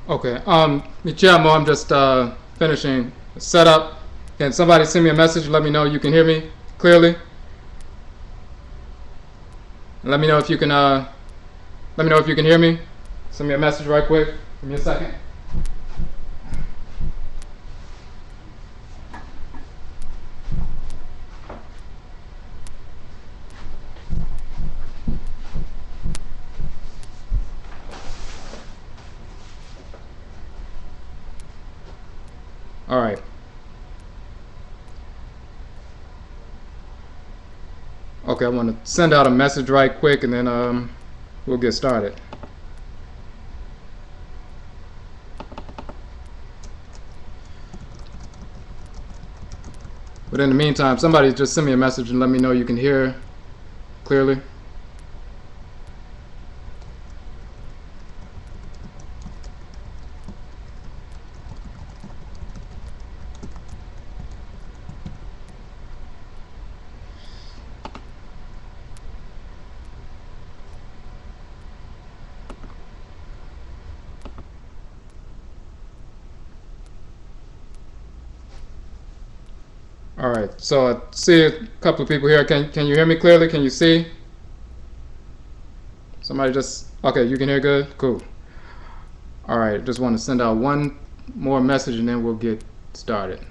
Okay. Michiamo, I'm just finishing the setup. Can somebody send me a message? Let me know you can hear me clearly. And let me know if you can. Let me know if you can hear me. Send me a message right quick. Give me a second. All right. Okay, I want to send out a message right quick, and then we'll get started. But in the meantime, somebody just send me a message and let me know you can hear clearly. All right, so I see a couple of people here. Can you hear me clearly? Can you see? Somebody just, okay, you can hear good? Cool. All right, just want to send out one more message and then we'll get started.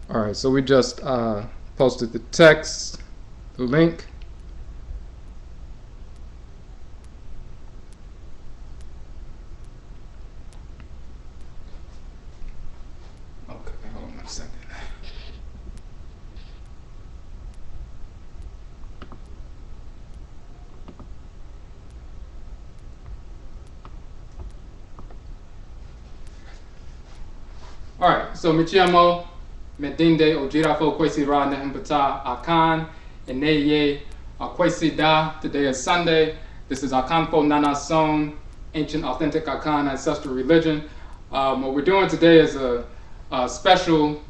All right, so we just posted the text, the link. Okay, hold on a second. All right, so Michiamo, Medinde, Odwirafo, Kwesi, Nehem, Ptah, Akhan, Eneye, Kwesi Da. Today is Sunday. This is Akhanfo Nananom, ancient authentic Akhan ancestral religion. What we're doing today is a special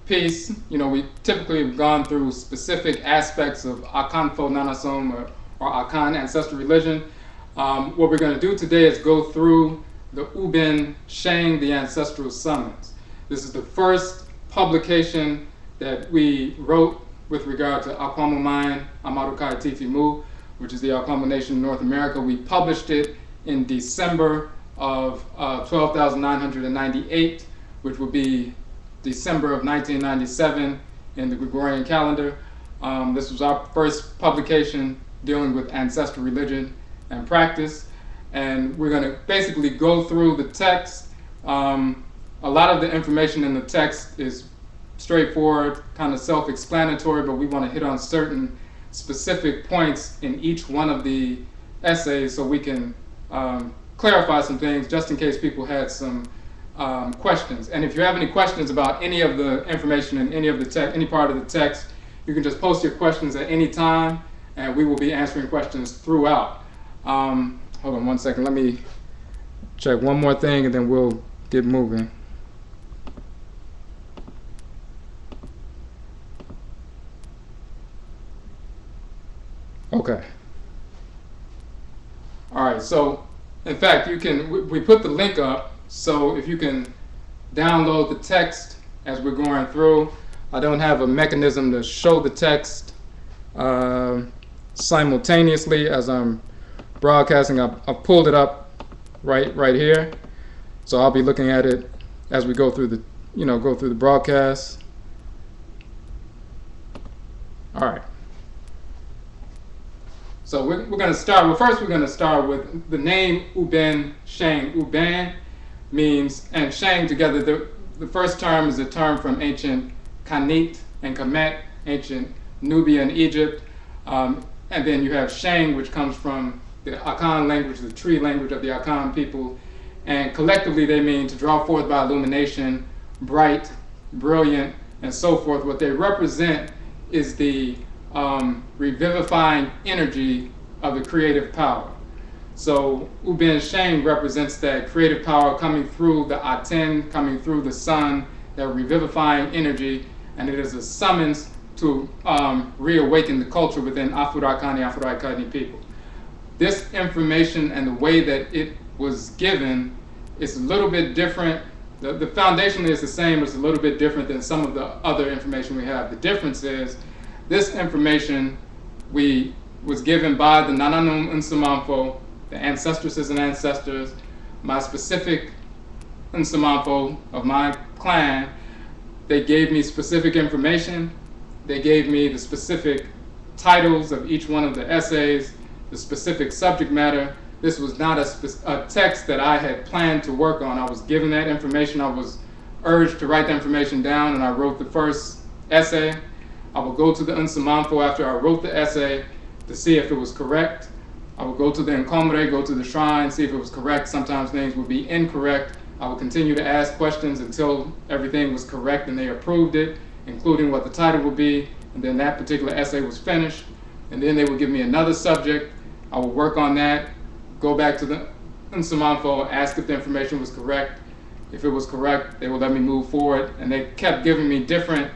piece. You know, we typically have gone through specific aspects of Akhanfo Nananom or Akhan ancestral religion. What we're going to do today is go through the UBEN-HYENG The Ancestral Summons. This is the first publication that we wrote with regard to Akwamuman, Amaruka, Atifi, which is the Akwamu Nation in North America. We published it in December of 12,998, which would be December of 1997 in the Gregorian calendar. This was our first publication dealing with ancestral religion and practice. And we're going to basically go through the text. A lot of the information in the text is straightforward, kind of self-explanatory, but we want to hit on certain specific points in each one of the essays so we can clarify some things just in case people had some questions. And if you have any questions about any of the information in any of the text, any part of the text, you can just post your questions at any time and we will be answering questions throughout. Hold on one second, let me check one more thing and then we'll get moving. Okay. All right, so in fact, you can, we put the link up, so if you can download the text as we're going through. I don't have a mechanism to show the text simultaneously as I'm broadcasting. I've pulled it up right here, so I'll be looking at it as we go through the, go through the broadcast. All right. So we're going to start, well first we're going to start with the name UBEN-HYENG. UBEN means, and Shang together, the first term is a term from ancient Khanitu and Kemet, ancient Nubia and Egypt. And then you have Shang, which comes from the Akhan language, the tree language of the Akhan people. And collectively they mean to draw forth by illumination, bright, brilliant, and so forth. What they represent is the revivifying energy of the creative power. So UBEN-HYENG represents that creative power coming through the Aten, coming through the sun, that revivifying energy, and it is a summons to reawaken the culture within Afro-Akani people. This information and the way that it was given is a little bit different. The foundation is the same, but it's a little bit different than some of the other information we have. The difference is this information was given by the Nananom Nsamanfo, the ancestresses and ancestors, my specific Nsamanfo of my clan. They gave me specific information. They gave me the specific titles of each one of the essays, the specific subject matter. This was not a text that I had planned to work on. I was given that information. I was urged to write the information down, and I wrote the first essay. I would go to the Nsamanfo after I wrote the essay to see if it was correct. I would go to the Nkomre, go to the shrine, see if it was correct. Sometimes things would be incorrect. I would continue to ask questions until everything was correct and they approved it, including what the title would be, and then that particular essay was finished. And then they would give me another subject. I would work on that, go back to the Nsamanfo, ask if the information was correct. If it was correct, they would let me move forward. And they kept giving me different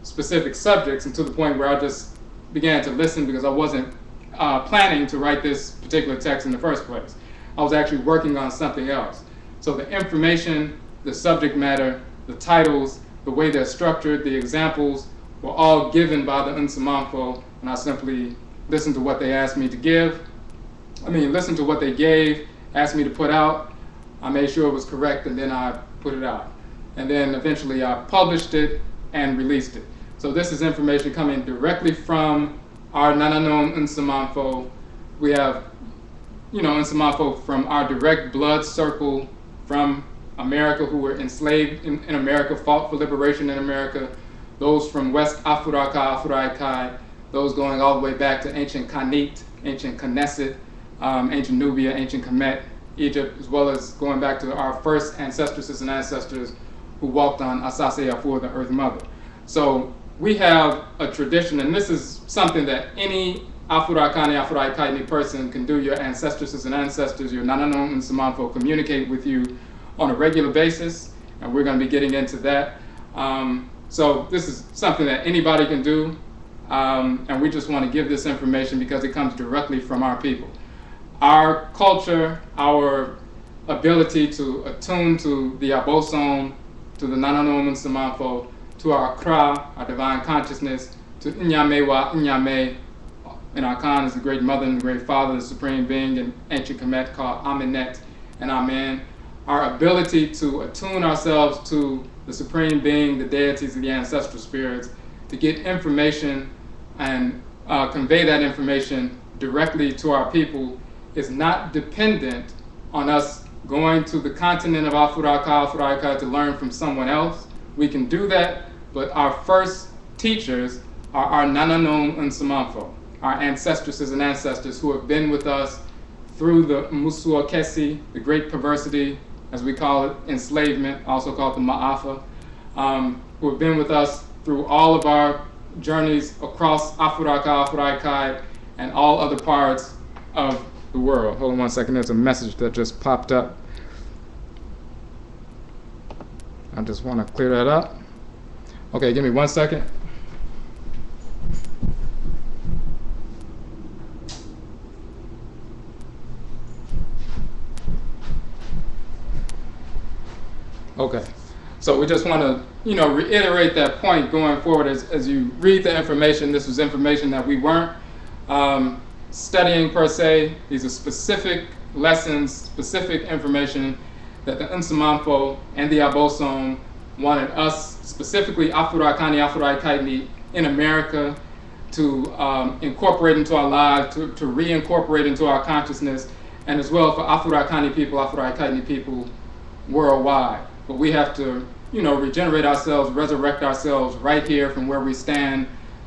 specific subjects, and to the point where I just began to listen because I wasn't planning to write this particular text in the first place. I was actually working on something else. So the information, the subject matter, the titles, the way they're structured, the examples were all given by the Nsamanfo, and I simply listened to what they asked me to give. Listened to what they gave, asked me to put out. I made sure it was correct, and then I put it out. And then eventually I published it and released it. So this is information coming directly from our Nananom Nsamanfo. We have, Nsamanfo from our direct blood circle from America who were enslaved in America, fought for liberation in America. Those from West Africa, those going all the way back to ancient Khanit, ancient Kenesu, ancient Nubia, ancient Kemet, Egypt, as well as going back to our first ancestresses and ancestors who walked on Asase Afur, the Earth Mother. So we have a tradition, and this is something that any Afro-Akani person can do. Your ancestresses and ancestors, your Nananom and Nsamanfo communicate with you on a regular basis, and we're going to be getting into that. So this is something that anybody can do, and we just want to give this information because it comes directly from our people. Our culture, our ability to attune to the Abosom, to the Nananom and Nsamanfo, to our Kra, our divine consciousness, to Nyame wa Nyame, and Akhan is the great mother and the great father, the supreme being in ancient Kemet called Amenet and Amen. Our ability to attune ourselves to the supreme being, the deities and the ancestral spirits, to get information and convey that information directly to our people is not dependent on us going to the continent of Afuraka to learn from someone else. We can do that, but our first teachers are our Nananom and Nsamanfo, our ancestresses and ancestors who have been with us through the Musua Kesi, the great perversity, as we call it, enslavement, also called the Ma'afa, who have been with us through all of our journeys across Afuraka, and all other parts of the world. Hold on one second, there's a message that just popped up. I just want to clear that up. Okay, give me 1 second. Okay, so we just want to, reiterate that point going forward as you read the information. This was information that we weren't studying per se. These are specific lessons, specific information that the Nsamanfo and the Abosom wanted us, specifically Afro-Akani in America, to incorporate into our lives, to reincorporate into our consciousness, and as well for Afro-Akani people worldwide. But we have to, regenerate ourselves, resurrect ourselves right here from where we stand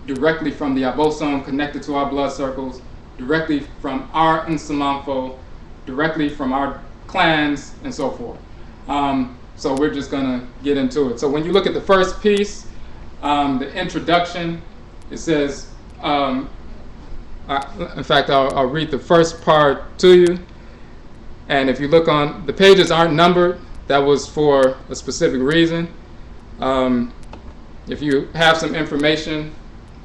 directly from the Abosom, connected to our blood circles, directly from our Nsamanfo, directly from our clans, and so forth. So we're just going to get into it. So when you look at the first piece, the introduction, it says, in fact, I'll read the first part to you. And if you look on, the pages aren't numbered. That was for a specific reason. If you have some information,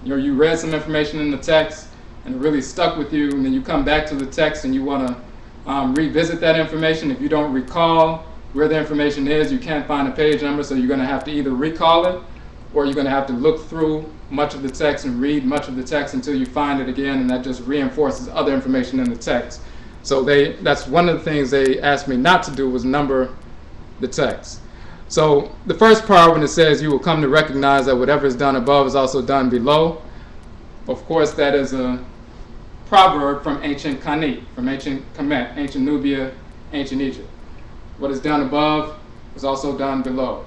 you read some information in the text and it really stuck with you, and then you come back to the text and you want to revisit that information. If you don't recall where the information is, you can't find a page number, so you're going to have to either recall it or you're going to have to look through much of the text and read much of the text until you find it again, and that just reinforces other information in the text. So that's one of the things they asked me not to do, was number the text. So the first part, when it says you will come to recognize that whatever is done above is also done below, of course that is a proverb from ancient Khanit, from ancient Kemet, ancient Nubia, ancient Egypt. What is done above is also done below.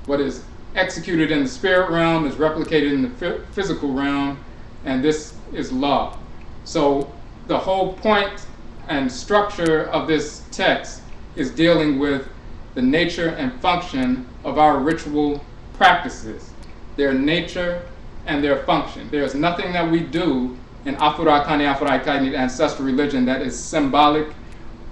What is executed in the spirit realm is replicated in the physical realm, and this is law. So the whole point and structure of this text is dealing with the nature and function of our ritual practices, their nature and their function. There is nothing that we do in Afro-Akhan the ancestral religion that is symbolic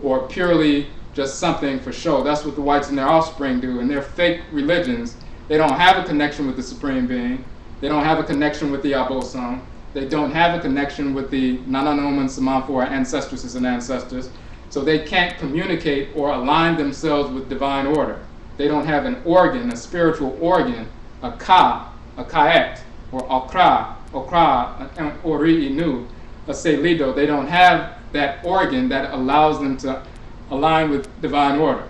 or purely just something for show. That's what the whites and their offspring do. In their fake religions, they don't have a connection with the Supreme Being. They don't have a connection with the Abosom. They don't have a connection with the Nananom and Nsamanfo, or ancestresses and ancestors. So they can't communicate or align themselves with divine order. They don't have an organ, a spiritual organ, a ka, a kaet, or okra, an ori inu, a selido. They don't have that organ that allows them to align with divine order.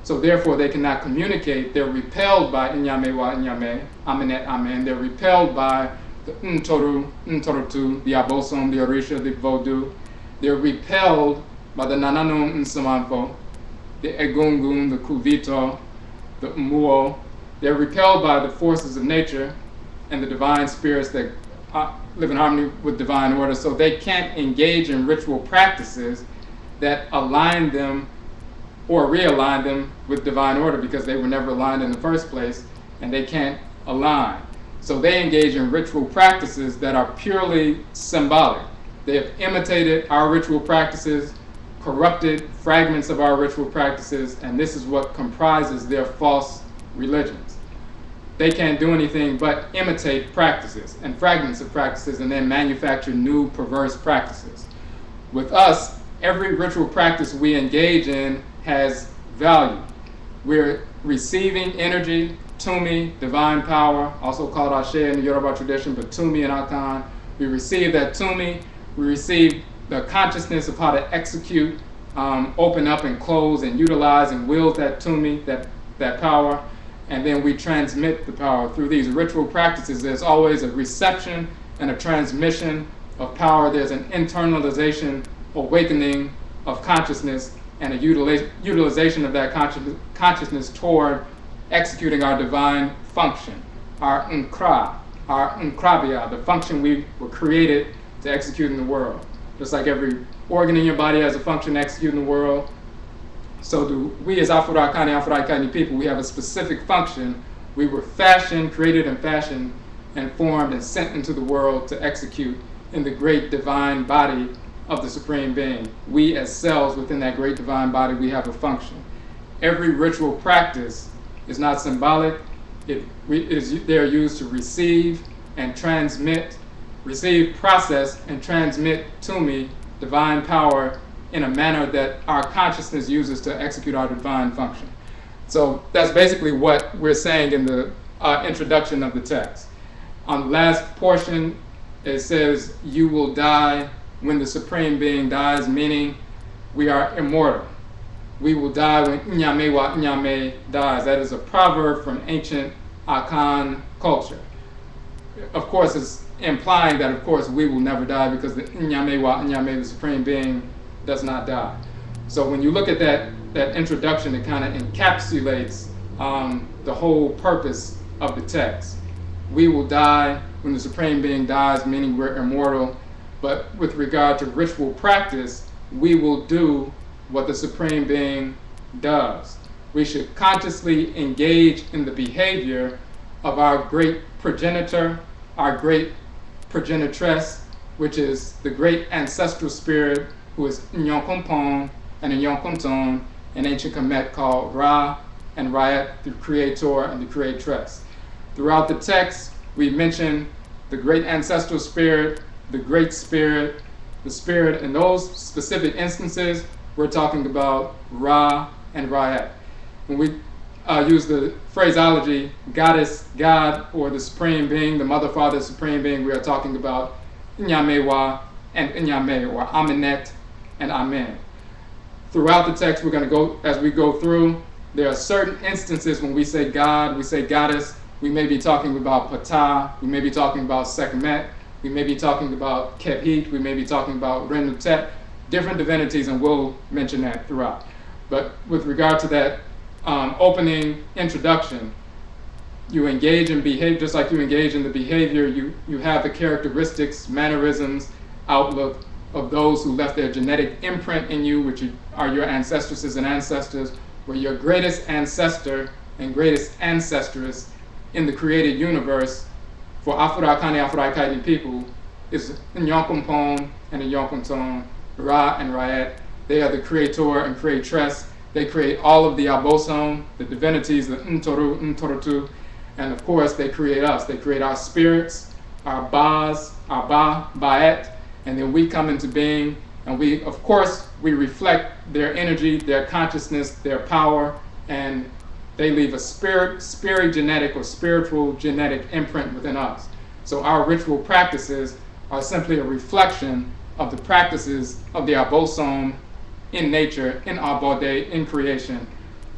So therefore they cannot communicate. They're repelled by Inyame wa Inyame, Amenet Amen. They're repelled by the Ntorutu, the Abosom, the Orisha, the Vodou. They're repelled by the Nananom Nsamanfo, the Egungun, the Kuvito, the Umuo. They're repelled by the forces of nature and the divine spirits that live in harmony with divine order. So they can't engage in ritual practices that align them or realign them with divine order, because they were never aligned in the first place, and they can't align. So they engage in ritual practices that are purely symbolic. They have imitated our ritual practices, corrupted fragments of our ritual practices, and this is what comprises their false religions. They can't do anything but imitate practices and fragments of practices and then manufacture new perverse practices. With us, every ritual practice we engage in has value. We're receiving energy, Tumi, divine power, also called Ashe in the Yoruba tradition, but Tumi and Akhan. We receive that Tumi, we receive the consciousness of how to execute, open up and close and utilize and wield that Tumi, that power, and then we transmit the power. Through these ritual practices, there's always a reception and a transmission of power. There's an internalization, awakening of consciousness, and a utilization of that consciousness toward executing our divine function, our nkra, our nkrabia, the function we were created to execute in the world. Just like every organ in your body has a function to execute in the world, so do we as Afro-Akhan people. We have a specific function. We were fashioned, created and fashioned and formed and sent into the world to execute in the great divine body of the Supreme Being. We as cells within that great divine body, we have a function. Every ritual practice is not symbolic. They're used to receive and transmit, process, and transmit to me divine power in a manner that our consciousness uses to execute our divine function. So that's basically what we're saying in the introduction of the text. On the last portion, it says, you will die when the Supreme Being dies, meaning we are immortal. We will die when Inyame wa Inyame dies. That is a proverb from ancient Akhan culture. Of course, it's implying that, of course, we will never die, because the Inyame wa Inyame, the Supreme Being, does not die. So when you look at that introduction, it kind of encapsulates the whole purpose of the text. We will die when the Supreme Being dies, meaning we're immortal. But with regard to ritual practice, we will do what the Supreme Being does. We should consciously engage in the behavior of our great progenitor, our great progenitress, which is the great ancestral spirit, who is Nyankompon and Nyankonton, an ancient Kemet called Ra and Rayet, the creator and the creatress. Throughout the text, we mention the great ancestral spirit, the great spirit, the spirit. In those specific instances, we're talking about Ra and Rayet. When we use the phraseology goddess, God, or the Supreme Being, the Mother, Father, Supreme Being, we are talking about Nyamewa and Nyame, or Amenet and Amen. Throughout the text, we're going to go, as we go through, there are certain instances when we say God, we say goddess, we may be talking about Ptah, we may be talking about Sekhmet, we may be talking about Kebhit, we may be talking about Renutet, different divinities, and we'll mention that throughout. But with regard to that opening introduction, you engage in behavior, just like you engage in the behavior, you have the characteristics, mannerisms, outlook of those who left their genetic imprint in you, which are your ancestresses and ancestors, where your greatest ancestor and greatest ancestress in the created universe for Afro-Akani, Afro-Akaiti people is Nyankompon and Nyankonton, Ra and Rayet. They are the creator and creatress. They create all of the Abosom, the divinities, the Ntoru, Ntorotu, and of course they create us. They create our spirits, our Bas, our Ba, Baet, and then we come into being, and we, of course, we reflect their energy, their consciousness, their power, and they leave a spirit genetic or spiritual genetic imprint within us. So our ritual practices are simply a reflection of the practices of the Abosom in nature, in Abode, in creation,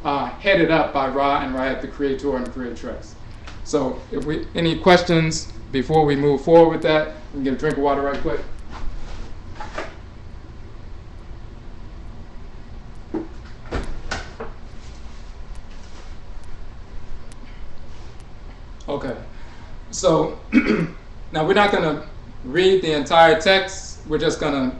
headed up by Ra and Rayet, the creator and the creatress. So if any questions before we move forward with that, we can get a drink of water right quick. Okay, so now we're not going to read the entire text. We're just going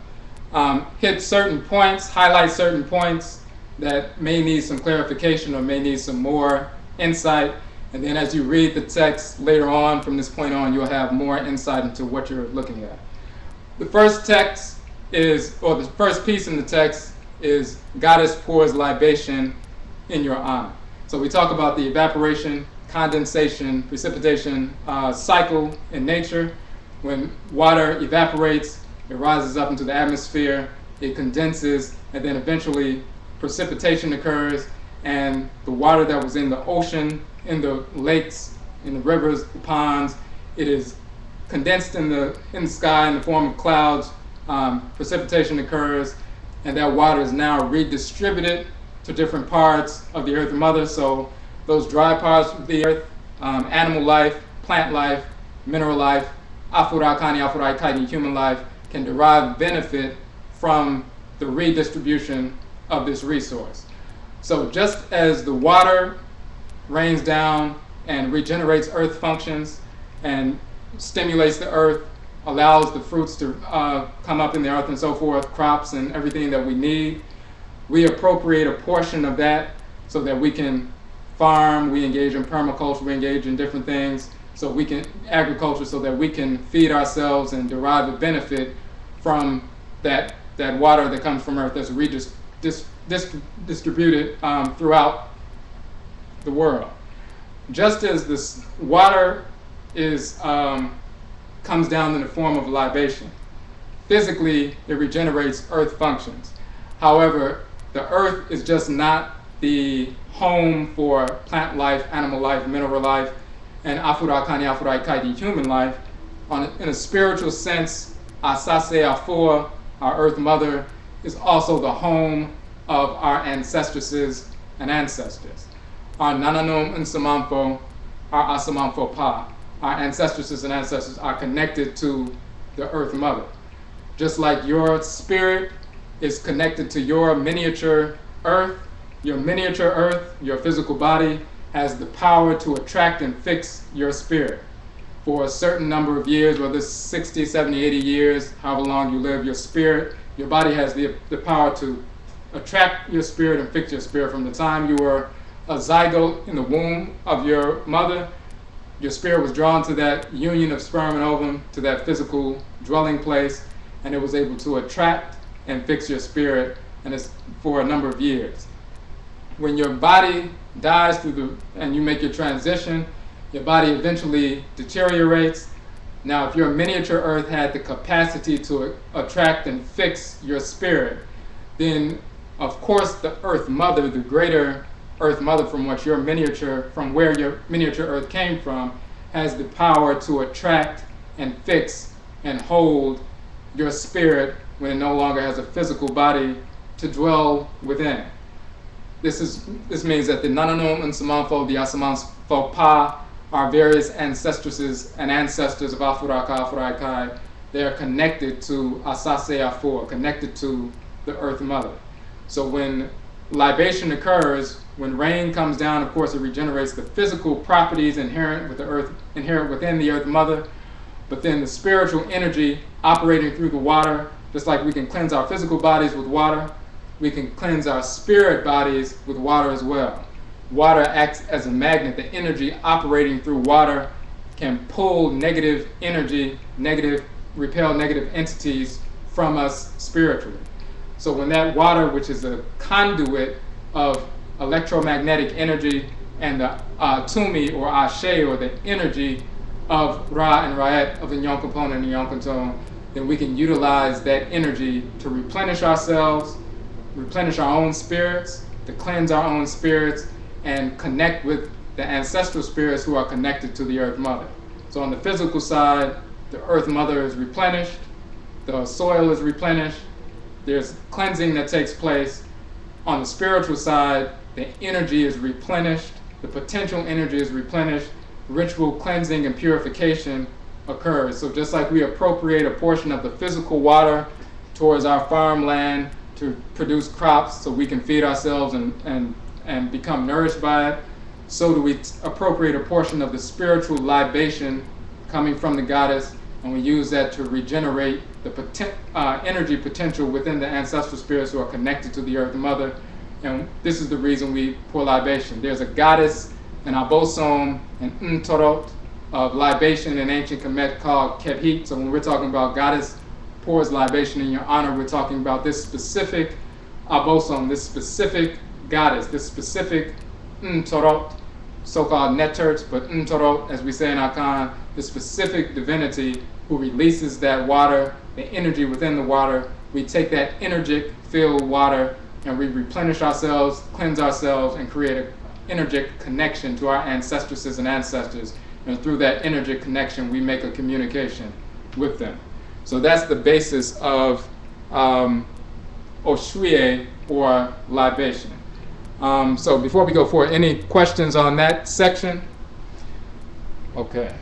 to hit certain points, highlight certain points that may need some clarification or may need some more insight. And then as you read the text later on, from this point on, you'll have more insight into what you're looking at. The first text is, or the first piece in the text is, Goddess pours libation in your honor. So we talk about the evaporation, condensation, precipitation cycle in nature. When water evaporates, it rises up into the atmosphere, it condenses, and then eventually precipitation occurs, and the water that was in the ocean, in the lakes, in the rivers, the ponds, it is condensed in the sky in the form of clouds. Precipitation occurs, and that water is now redistributed to different parts of the Earth Mother. So those dry parts of the earth, animal life, plant life, mineral life, Afro-Akani, Afro-Akaiti, human life, can derive benefit from the redistribution of this resource. So just as the water rains down and regenerates earth functions and stimulates the earth, allows the fruits to come up in the earth and so forth, crops and everything that we need, we appropriate a portion of that so that we can farm, we engage in permaculture, we engage in different things, so we can, agriculture, so that we can feed ourselves and derive a benefit from that water that comes from earth that's distributed throughout the world. Just as this water is comes down in the form of libation, physically it regenerates earth functions. However, the earth is just not the home for plant life, animal life, mineral life, and Afro-Akani, Afro-Akaiti human life. In a spiritual sense, Asase Afua, our Earth Mother, is also the home of our ancestresses and ancestors. Our Nananom Nsamanfo, our Asamanfo Pa, our ancestresses and ancestors are connected to the Earth Mother. Just like your spirit is connected to your miniature Earth, your miniature Earth, your physical body, has the power to attract and fix your spirit. for a certain number of years, whether it's 60, 70, 80 years, however long you live, your body has the power to attract your spirit and fix your spirit. From the time you were a zygote in the womb of your mother, your spirit was drawn to that union of sperm and ovum, to that physical dwelling place, and it was able to attract and fix your spirit, and it's for a number of years. When your body dies and you make your transition, your body eventually deteriorates. Now, if your miniature earth had the capacity to attract and fix your spirit, then of course the earth mother, the greater earth mother from where your miniature earth came from, has the power to attract and fix and hold your spirit when it no longer has a physical body to dwell within. This means that the Nananom, Nsamanfo, the Nsamanfo Pa, our various ancestresses and ancestors of Afuraka, they are connected to Asase Afur, connected to the earth mother. So when libation occurs, when rain comes down, of course it regenerates the physical properties inherent within the earth mother, but then the spiritual energy operating through the water, just like we can cleanse our physical bodies with water, we can cleanse our spirit bodies with water as well. Water acts as a magnet. The energy operating through water can pull negative energy, repel negative entities from us spiritually. So when that water, which is a conduit of electromagnetic energy and the Tumi or Ashe, or the energy of Ra and Ra'et, of the Yonkampon and the Yonkanton, then we can utilize that energy to replenish ourselves, replenish our own spirits, to cleanse our own spirits, and connect with the ancestral spirits who are connected to the earth mother. So on the physical side, the earth mother is replenished, the soil is replenished, there's cleansing that takes place. On the spiritual side, the energy is replenished, the potential energy is replenished, ritual cleansing and purification occurs. So just like we appropriate a portion of the physical water towards our farmland to produce crops so we can feed ourselves and become nourished by it, so do we appropriate a portion of the spiritual libation coming from the goddess, and we use that to regenerate the energy potential within the ancestral spirits who are connected to the earth mother. And this is the reason we pour libation. There's a goddess, an Abosom, and Ntorot of libation in ancient Kemet called Kebhit. So when we're talking about goddess pours libation in your honor, we're talking about this specific Abosom, this specific goddess, this specific Ntorot, so-called Neterts, but Ntorot, as we say in Akhan, the specific divinity who releases that water, the energy within the water. We take that energetic-filled water and we replenish ourselves, cleanse ourselves, and create an energetic connection to our ancestresses and ancestors. And through that energetic connection, we make a communication with them. So that's the basis of Oshwie, or libation. So before we go forward, any questions on that section? Okay.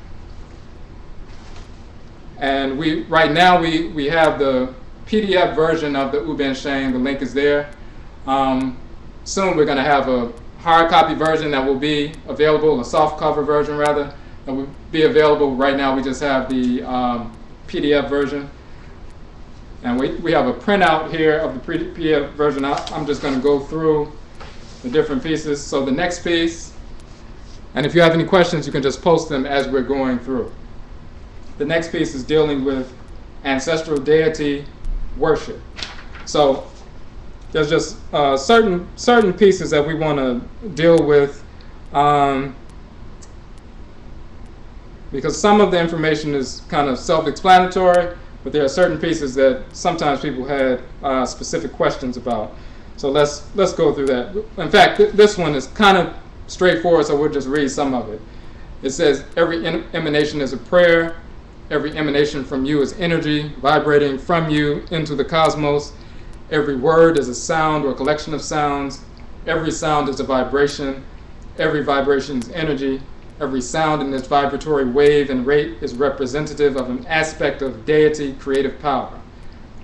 And right now we have the PDF version of the UBEN-HYENG. The link is there. Soon we're going to have a hard copy version that will be available, a soft cover version rather, that will be available. Right now we just have the PDF version. And we have a printout here of the PDF version. I'm just going to go through the different pieces. So the next piece, and if you have any questions, you can just post them as we're going through. The next piece is dealing with ancestral deity worship. So there's just certain pieces that we want to deal with, because some of the information is kind of self-explanatory, but there are certain pieces that sometimes people had specific questions about. So let's go through that. In fact, this one is kind of straightforward, so we'll just read some of it. It says, every emanation is a prayer. Every emanation from you is energy vibrating from you into the cosmos. Every word is a sound or a collection of sounds. Every sound is a vibration. Every vibration is energy. Every sound in this vibratory wave and rate is representative of an aspect of deity creative power.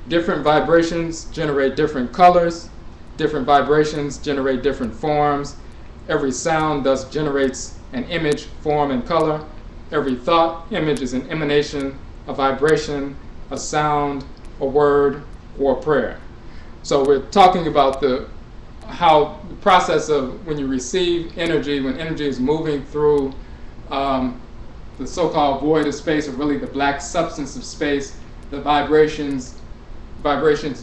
Different vibrations generate different colors. Different vibrations generate different forms. Every sound thus generates an image, form, and color. Every thought, image is an emanation, a vibration, a sound, a word, or a prayer. So we're talking about how the process of when you receive energy, when energy is moving through the so-called void of space, or really the black substance of space, the vibrations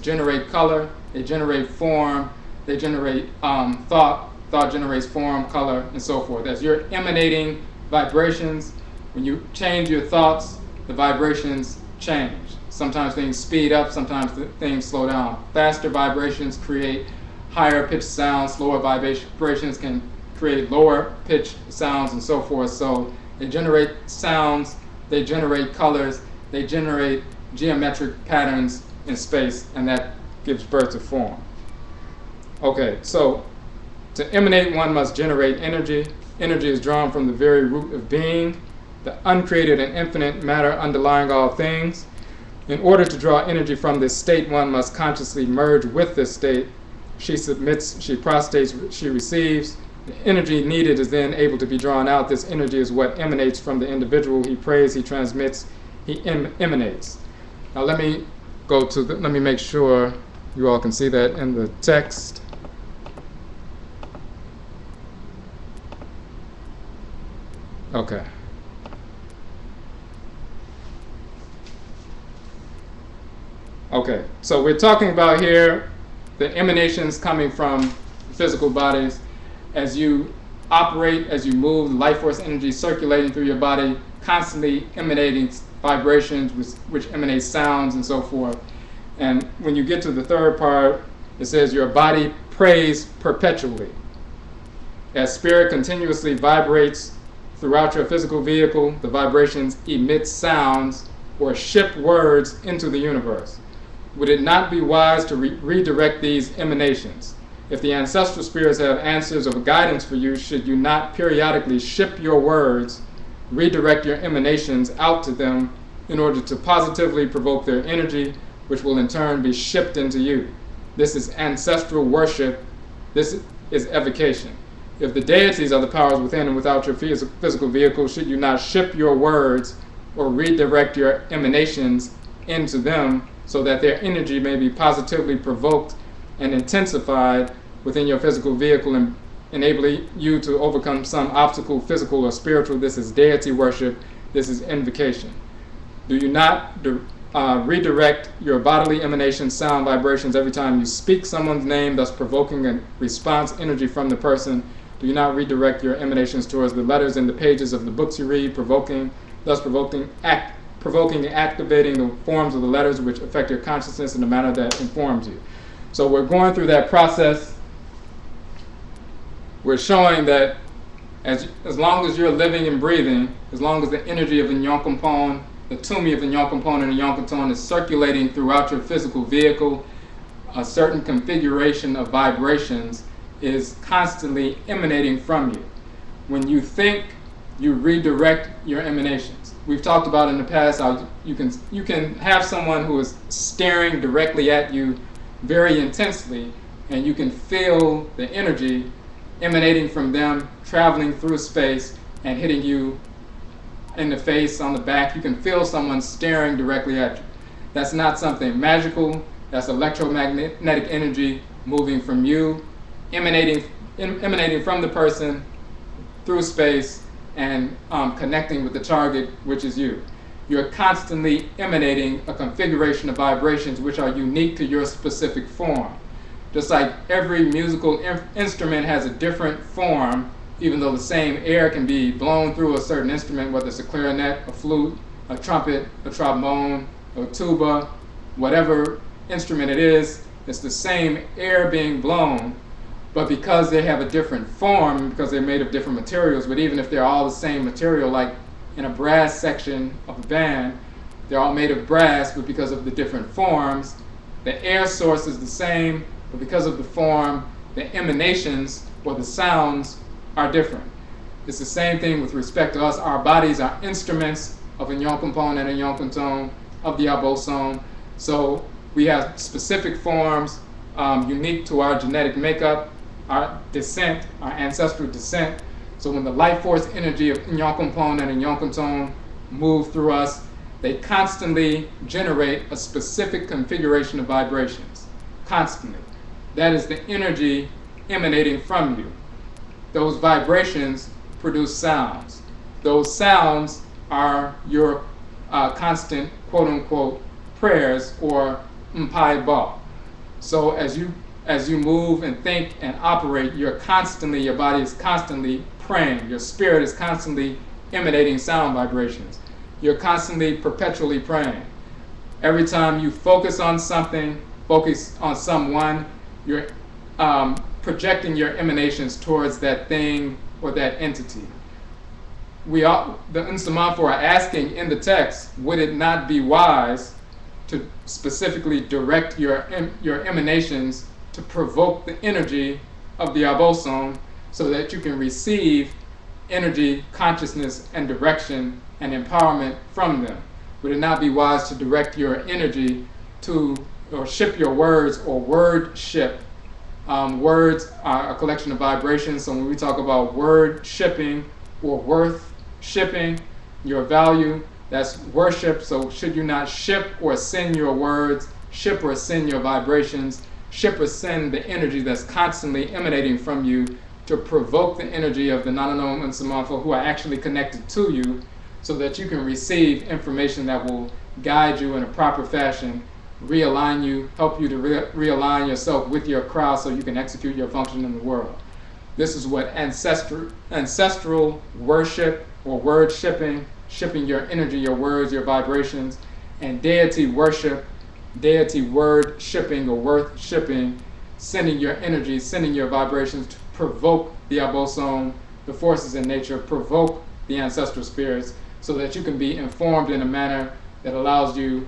generate color, they generate form, they generate thought generates form, color, and so forth. As you're emanating vibrations, when you change your thoughts, the vibrations change. Sometimes things speed up, sometimes things slow down. Faster vibrations create higher pitched sounds, slower vibrations can create lower pitched sounds, and so forth. So they generate sounds, they generate colors, they generate geometric patterns in space, and that gives birth to form. Okay, so to emanate, one must generate energy. Energy is drawn from the very root of being, the uncreated and infinite matter underlying all things. In order to draw energy from this state, one must consciously merge with this state. She submits, she prostrates, she receives. The energy needed is then able to be drawn out. This energy is what emanates from the individual. He prays, he transmits, he emanates. Now let me make sure you all can see that in the text. Okay. Okay, so we're talking about here the emanations coming from physical bodies. As you operate, as you move, life force energy circulating through your body, constantly emanating vibrations which emanate sounds and so forth. And when you get to the third part, it says your body prays perpetually. As spirit continuously vibrates throughout your physical vehicle, the vibrations emit sounds or ship words into the universe. Would it not be wise to redirect these emanations? If the ancestral spirits have answers or guidance for you, should you not periodically ship your words, redirect your emanations out to them in order to positively provoke their energy, which will in turn be shipped into you? This is ancestral worship. This is evocation. If the deities are the powers within and without your physical vehicle, should you not ship your words or redirect your emanations into them so that their energy may be positively provoked and intensified within your physical vehicle and enabling you to overcome some obstacle, physical or spiritual? This is deity worship. This is invocation. Do you not redirect your bodily emanations, sound vibrations, every time you speak someone's name, thus provoking a response energy from the person? Do you not redirect your emanations towards the letters in the pages of the books you read, provoking and activating the forms of the letters which affect your consciousness in a manner that informs you? So we're going through that process. We're showing that as long as you're living and breathing, as long as the energy of the Nyankompon, the Tumi of the Nyankompon and the Nyankoton is circulating throughout your physical vehicle, a certain configuration of vibrations is constantly emanating from you. When you think, you redirect your emanations. We've talked about in the past how you can have someone who is staring directly at you very intensely, and you can feel the energy emanating from them, traveling through space and hitting you in the face, on the back. You can feel someone staring directly at you. That's not something magical. That's electromagnetic energy moving from you, emanating from the person through space and connecting with the target, which is you. You're constantly emanating a configuration of vibrations which are unique to your specific form. Just like every musical instrument has a different form, even though the same air can be blown through a certain instrument, whether it's a clarinet, a flute, a trumpet, a trombone, a tuba, whatever instrument it is, it's the same air being blown. But because they have a different form, because they're made of different materials, but even if they're all the same material, like in a brass section of a band, they're all made of brass, but because of the different forms, the air source is the same, but because of the form, the emanations or the sounds are different. It's the same thing with respect to us. Our bodies are instruments of a Nyankompon and a Nyankonton, of the Abosom. So we have specific forms unique to our genetic makeup, our descent, our ancestral descent. So when the life force energy of Nyankompon and Nyankonton move through us, they constantly generate a specific configuration of vibrations, constantly. That is the energy emanating from you. Those vibrations produce sounds. Those sounds are your constant, quote-unquote, prayers or mpai ba. So as you move and think and operate, your body is constantly praying. Your spirit is constantly emanating sound vibrations. You're constantly, perpetually praying. Every time you focus on something, focus on someone, you're projecting your emanations towards that thing or that entity. The Nsamanfo are asking in the text, would it not be wise to specifically direct your emanations to provoke the energy of the Abosom so that you can receive energy, consciousness, and direction and empowerment from them? Would it not be wise to direct your energy to, or ship your words, or word ship? Words are a collection of vibrations, so when we talk about word shipping or worth shipping, your value, that's worship. So should you not ship or send your words, ship or send your vibrations, ship or send the energy that's constantly emanating from you to provoke the energy of the Nananom and Nsamanfo who are actually connected to you, so that you can receive information that will guide you in a proper fashion, realign you, help you to realign yourself with your crowd so you can execute your function in the world. This is what ancestral worship or word shipping your energy, your words, your vibrations, and deity worship, deity word shipping or worth shipping, sending your energy, sending your vibrations to provoke the Abosom, the forces in nature, provoke the ancestral spirits, so that you can be informed in a manner that allows you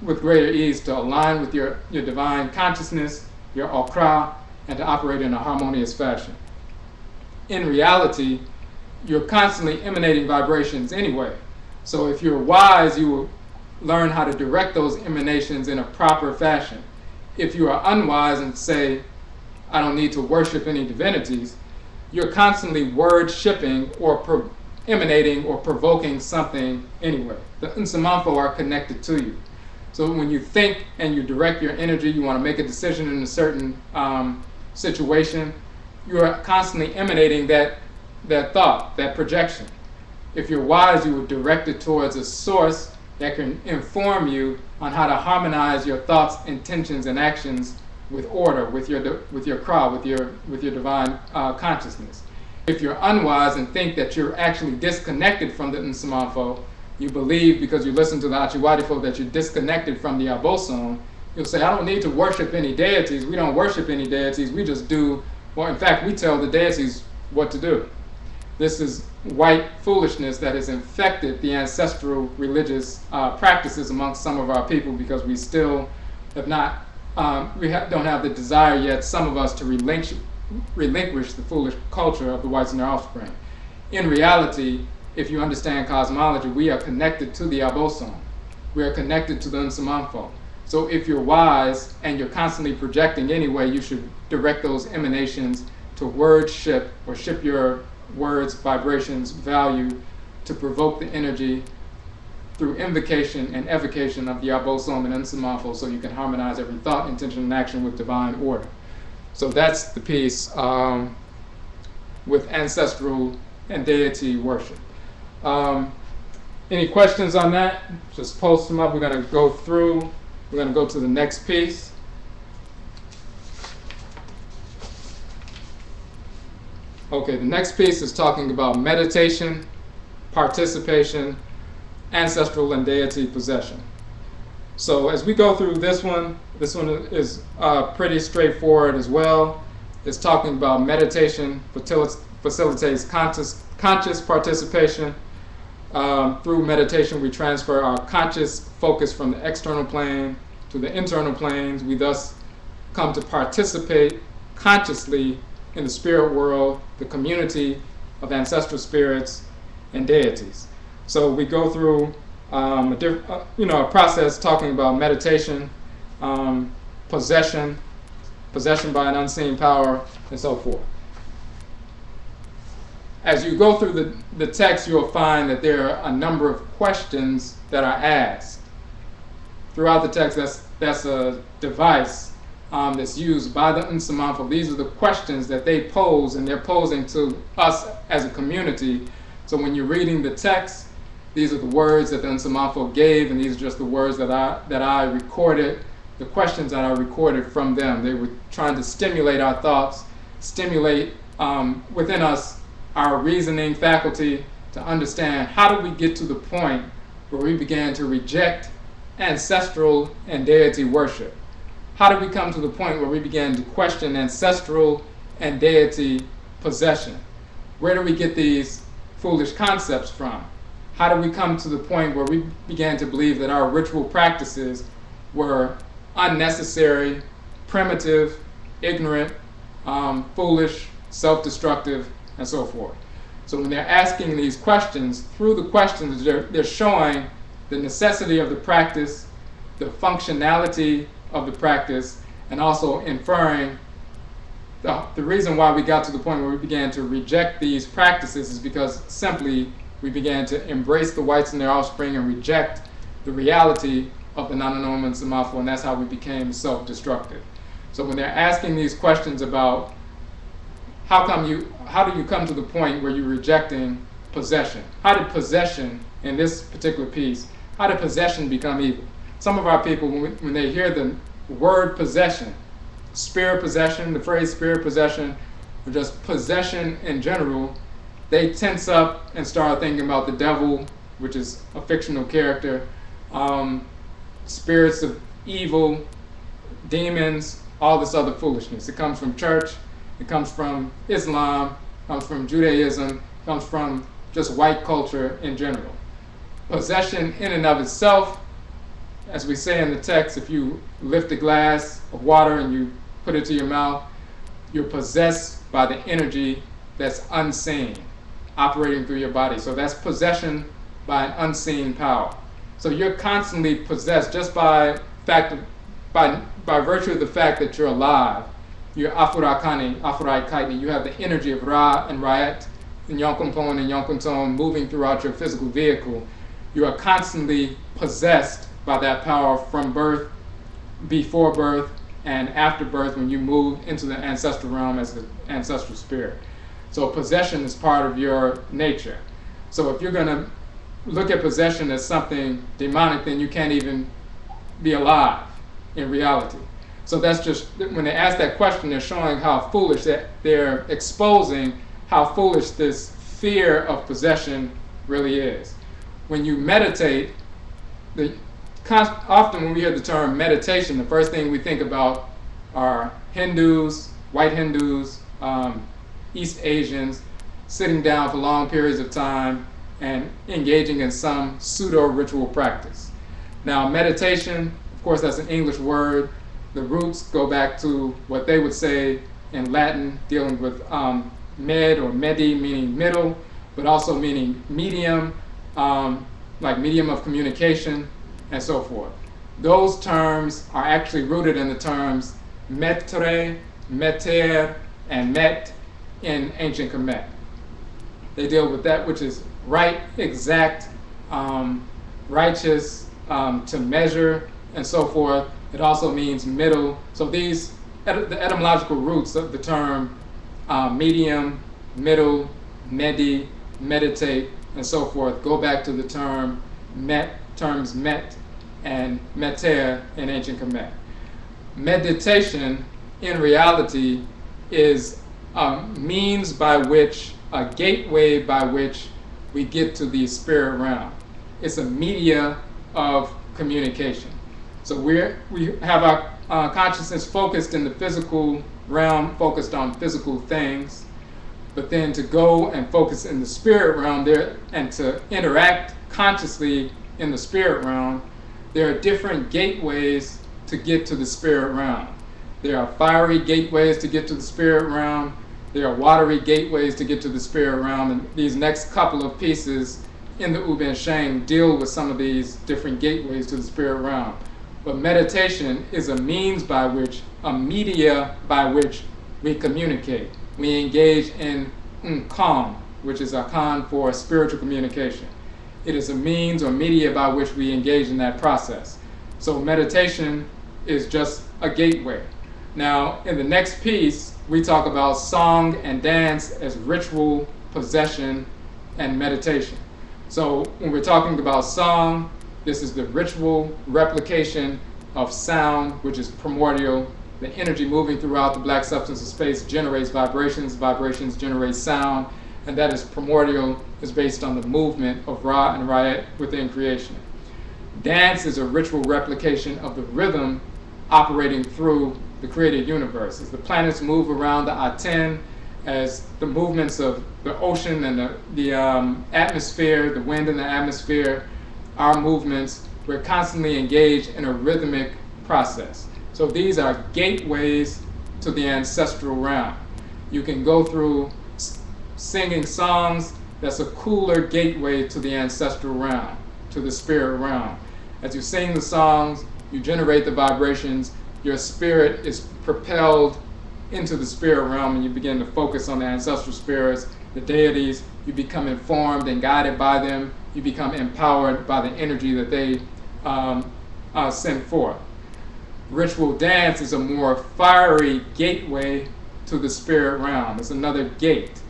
with greater ease to align with your divine consciousness, your Okra, and to operate in a harmonious fashion. In reality, you're constantly emanating vibrations anyway. So if you're wise, you will learn how to direct those emanations in a proper fashion. If you are unwise and say, I don't need to worship any divinities, you're constantly word shipping or emanating or provoking something anyway. The Nsamanfo are connected to you. So when you think and you direct your energy, you want to make a decision in a certain situation, you are constantly emanating that thought, that projection. If you're wise, you would direct it towards a source that can inform you on how to harmonize your thoughts, intentions, and actions with order, with your crowd, with your divine consciousness. If you're unwise and think that you're actually disconnected from the Nsamanfo, you believe because you listen to the Odwirafo that you're disconnected from the Abosom, you'll say, I don't need to worship any deities. We don't worship any deities. We just do, well, in fact, we tell the deities what to do. This is white foolishness that has infected the ancestral religious practices amongst some of our people, because we still have not, don't have the desire yet, some of us, to relinquish the foolish culture of the whites and their offspring. In reality, if you understand cosmology, we are connected to the Abosom. We are connected to the Nsamanfo. So if you're wise and you're constantly projecting anyway, you should direct those emanations to word ship, or ship your words, vibrations, value, to provoke the energy through invocation and evocation of the Abosom and Nsamanfo, so you can harmonize every thought, intention, and action with divine order. So that's the piece with ancestral and deity worship. Any questions on that? Just post them up. We're going to go through. We're going to go to the next piece. Okay, the next piece is talking about meditation, participation, ancestral and deity possession. So as we go through this one is pretty straightforward as well. It's talking about meditation facilitates conscious participation. Through meditation, we transfer our conscious focus from the external plane to the internal planes. We thus come to participate consciously in the spirit world, the community of ancestral spirits and deities. So we go through a process talking about meditation, possession by an unseen power, and so forth. as you go through the text, you'll find that there are a number of questions that are asked. Throughout the text, that's a device that's used by the Nsamanfo. These are the questions that they pose, and they're posing to us as a community. So when you're reading the text, these are the words that the Nsamanfo gave, and these are just the words that I recorded, the questions that I recorded from them. They were trying to stimulate our thoughts, stimulate within us our reasoning faculty to understand how do we get to the point where we began to reject ancestral and deity worship. How did we come to the point where we began to question ancestral and deity possession? Where do we get these foolish concepts from? How did we come to the point where we began to believe that our ritual practices were unnecessary, primitive, ignorant, foolish, self-destructive, and so forth? So when they're asking these questions, through the questions, they're showing the necessity of the practice, the functionality of the practice, and also inferring the reason why we got to the point where we began to reject these practices is because simply we began to embrace the whites and their offspring and reject the reality of the Nananom and Nsamanfo, and that's how we became self-destructive. So when they're asking these questions about how do you come to the point where you're rejecting possession? How did possession, in this particular piece, how did possession become evil? Some of our people, when they hear the word possession, spirit possession, the phrase spirit possession, or just possession in general, they tense up and start thinking about the devil, which is a fictional character, spirits of evil, demons, all this other foolishness. It comes from church, it comes from Islam, it comes from Judaism, it comes from just white culture in general. Possession in and of itself, as we say in the text, if you lift a glass of water and you put it to your mouth, you're possessed by the energy that's unseen, operating through your body. So that's possession by an unseen power. So you're constantly possessed just by virtue of the fact that you're alive. You're Afuraikani, you have the energy of Ra and Ra'et, and Yonkumpon and Yonkunton moving throughout your physical vehicle. You are constantly possessed by that power from birth, before birth, and after birth when you move into the ancestral realm as the ancestral spirit. So possession is part of your nature. So if you're going to look at possession as something demonic, then you can't even be alive in reality. So that's just, when they ask that question, they're showing how foolish, that they're exposing how foolish this fear of possession really is. When you meditate, often when we hear the term meditation, the first thing we think about are Hindus, white Hindus, East Asians, sitting down for long periods of time and engaging in some pseudo-ritual practice. Now, meditation, of course, that's an English word. The roots go back to what they would say in Latin, dealing with med or medi, meaning middle, but also meaning medium, like medium of communication, and so forth. Those terms are actually rooted in the terms metre, meter, and met in ancient Kemet. They deal with that which is right, exact, righteous, to measure, and so forth. It also means middle. So these, the etymological roots of the term medium, middle, medi, meditate, and so forth go back to the terms met and meter in ancient Kemet. Meditation, in reality, is a means by which, a gateway by which we get to the spirit realm. It's a media of communication. So we have our consciousness focused in the physical realm, focused on physical things, but then to go and focus in the spirit realm there and to interact consciously in the spirit realm, there are different gateways to get to the spirit realm. There are fiery gateways to get to the spirit realm. There are watery gateways to get to the spirit realm. And these next couple of pieces in the UBEN-HYENG deal with some of these different gateways to the spirit realm. But meditation is a means by which, a media by which we communicate. We engage in calm, which is Akhan for spiritual communication. It is a means or media by which we engage in that process. So meditation is just a gateway. Now, in the next piece, we talk about song and dance as ritual, possession, and meditation. So when we're talking about song, this is the ritual replication of sound, which is primordial. The energy moving throughout the black substance of space generates vibrations. Vibrations generate sound, and that is primordial, is based on the movement of Ra and Ra'et within creation. Dance is a ritual replication of the rhythm operating through the created universe. As the planets move around the Aten, as the movements of the ocean and the atmosphere, the wind in the atmosphere, our movements, we're constantly engaged in a rhythmic process. So these are gateways to the ancestral realm. You can go through singing songs. That's a cooler gateway to the ancestral realm, to the spirit realm. As you sing the songs, you generate the vibrations, your spirit is propelled into the spirit realm, and you begin to focus on the ancestral spirits, the deities. You become informed and guided by them. You become empowered by the energy that they send forth. Ritual dance is a more fiery gateway to the spirit realm. It's another gate.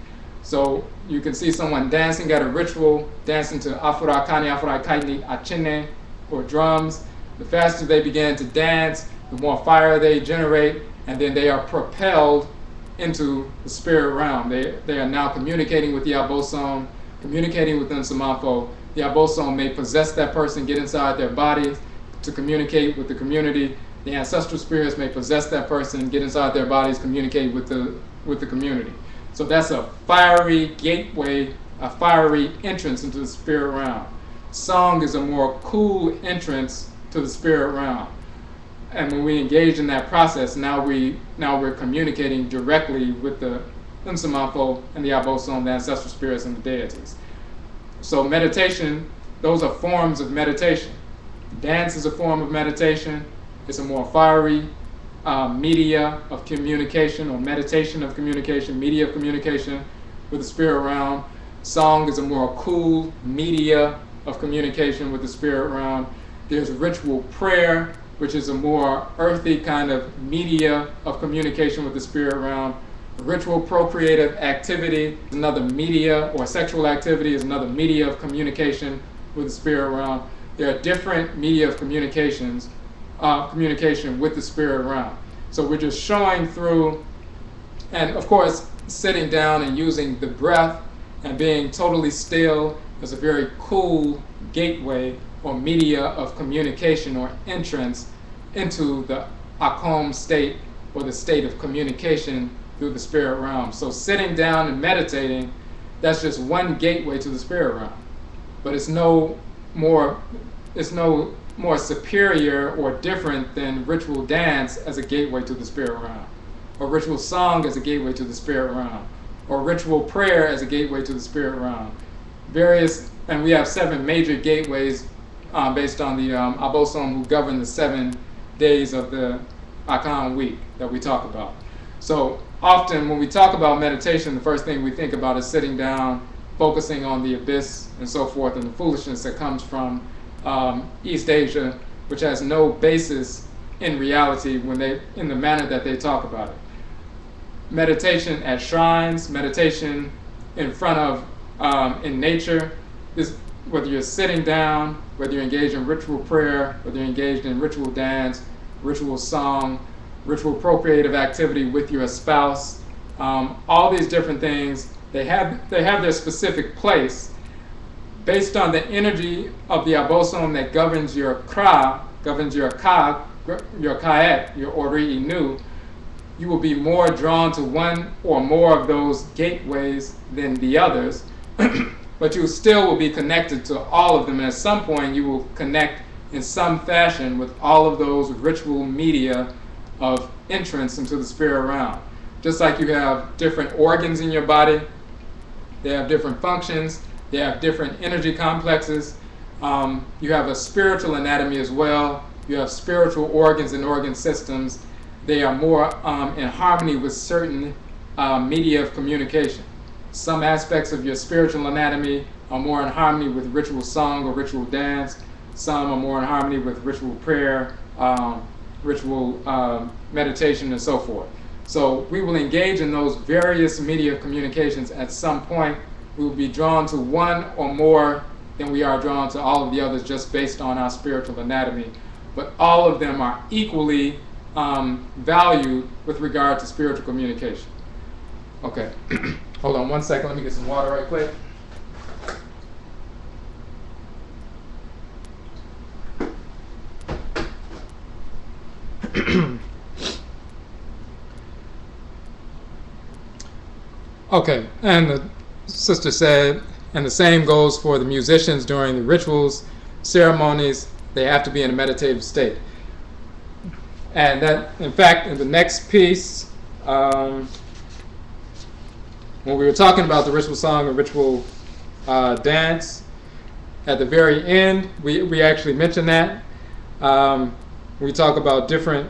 So you can see someone dancing at a ritual, dancing to Afurakani, Afurakaini, Achine, or drums. The faster they begin to dance, the more fire they generate, and then they are propelled into the spirit realm. They are now communicating with the Abosom, communicating with Nsamanfo. The Abosom may possess that person, get inside their bodies to communicate with the community. The ancestral spirits may possess that person, get inside their bodies, communicate with the community. So that's a fiery gateway, a fiery entrance into the spirit realm. Song is a more cool entrance to the spirit realm. And when we engage in that process, now we're communicating directly with the Nsamanfo and the Abosom, the ancestral spirits and the deities. So meditation, those are forms of meditation. Dance is a form of meditation. It's a more fiery media of communication, or meditation of communication, media of communication with the spirit realm. Song is a more cool media of communication with the spirit realm. There's ritual prayer, which is a more earthy kind of media of communication with the spirit realm. Ritual procreative activity is another media, or sexual activity is another media of communication with the spirit realm. There are different media of communication with the spirit realm. So we're just showing through, and of course, sitting down and using the breath and being totally still is a very cool gateway or media of communication or entrance into the Akom state, or the state of communication through the spirit realm. So sitting down and meditating, that's just one gateway to the spirit realm. But it's no more superior or different than ritual dance as a gateway to the spirit realm, or ritual song as a gateway to the spirit realm, or ritual prayer as a gateway to the spirit realm. And we have 7 major gateways based on the Abosom, who govern the 7 days of the Akhan week that we talk about. So often when we talk about meditation, the first thing we think about is sitting down, focusing on the abyss and so forth, and the foolishness that comes from East Asia, which has no basis in reality in the manner that they talk about it. Meditation at shrines, meditation in front of, in nature, whether you're sitting down, whether you're engaged in ritual prayer, whether you're engaged in ritual dance, ritual song, ritual procreative activity with your spouse, all these different things, they have their specific place based on the energy of the Abosom that governs your Kra, governs your Ka, your Kaet, your Ori Inu. You will be more drawn to one or more of those gateways than the others, but you still will be connected to all of them. At some point, you will connect in some fashion with all of those ritual media of entrance into the spirit realm. Just like you have different organs in your body, they have different functions, they have different energy complexes. You have a spiritual anatomy as well. You have spiritual organs and organ systems. They are more in harmony with certain media of communication. Some aspects of your spiritual anatomy are more in harmony with ritual song or ritual dance. Some are more in harmony with ritual prayer, ritual meditation, and so forth. So we will engage in those various media of communications. At some point, we will be drawn to one or more than we are drawn to all of the others just based on our spiritual anatomy. But all of them are equally valued with regard to spiritual communication. Okay, hold on one second. Let me get some water right quick. Okay, and the sister said, and the same goes for the musicians during the rituals, ceremonies, they have to be in a meditative state. And that, in fact, in the next piece, when we were talking about the ritual song and ritual dance, at the very end, we actually mentioned that. We talk about different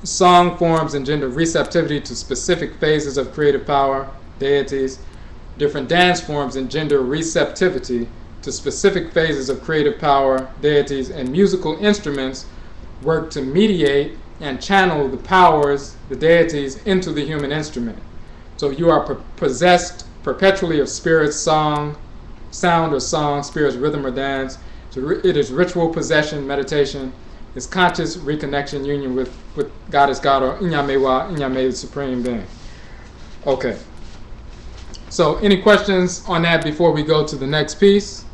song forms and gender receptivity to specific phases of creative power, deities, different dance forms and gender receptivity to specific phases of creative power, deities, and musical instruments work to mediate and channel the powers, the deities, into the human instrument. So you are possessed perpetually of spirit's song, sound or song, spirit's rhythm or dance. So it is ritual possession, meditation. It's conscious reconnection, union with Goddess God, or Inyamewa, Inyame, the Supreme Being. Okay. So any questions on that before we go to the next piece?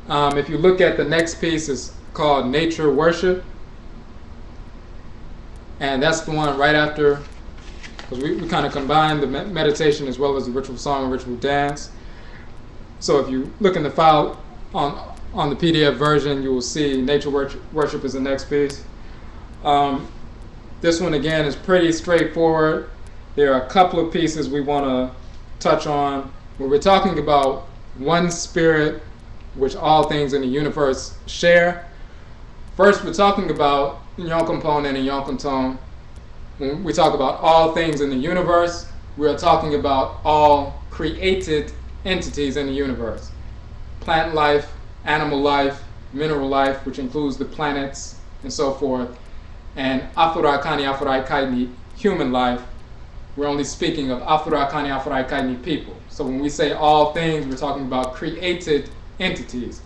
If you look at the next piece, it's called Nature Worship. And that's the one right after, because we kind of combine the meditation as well as the ritual song and ritual dance. So if you look in the file on the PDF version, you will see Nature Worship is the next piece. This one, again, is pretty straightforward. There are a couple of pieces we want to touch on where we're talking about one spirit which all things in the universe share. First, we're talking about Yonkonpon and Yonkonton. When we talk about all things in the universe, we're talking about all created entities in the universe. Plant life, animal life, mineral life, which includes the planets and so forth, and Afurakani, human life. We're only speaking of Afurakani, people. So when we say all things, we're talking about created entities.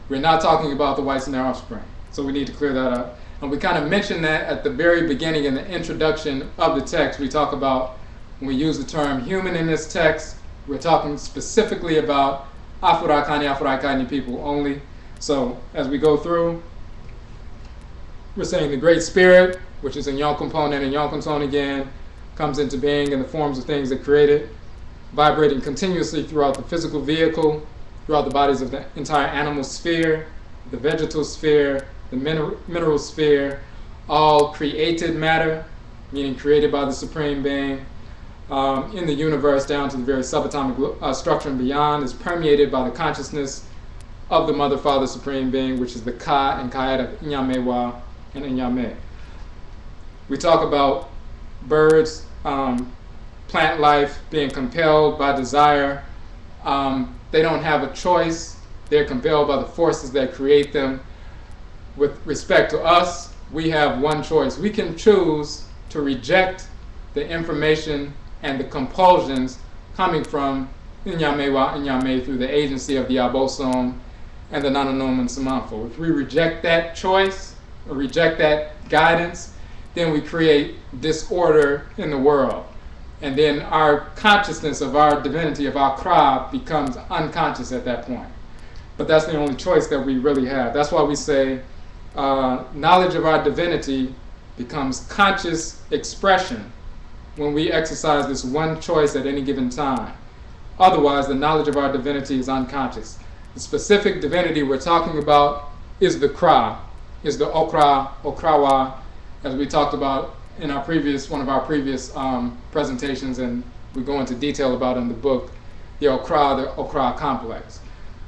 We're not talking about the whites and their offspring. So we need to clear that up. And we kind of mentioned that at the very beginning in the introduction of the text. We talk about, when we use the term human in this text, we're talking specifically about Afurakani people only. So as we go through, we're saying the Great Spirit, which is in Yonkonpon and in Yonkonton again, comes into being in the forms of things that created, vibrating continuously throughout the physical vehicle, throughout the bodies of the entire animal sphere, the vegetal sphere, the mineral sphere, all created matter, meaning created by the Supreme Being, in the universe down to the very subatomic structure and beyond, is permeated by the consciousness of the Mother, Father, Supreme Being, which is the Ka and Kayat of Inyamewa and Inyame. We talk about birds, plant life being compelled by desire. They don't have a choice. They're compelled by the forces that create them. With respect to us, we have one choice. We can choose to reject the information and the compulsions coming from Inyame through the agency of the Abosom and the Nananom and Nsamanfo. If we reject that choice or reject that guidance, then we create disorder in the world. And then our consciousness of our divinity, of our Kra, becomes unconscious at that point. But that's the only choice that we really have. That's why we say knowledge of our divinity becomes conscious expression when we exercise this one choice at any given time. Otherwise, the knowledge of our divinity is unconscious. The specific divinity we're talking about is the Kra, is the Okrawa, as we talked about in our one of our previous presentations, and we go into detail about in the book, the Okra complex.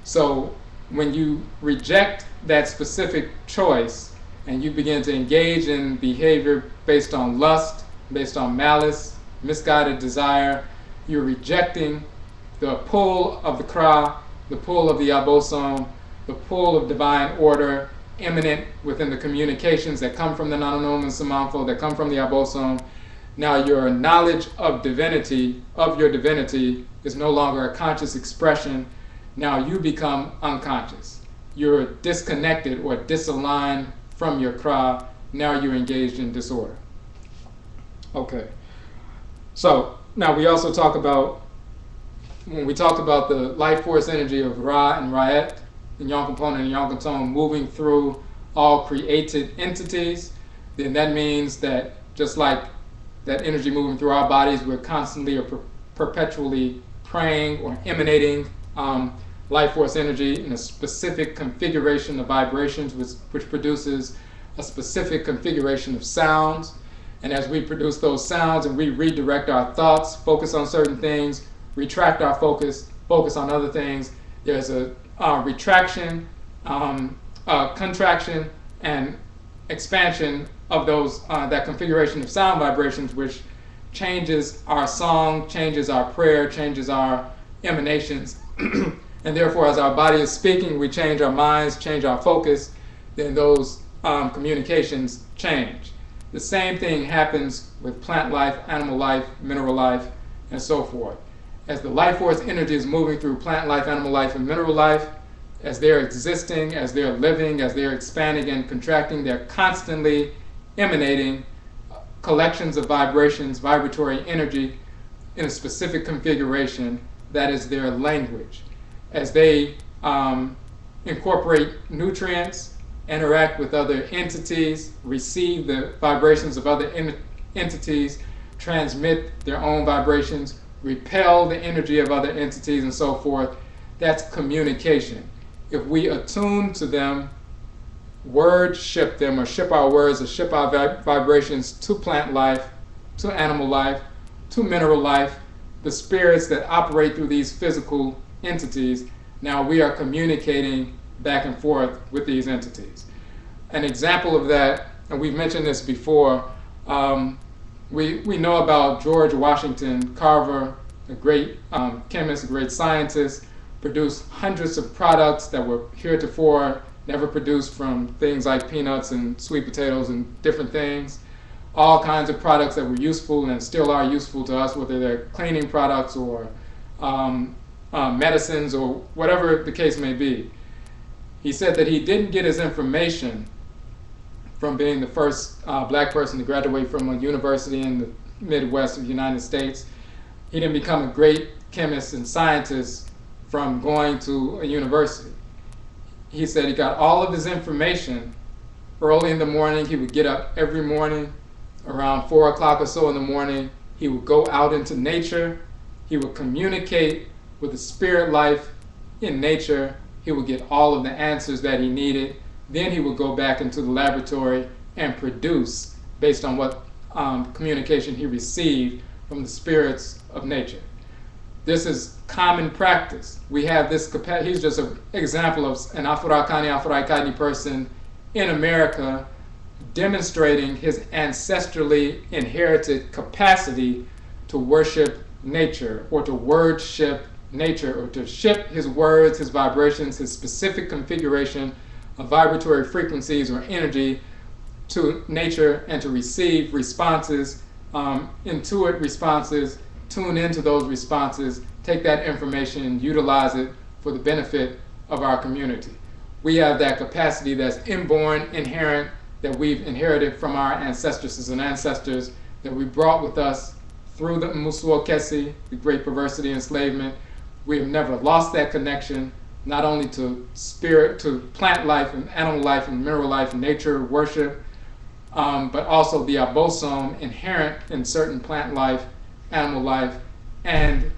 So when you reject that specific choice and you begin to engage in behavior based on lust, based on malice, misguided desire, you're rejecting the pull of the Kra, the pull of the Abosom, the pull of divine order imminent within the communications that come from the Nananom and Nsamanfo, that come from the Abosom. Now your knowledge of divinity, of your divinity, is no longer a conscious expression. Now you become unconscious. You're disconnected or disaligned from your Kra. Now you're engaged in disorder. Okay. So now we also talk about, when we talked about the life force energy of Ra and Ra'et, and Yonkampon and Yonkaton moving through all created entities, then that means that just like that energy moving through our bodies, we're constantly or perpetually praying or emanating life force energy in a specific configuration of vibrations, which produces a specific configuration of sounds. And as we produce those sounds and we redirect our thoughts, focus on certain things, retract our focus, focus on other things, there's a retraction, contraction, and expansion of those that configuration of sound vibrations, which changes our song, changes our prayer, changes our emanations. And therefore, as our body is speaking, we change our minds, change our focus, then those communications change. The same thing happens with plant life, animal life, mineral life, and so forth. As the life force energy is moving through plant life, animal life, and mineral life, as they're existing, as they're living, as they're expanding and contracting, they're constantly emanating collections of vibrations, vibratory energy in a specific configuration that is their language. As they incorporate nutrients, interact with other entities, receive the vibrations of other entities, transmit their own vibrations, repel the energy of other entities, and so forth, that's communication. If we attune to them, word ship them, or ship our words, or ship our vibrations to plant life, to animal life, to mineral life, the spirits that operate through these physical entities, now we are communicating back and forth with these entities. An example of that, and we've mentioned this before, we know about George Washington Carver, a great chemist, a great scientist, produced hundreds of products that were heretofore never produced from things like peanuts and sweet potatoes and different things. All kinds of products that were useful and still are useful to us, whether they're cleaning products or medicines or whatever the case may be. He said that he didn't get his information from being the first black person to graduate from a university in the Midwest of the United States. He didn't become a great chemist and scientist from going to a university. He said he got all of his information early in the morning. He would get up every morning around 4 o'clock or so in the morning. He would go out into nature. He would communicate with the spirit life in nature. He would get all of the answers that he needed. Then he would go back into the laboratory and produce based on what communication he received from the spirits of nature. This is common practice. We have this capacity. He's just an example of an Afro-Kani person in America demonstrating his ancestrally inherited capacity to worship nature, or to word-ship nature, or to ship his words, his vibrations, his specific configuration of vibratory frequencies or energy to nature, and to receive responses, intuit responses, tune into those responses, take that information and utilize it for the benefit of our community. We have that capacity that's inborn, inherent, that we've inherited from our ancestresses and ancestors, that we brought with us through the Musuo Kesi, the great perversity enslavement. We have never lost that connection, not only to spirit, to plant life and animal life and mineral life and nature worship, but also the Abosom inherent in certain plant life, animal life, and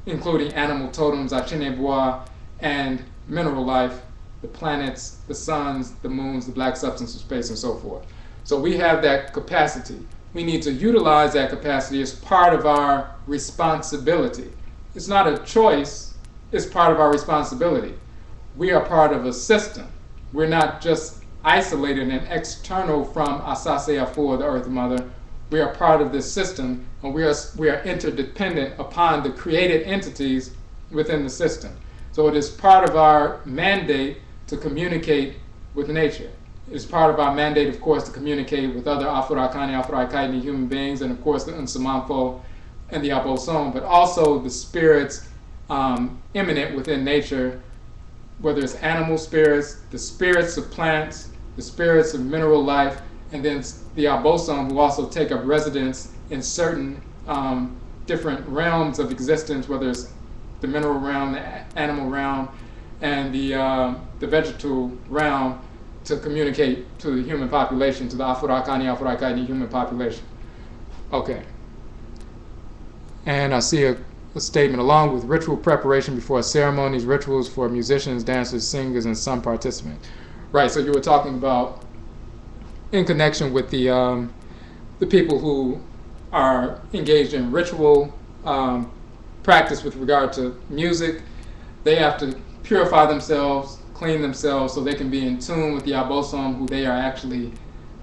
including animal totems, Achinebois, and mineral life, the planets, the suns, the moons, the black substance of space, and so forth. So we have that capacity. We need to utilize that capacity as part of our responsibility. It's not a choice, it's part of our responsibility. We are part of a system. We're not just isolated and external from Asase Afua, the Earth Mother. We are part of this system, and we are interdependent upon the created entities within the system. So it is part of our mandate to communicate with nature. It is part of our mandate, of course, to communicate with other Afro-Akani human beings, and of course the Nsamanfo and the Abosom, but also the spirits immanent within nature, whether it's animal spirits, the spirits of plants, the spirits of mineral life, and then the Abosom, who also take up residence in certain different realms of existence, whether it's the mineral realm, the animal realm, and the vegetal realm, to communicate to the human population, to the Afro-Akani human population. Okay. And I see a statement, along with ritual preparation before ceremonies, rituals for musicians, dancers, singers, and some participants. Right, so you were talking about in connection with the people who are engaged in ritual practice with regard to music. They have to purify themselves, clean themselves, so they can be in tune with the Abosom, who they are actually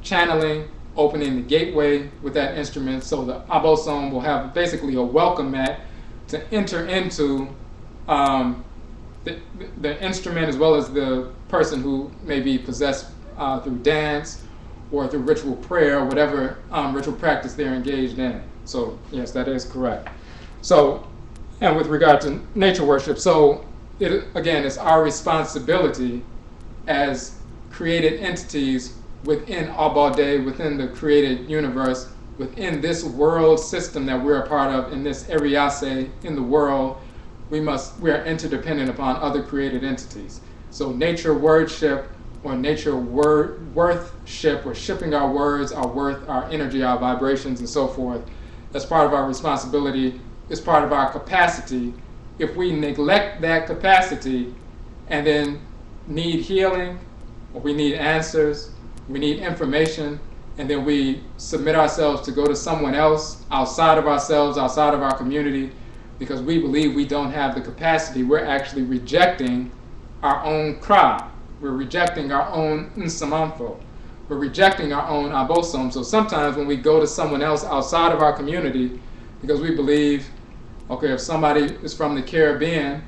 channeling, opening the gateway with that instrument. So the Abosom will have basically a welcome mat to enter into the instrument, as well as the person who may be possessed through dance or through ritual prayer, whatever ritual practice they're engaged in. So yes, that is correct. So, and with regard to nature worship, so it, again, it's our responsibility as created entities within Abade, within the created universe, within this world system that we're a part of, in this Eriase, in the world. We are interdependent upon other created entities. So nature wordship, or nature worthship, or shipping our words, our worth, our energy, our vibrations, and so forth, that's part of our responsibility. It's part of our capacity. If we neglect that capacity and then need healing, or we need answers, we need information, and then we submit ourselves to go to someone else outside of ourselves, outside of our community, because we believe we don't have the capacity, we're actually rejecting our own cry. We're rejecting our own Nsamanfo. We're rejecting our own Abosom. So sometimes when we go to someone else outside of our community, because we believe, okay, if somebody is from the Caribbean,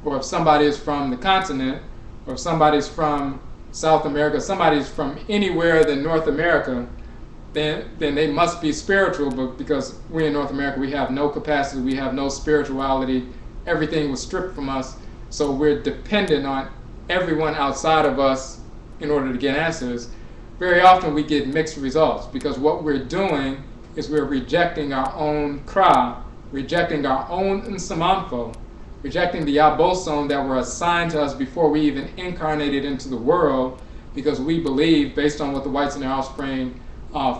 or if somebody is from the continent, or if somebody's from South America, somebody's from anywhere than North America, then they must be spiritual. But because we in North America, we have no capacity, we have no spirituality, everything was stripped from us, so we're dependent on everyone outside of us in order to get answers. Very often we get mixed results, because what we're doing is we're rejecting our own cry, rejecting our own Nsamanfo, rejecting the Abosom that were assigned to us before we even incarnated into the world, because we believe, based on what the whites and their offspring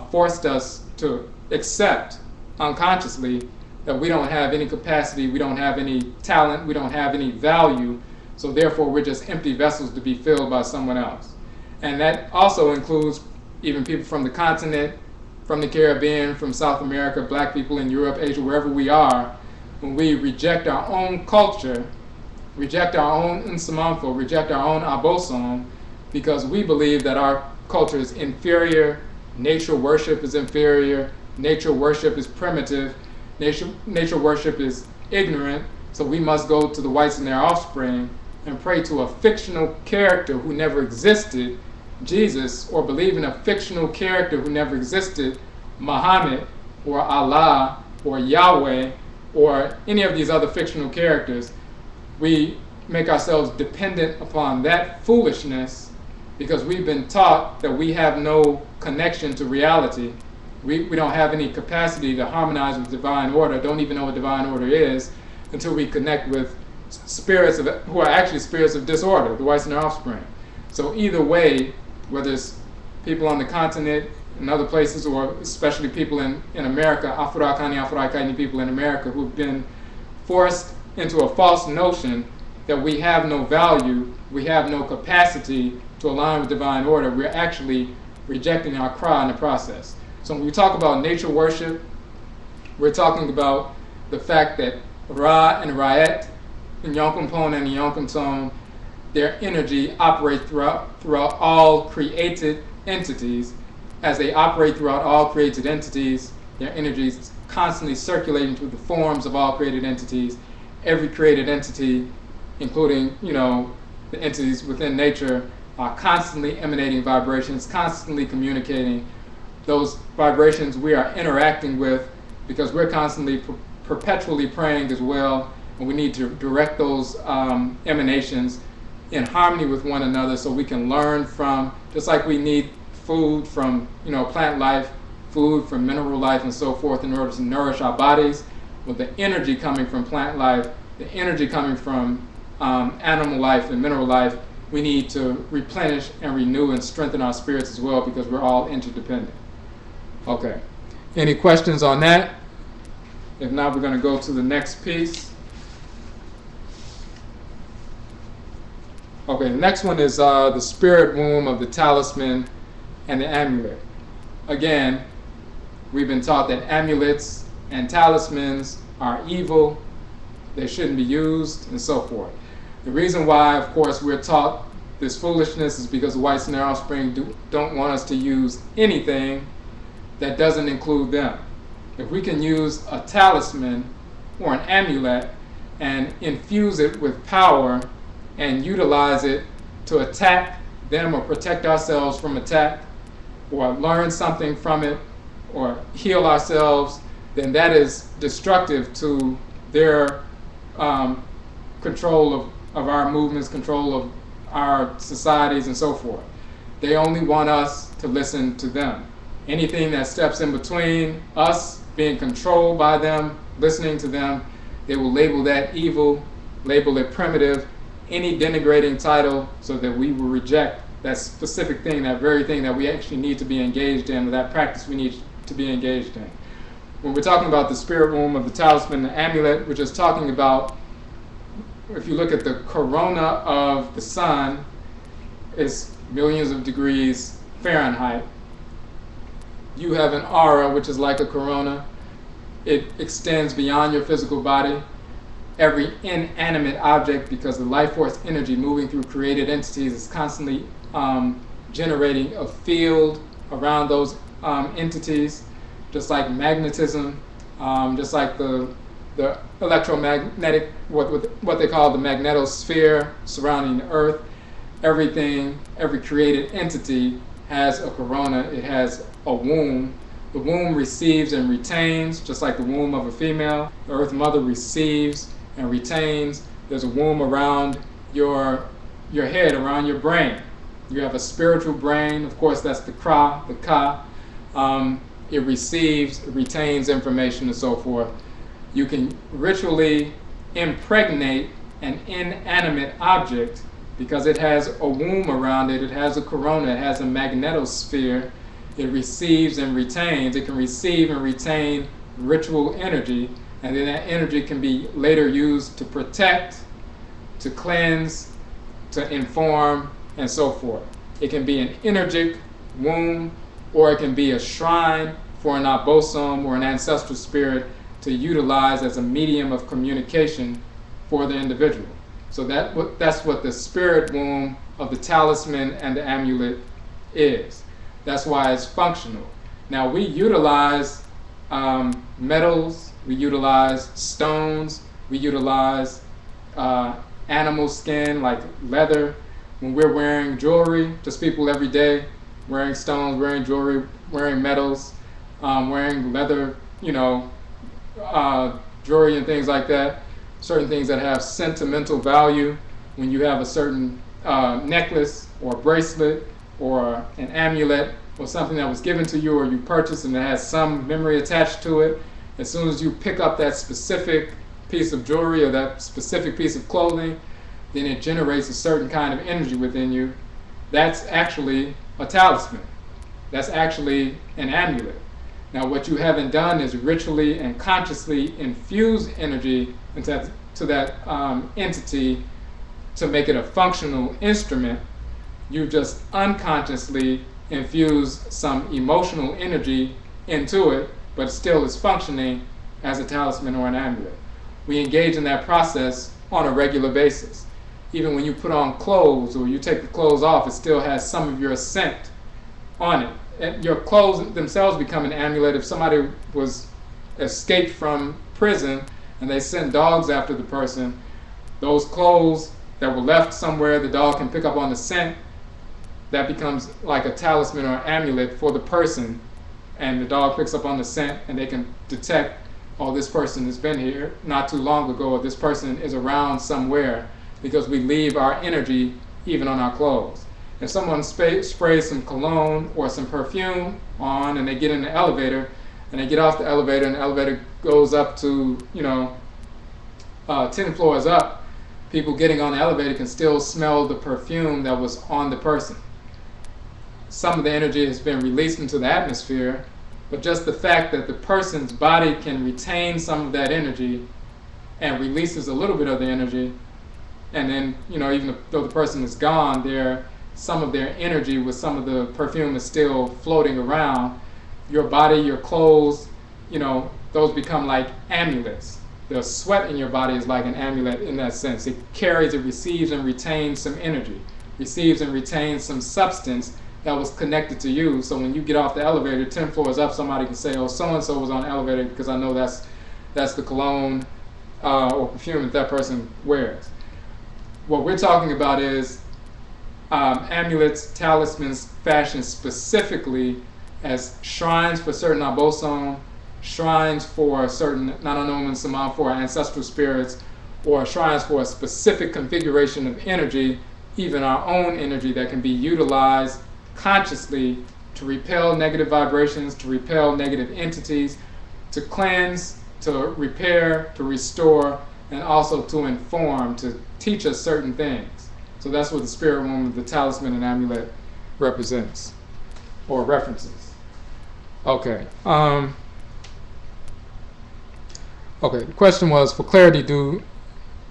forced us to accept unconsciously, that we don't have any capacity, we don't have any talent, we don't have any value, so therefore we're just empty vessels to be filled by someone else. And that also includes even people from the continent, from the Caribbean, from South America, black people in Europe, Asia, wherever we are. When we reject our own culture, reject our own Nsamanfo, reject our own Abosom, because we believe that our culture is inferior, nature worship is inferior, nature worship is primitive, nature worship is ignorant, so we must go to the whites and their offspring and pray to a fictional character who never existed, Jesus, or believe in a fictional character who never existed, Muhammad, or Allah, or Yahweh, or any of these other fictional characters. We make ourselves dependent upon that foolishness because we've been taught that we have no connection to reality. We don't have any capacity to harmonize with divine order, don't even know what divine order is, until we connect with spirits who are actually spirits of disorder, the whites and their offspring. So either way, whether it's people on the continent and other places, or especially people in America, Afro-Akani people in America, who've been forced into a false notion that we have no value, we have no capacity to align with divine order, we're actually rejecting our cry in the process. So when we talk about nature worship, we're talking about the fact that Ra and Ra'et, and Yonkumpon and Yonkunton, their energy operates throughout all created entities. As they operate throughout all created entities, their energy is constantly circulating through the forms of all created entities, every created entity, including, the entities within nature, are constantly emanating vibrations, constantly communicating. Those vibrations we are interacting with because we're constantly perpetually praying as well, and we need to direct those emanations in harmony with one another so we can learn from, just like we need food from plant life, food from mineral life and so forth in order to nourish our bodies, with the energy coming from plant life, the energy coming from animal life and mineral life, we need to replenish and renew and strengthen our spirits as well, because we're all interdependent. Okay, any questions on that? If not, we're going to go to the next piece. Okay, the next one is the spirit womb of the talisman and the amulet. Again, we've been taught that amulets and talismans are evil, they shouldn't be used, and so forth. The reason why, of course, we're taught this foolishness is because the whites and their offspring don't want us to use anything that doesn't include them. If we can use a talisman or an amulet and infuse it with power and utilize it to attack them or protect ourselves from attack, or learn something from it, or heal ourselves, then that is destructive to their control of our movements, control of our societies, and so forth. They only want us to listen to them. Anything that steps in between us being controlled by them, listening to them, they will label that evil, label it primitive, any denigrating title, so that we will reject that specific thing, that very thing that we actually need to be engaged in, or that practice we need to be engaged in. When we're talking about the spirit womb of the talisman and the amulet, we're just talking about, if you look at the corona of the sun, it's millions of degrees Fahrenheit. You have an aura, which is like a corona. It extends beyond your physical body. Every inanimate object, because the life force energy moving through created entities is constantly generating a field around those entities, just like magnetism, just like the electromagnetic, what they call the magnetosphere surrounding the earth. Everything, every created entity has a corona, it has a womb. The womb receives and retains, just like the womb of a female. The earth mother receives and retains. There's a womb around your head, around your brain. You have a spiritual brain, of course that's the Kra, the Ka. It receives, it retains information and so forth. You can ritually impregnate an inanimate object because it has a womb around it, it has a corona, it has a magnetosphere. It receives and retains. It can receive and retain ritual energy, and then that energy can be later used to protect, to cleanse, to inform, and so forth. It can be an energic womb, or it can be a shrine for an Abosom or an ancestral spirit to utilize as a medium of communication for the individual. So that's what the spirit womb of the talisman and the amulet is. That's why it's functional. Now we utilize metals, we utilize stones, we utilize animal skin like leather. When we're wearing jewelry, just people every day, wearing stones, wearing jewelry, wearing metals, wearing leather, jewelry and things like that. Certain things that have sentimental value. When you have a certain necklace or bracelet or an amulet or something that was given to you or you purchased and it has some memory attached to it, as soon as you pick up that specific piece of jewelry or that specific piece of clothing, then it generates a certain kind of energy within you. That's actually a talisman. That's actually an amulet. Now what you haven't done is ritually and consciously infuse energy into that entity to make it a functional instrument. You just unconsciously infuse some emotional energy into it, but still is functioning as a talisman or an amulet. We engage in that process on a regular basis. Even when you put on clothes or you take the clothes off, it still has some of your scent on it. And your clothes themselves become an amulet. If somebody was escaped from prison and they sent dogs after the person, those clothes that were left somewhere, the dog can pick up on the scent, that becomes like a talisman or amulet for the person, and the dog picks up on the scent and they can detect, oh, this person has been here not too long ago, or this person is around somewhere, because we leave our energy even on our clothes. If someone sprays some cologne or some perfume on and they get in the elevator and they get off the elevator and the elevator goes up to, 10 floors up, people getting on the elevator can still smell the perfume that was on the person. Some of the energy has been released into the atmosphere, but just the fact that the person's body can retain some of that energy and releases a little bit of the energy, and then, even though the person is gone, some of their energy with some of the perfume is still floating around. Your body, your clothes, those become like amulets. The sweat in your body is like an amulet in that sense. It receives and retains some energy, receives and retains some substance that was connected to you. So when you get off the elevator 10 floors up, somebody can say, oh, so-and-so was on the elevator, because I know that's the cologne or perfume that person wears. What we're talking about is amulets, talismans fashioned specifically as shrines for certain Abosom, shrines for certain Nananom and Nsamanfo or ancestral spirits, or shrines for a specific configuration of energy, even our own energy that can be utilized consciously to repel negative vibrations, to repel negative entities, to cleanse, to repair, to restore, and also to inform, to teach us certain things. So that's what the spirit woman, the talisman and amulet represents or references. Okay. Okay, the question was, for clarity, do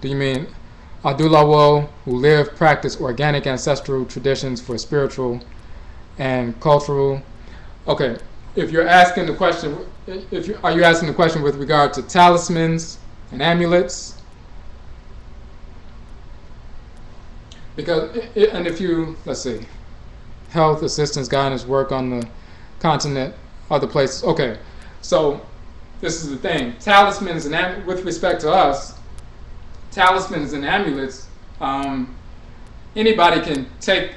you mean Adulawo who live, practice organic ancestral traditions for spiritual and cultural? Okay, if you're asking the question, are you asking the question with regard to talismans and amulets? Because, and if you, let's see, health, assistance, guidance, work on the continent, other places. Okay, so this is the thing. Talismans and with respect to us, talismans and amulets, anybody can take,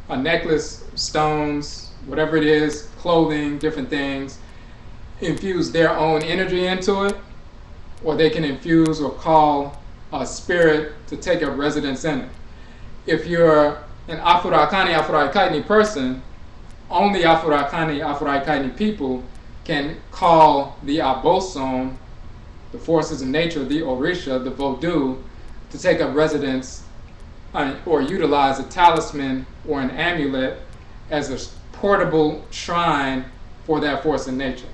a necklace, stones, whatever it is, clothing, different things, infuse their own energy into it, or they can infuse or call a spirit to take up residence in it. If you're an Afro-Akani person, only Afro-Akani people can call the Abosom, the forces of nature, the Orisha, the Vodou, to take up residence or utilize a talisman or an amulet as a portable shrine for that force of nature.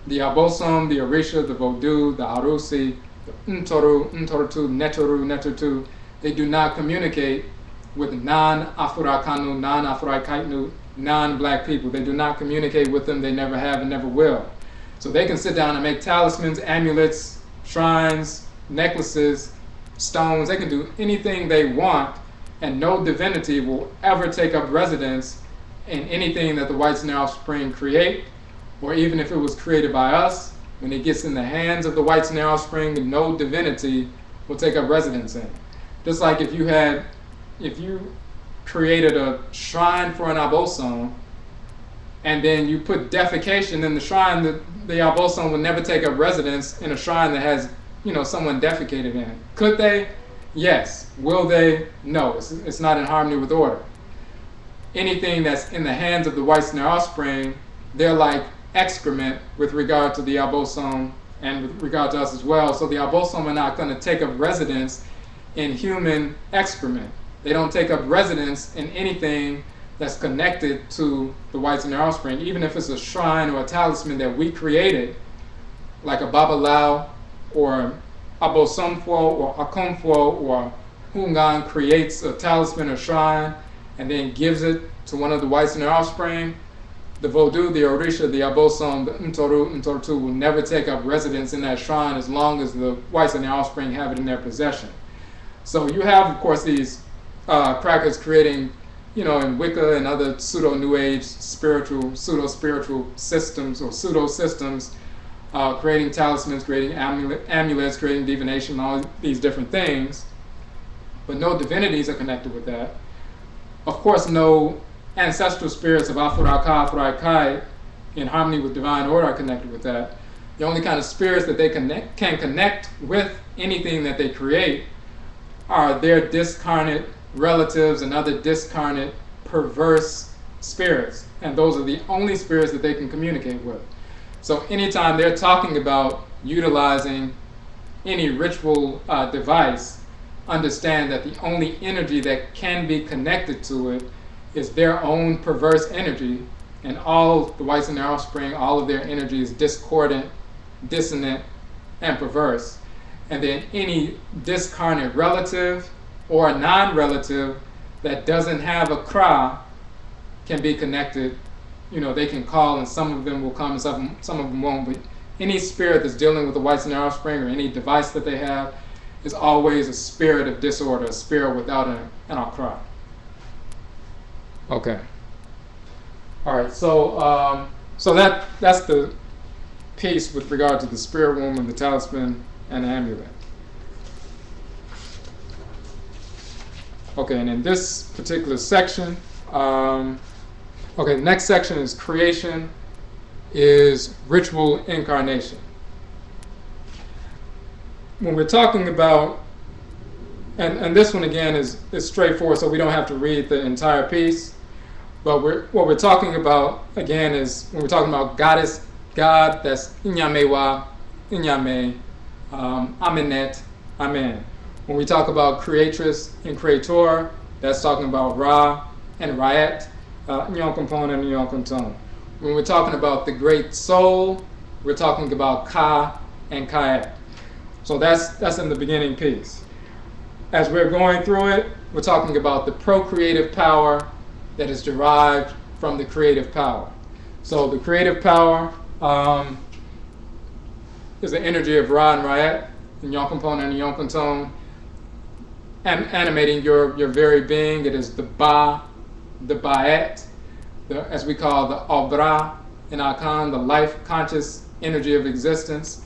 The Abosom, the Orisha, the Vodou, the Arusi, the Ntoru, Netoru, they do not communicate with non-Afro-Akanu, non-Afro-Akainu, non-black people. They do not communicate with them. They never have and never will. So they can sit down and make talismans, amulets, shrines, necklaces, stones. They can do anything they want, and no divinity will ever take up residence in anything that the whites and their offspring create, or even if it was created by us, when it gets in the hands of the whites and their offspring, no divinity will take up residence in it. Just like if you created a shrine for an Abosom, and then you put defecation in the shrine, the Abosom would never take up residence in a shrine that has, someone defecated in. Could they? Yes. Will they? No. It's not in harmony with order. Anything that's in the hands of the whites and their offspring, they're like excrement with regard to the Abosom and with regard to us as well. So the Abosom are not going to take up residence in human excrement. They don't take up residence in anything that's connected to the whites and their offspring, even if it's a shrine or a talisman that we created, like a Babalao or Abosomfo or Akomfo or Hungan creates a talisman or shrine and then gives it to one of the whites and their offspring. The Vodou, the Orisha, the Abosom, the Ntoru will never take up residence in that shrine as long as the whites and their offspring have it in their possession. So you have, of course, these crackers creating, in Wicca and other pseudo-New Age pseudo-spiritual systems or pseudo-systems, creating talismans, creating amulets, creating divination, all these different things. But no divinities are connected with that. Of course, no ancestral spirits of Afuraka, Afurakai in harmony with divine order are connected with that. The only kind of spirits that they can connect with anything that they create are their discarnate relatives and other discarnate perverse spirits. And those are the only spirits that they can communicate with. So anytime they're talking about utilizing any ritual device, understand that the only energy that can be connected to it is their own perverse energy, and all the whites and their offspring, all of their energy is discordant, dissonant, and perverse. And then any discarnate relative or non-relative that doesn't have a kra can be connected. You know, they can call, and some of them will come and some of them won't. But any spirit that's dealing with the whites and their offspring, or any device that they have, is always a spirit of disorder, a spirit without an akra. Okay. All right. So that's the piece with regard to the spirit womb and the talisman and the amulet. Okay, and in this particular section, the next section is creation, is ritual incarnation. When we're talking about, and this one again is straightforward, so we don't have to read the entire piece, but what we're talking about again is when we're talking about goddess, God, that's Inyamewa, Inyame, Amenet, Amen. When we talk about creatress and creator, that's talking about Ra and Ra'et, Nyonkompon and Nyonkonton. When we're talking about the great soul, we're talking about Ka and Ka'et. So that's in the beginning piece. As we're going through it, we're talking about the procreative power that is derived from the creative power. So the creative power is the energy of Ra and Ra'et, Nyonkompon and Nyonkonton, animating your very being. It is the Ba, the Ba'et, as we call the Obra in Akhan, the life conscious energy of existence.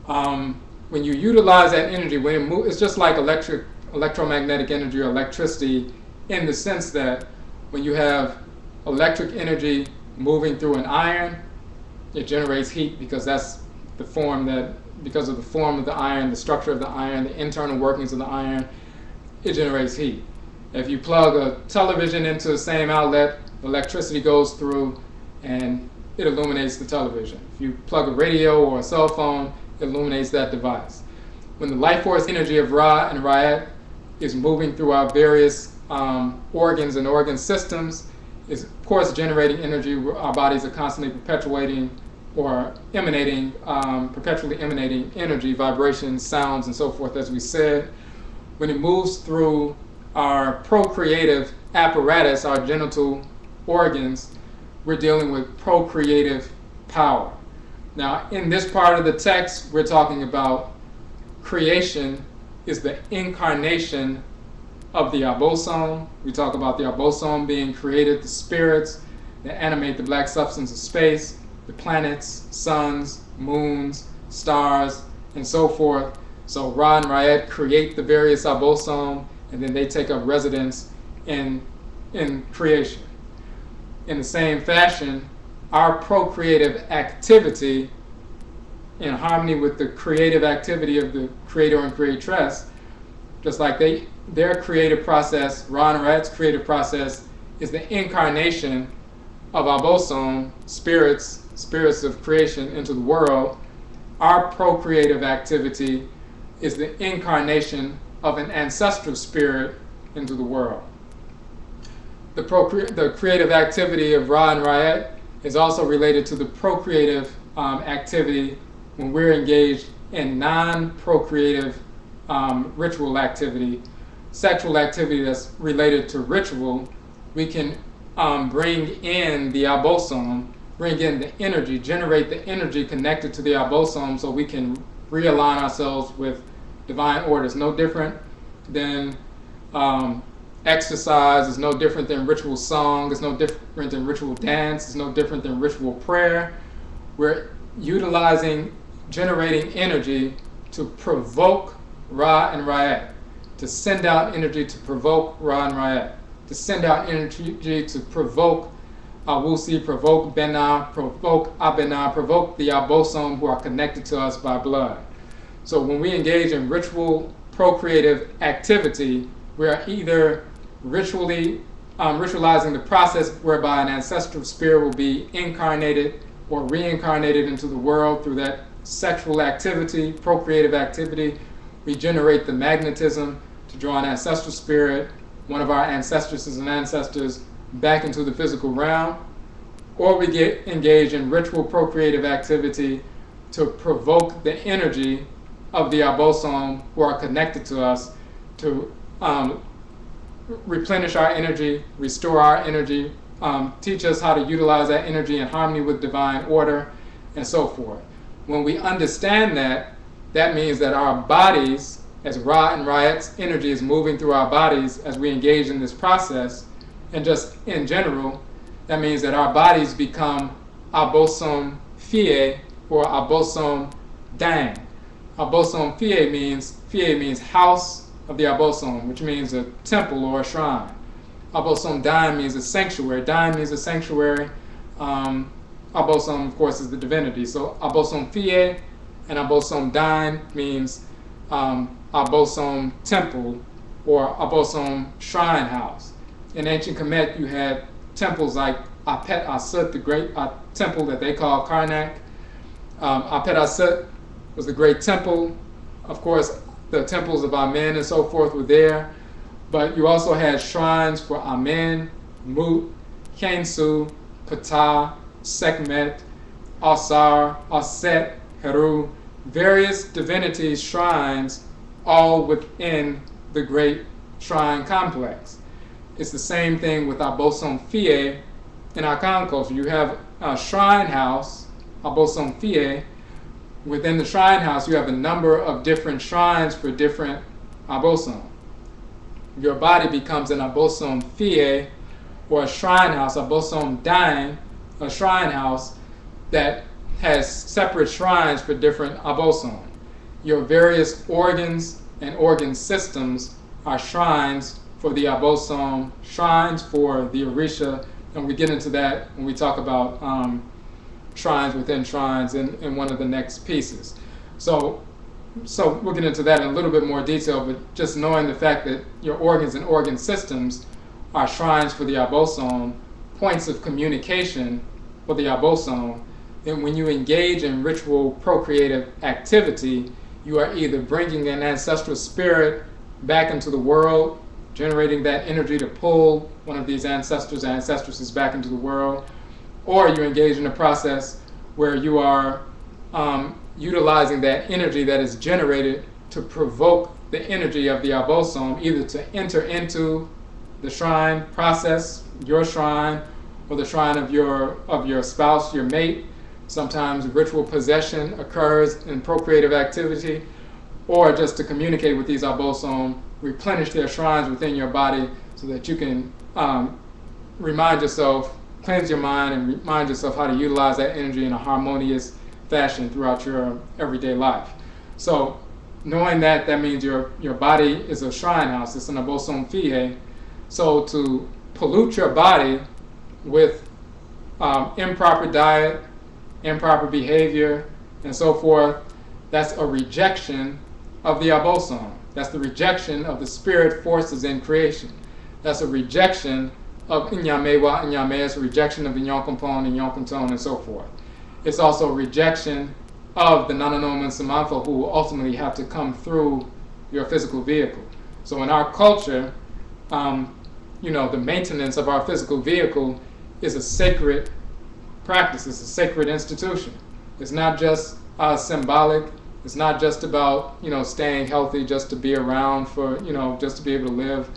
When you utilize that energy, when it moves, it's just like electromagnetic energy or electricity, in the sense that when you have electric energy moving through an iron, it generates heat because that's the form because of the form of the iron, the structure of the iron, the internal workings of the iron, it generates heat. If you plug a television into the same outlet, electricity goes through and it illuminates the television. If you plug a radio or a cell phone, it illuminates that device. When the life force energy of Ra and Ra'et is moving through our various organs and organ systems, is of course generating energy. Our bodies are constantly perpetuating or emanating, perpetually emanating energy, vibrations, sounds, and so forth, as we said. When it moves through our procreative apparatus, our genital organs, we're dealing with procreative power. Now, in this part of the text, we're talking about creation is the incarnation of the Abosom. We talk about the Abosom being created, the spirits that animate the black substance of space, the planets, suns, moons, stars, and so forth. So Ra and Ra'et create the various Abosom, and then they take up residence in creation. In the same fashion, our procreative activity, in harmony with the creative activity of the creator and creatress, just like their creative process, Ra and Ra'et's creative process, is the incarnation of Abosom, spirits of creation into the world. Our procreative activity is the incarnation of an ancestral spirit into the world. The creative activity of Ra and Ra'et is also related to the procreative activity when we're engaged in non-procreative ritual activity, sexual activity that's related to ritual. We can bring in the Abosom, bring in the energy, generate the energy connected to the Abosom, so we can realign ourselves with divine order. It's no different than exercise, it's no different than ritual song, it's no different than ritual dance, it's no different than ritual prayer. We're utilizing generating energy to provoke Ra and Ra'et, to send out energy to provoke Ra and Ra'et, to send out energy to provoke Awusi, provoke Bena, provoke Abena, provoke the Abosom who are connected to us by blood. So when we engage in ritual procreative activity, we are either ritualizing the process whereby an ancestral spirit will be incarnated or reincarnated into the world through that sexual activity, procreative activity. We generate the magnetism to draw an ancestral spirit, one of our ancestresses and ancestors, back into the physical realm, or we get engaged in ritual procreative activity to provoke the energy of the Abosom who are connected to us to replenish our energy, restore our energy, teach us how to utilize that energy in harmony with divine order, and so forth. When we understand that, that means that our bodies, as Ra and Ra'et's energy is moving through our bodies as we engage in this process, and just in general, that means that our bodies become Abosom Fie or Abosom Dang. Abosom Fie means house of the Abosom, which means a temple or a shrine. Abosom Dang means a sanctuary. Dang means a sanctuary. Abosom, of course, is the divinity. So Abosom Fie and Abosom Dang means Abosom temple or Abosom shrine house. In ancient Kemet, you had temples like Apet Asut, the great temple that they call Karnak. Apet Asut was the great temple. Of course, the temples of Amen and so forth were there. But you also had shrines for Amen, Mut, Kenesu, Ptah, Sekhmet, Asar, Aset, Heru, various divinities' shrines, all within the great shrine complex. It's the same thing with Abosom Fie in Akhan culture. You have a shrine house, Abosom Fie. Within the shrine house, you have a number of different shrines for different Abosom. Your body becomes an Abosom Fie or a shrine house, Abosom Dang, a shrine house that has separate shrines for different Abosom. Your various organs and organ systems are shrines for the Abosom, shrines for the Orisha, and we get into that when we talk about shrines within shrines in one of the next pieces. So we'll get into that in a little bit more detail, but just knowing the fact that your organs and organ systems are shrines for the Abosom, points of communication for the Abosom, then when you engage in ritual procreative activity, you are either bringing an ancestral spirit back into the world, generating that energy to pull one of these ancestors and ancestresses back into the world, or you engage in a process where you are utilizing that energy that is generated to provoke the energy of the Abosom, either to enter into the shrine process, your shrine, or the shrine of your spouse, your mate. Sometimes ritual possession occurs in procreative activity, or just to communicate with these Abosom, replenish their shrines within your body so that you can remind yourself, cleanse your mind, and remind yourself how to utilize that energy in a harmonious fashion throughout your everyday life. So knowing that, that means your body is a shrine house, it's an Abosom Fie. So to pollute your body with improper diet, improper behavior, and so forth, that's a rejection of the Abosom. That's the rejection of the spirit forces in creation. That's a rejection of Inyamewa, Inyame, it's a rejection of the Yonkumpon and Yonkunton and so forth. It's also a rejection of the Nananom and Nsamanfo who will ultimately have to come through your physical vehicle. So in our culture, the maintenance of our physical vehicle is a sacred practice, it's a sacred institution. It's not just symbolic, it's not just about, staying healthy just to be around for, just to be able to live,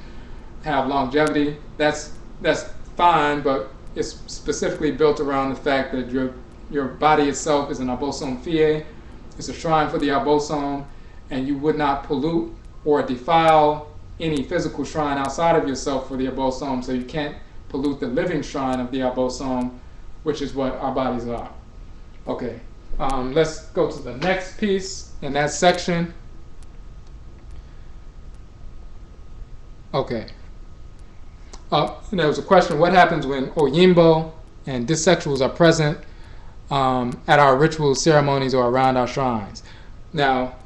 have longevity. That's fine, but it's specifically built around the fact that your body itself is an Abosom Fie, it's a shrine for the Abosom, and you would not pollute or defile any physical shrine outside of yourself for the Abosom, so you can't pollute the living shrine of the Abosom, which is what our bodies are. Okay, Let's go to the next piece in that section. Okay. There was a question, what happens when Oyimbo and dissexuals are present at our ritual ceremonies or around our shrines? Now,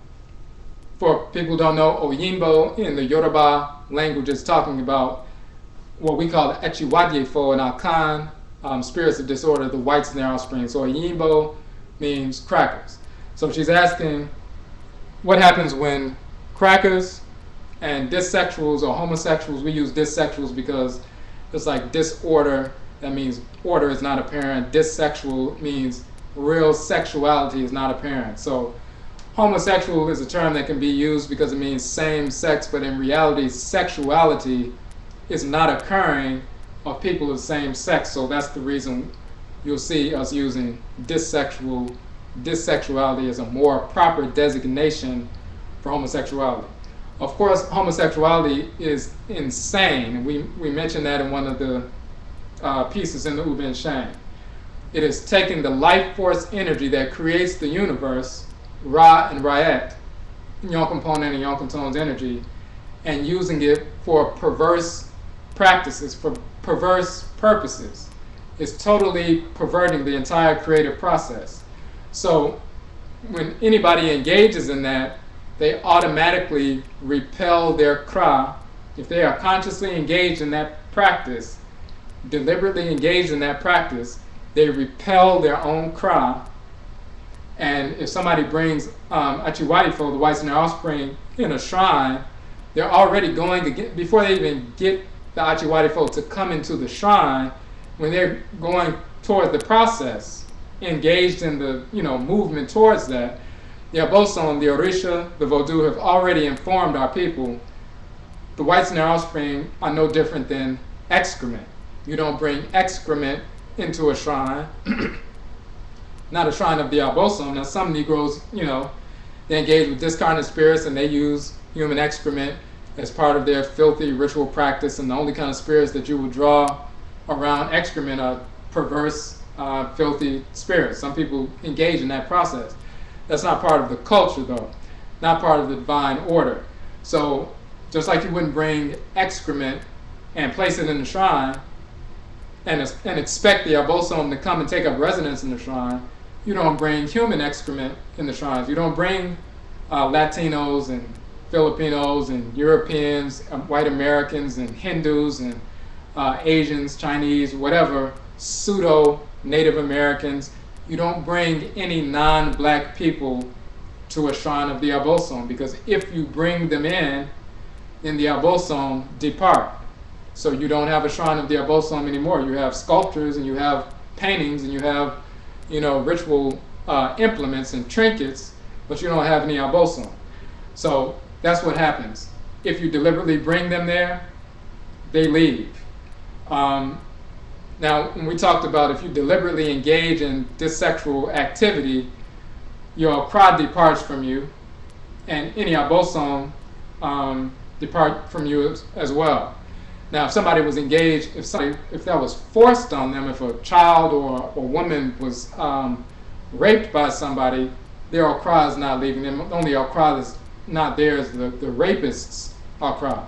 for people who don't know, Oyimbo in the Yoruba language is talking about what we call the Echiwadiyefo and Akhan, spirits of disorder, the whites and their offspring. So Oyimbo means crackers. So she's asking, what happens when crackers and dissexuals or homosexuals, we use dissexuals because it's like disorder, that means order is not apparent. Dissexual means real sexuality is not apparent. So homosexual is a term that can be used because it means same sex, but in reality, sexuality is not occurring of people of the same sex. So that's the reason you'll see us using dissexuality as a more proper designation for homosexuality. Of course, homosexuality is insane. We mentioned that in one of the pieces in the UBEN-HYENG. It is taking the life force energy that creates the universe, Ra and Ra'et, Yonkamponen and Yonkamtone's energy, and using it for perverse practices, for perverse purposes. It's totally perverting the entire creative process. So when anybody engages in that, they automatically repel their kra. If they are consciously engaged in that practice, deliberately engaged in that practice, they repel their own kra. And if somebody brings Achiwadifo, the whites and their offspring, in a shrine, they're already going to get, before they even get the Achiwadifo to come into the shrine, when they're going toward the process, engaged in the movement towards that, the Abosom, the Orisha, the Vodou have already informed our people the whites and their offspring are no different than excrement. You don't bring excrement into a shrine, not a shrine of the Abosom. Now some Negroes, they engage with discarnate spirits and they use human excrement as part of their filthy ritual practice, and the only kind of spirits that you would draw around excrement are perverse, filthy spirits. Some people engage in that process. That's not part of the culture, though, not part of the divine order. So just like you wouldn't bring excrement and place it in the shrine and expect the Abosom to come and take up residence in the shrine, you don't bring human excrement in the shrines. You don't bring Latinos and Filipinos and Europeans, white Americans and Hindus and Asians, Chinese, whatever, pseudo-Native Americans. You don't bring any non-black people to a shrine of the Abosom, because if you bring them in, then the Abosom depart. So you don't have a shrine of the Abosom anymore. You have sculptures and you have paintings and you have, ritual implements and trinkets, but you don't have any Abosom. So that's what happens. If you deliberately bring them there, they leave. Now, when we talked about if you deliberately engage in this sexual activity, your kra departs from you, and any Abosom depart from you as well. Now, if somebody was engaged, if that was forced on them, if a child or a woman was raped by somebody, their kra is not leaving them. Only kra is not theirs, the rapist's kra.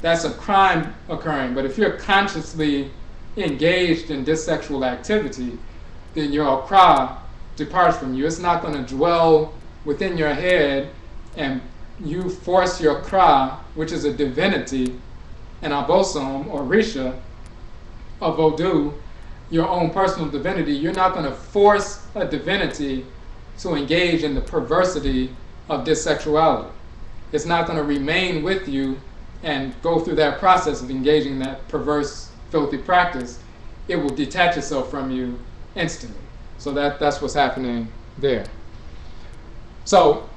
That's a crime occurring. But if you're consciously engaged in this sexual activity, then your kra departs from you. It's not going to dwell within your head, and you force your kra, which is a divinity, an Abosom or Risha, a Vodou, your own personal divinity. You're not going to force a divinity to engage in the perversity of this sexuality. It's not going to remain with you and go through that process of engaging in that perverse, filthy practice. It will detach itself from you instantly. So that's what's happening there. So,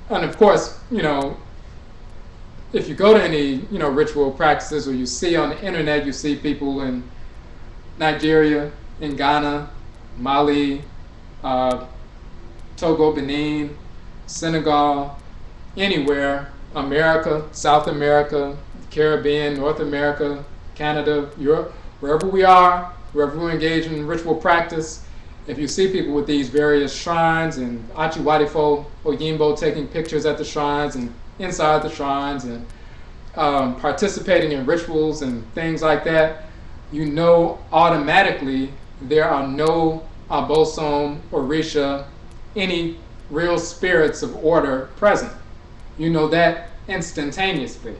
and of course, if you go to any, ritual practices, or you see on the internet, you see people in Nigeria, in Ghana, Mali, Togo, Benin, Senegal, anywhere, America, South America, Caribbean, North America, Canada, Europe, wherever we are, wherever we're engaged in ritual practice, if you see people with these various shrines and Odwirafo Oyimbo taking pictures at the shrines and inside the shrines and participating in rituals and things like that, you know automatically there are no Abosom, Orisha, any real spirits of order present. You know that instantaneously.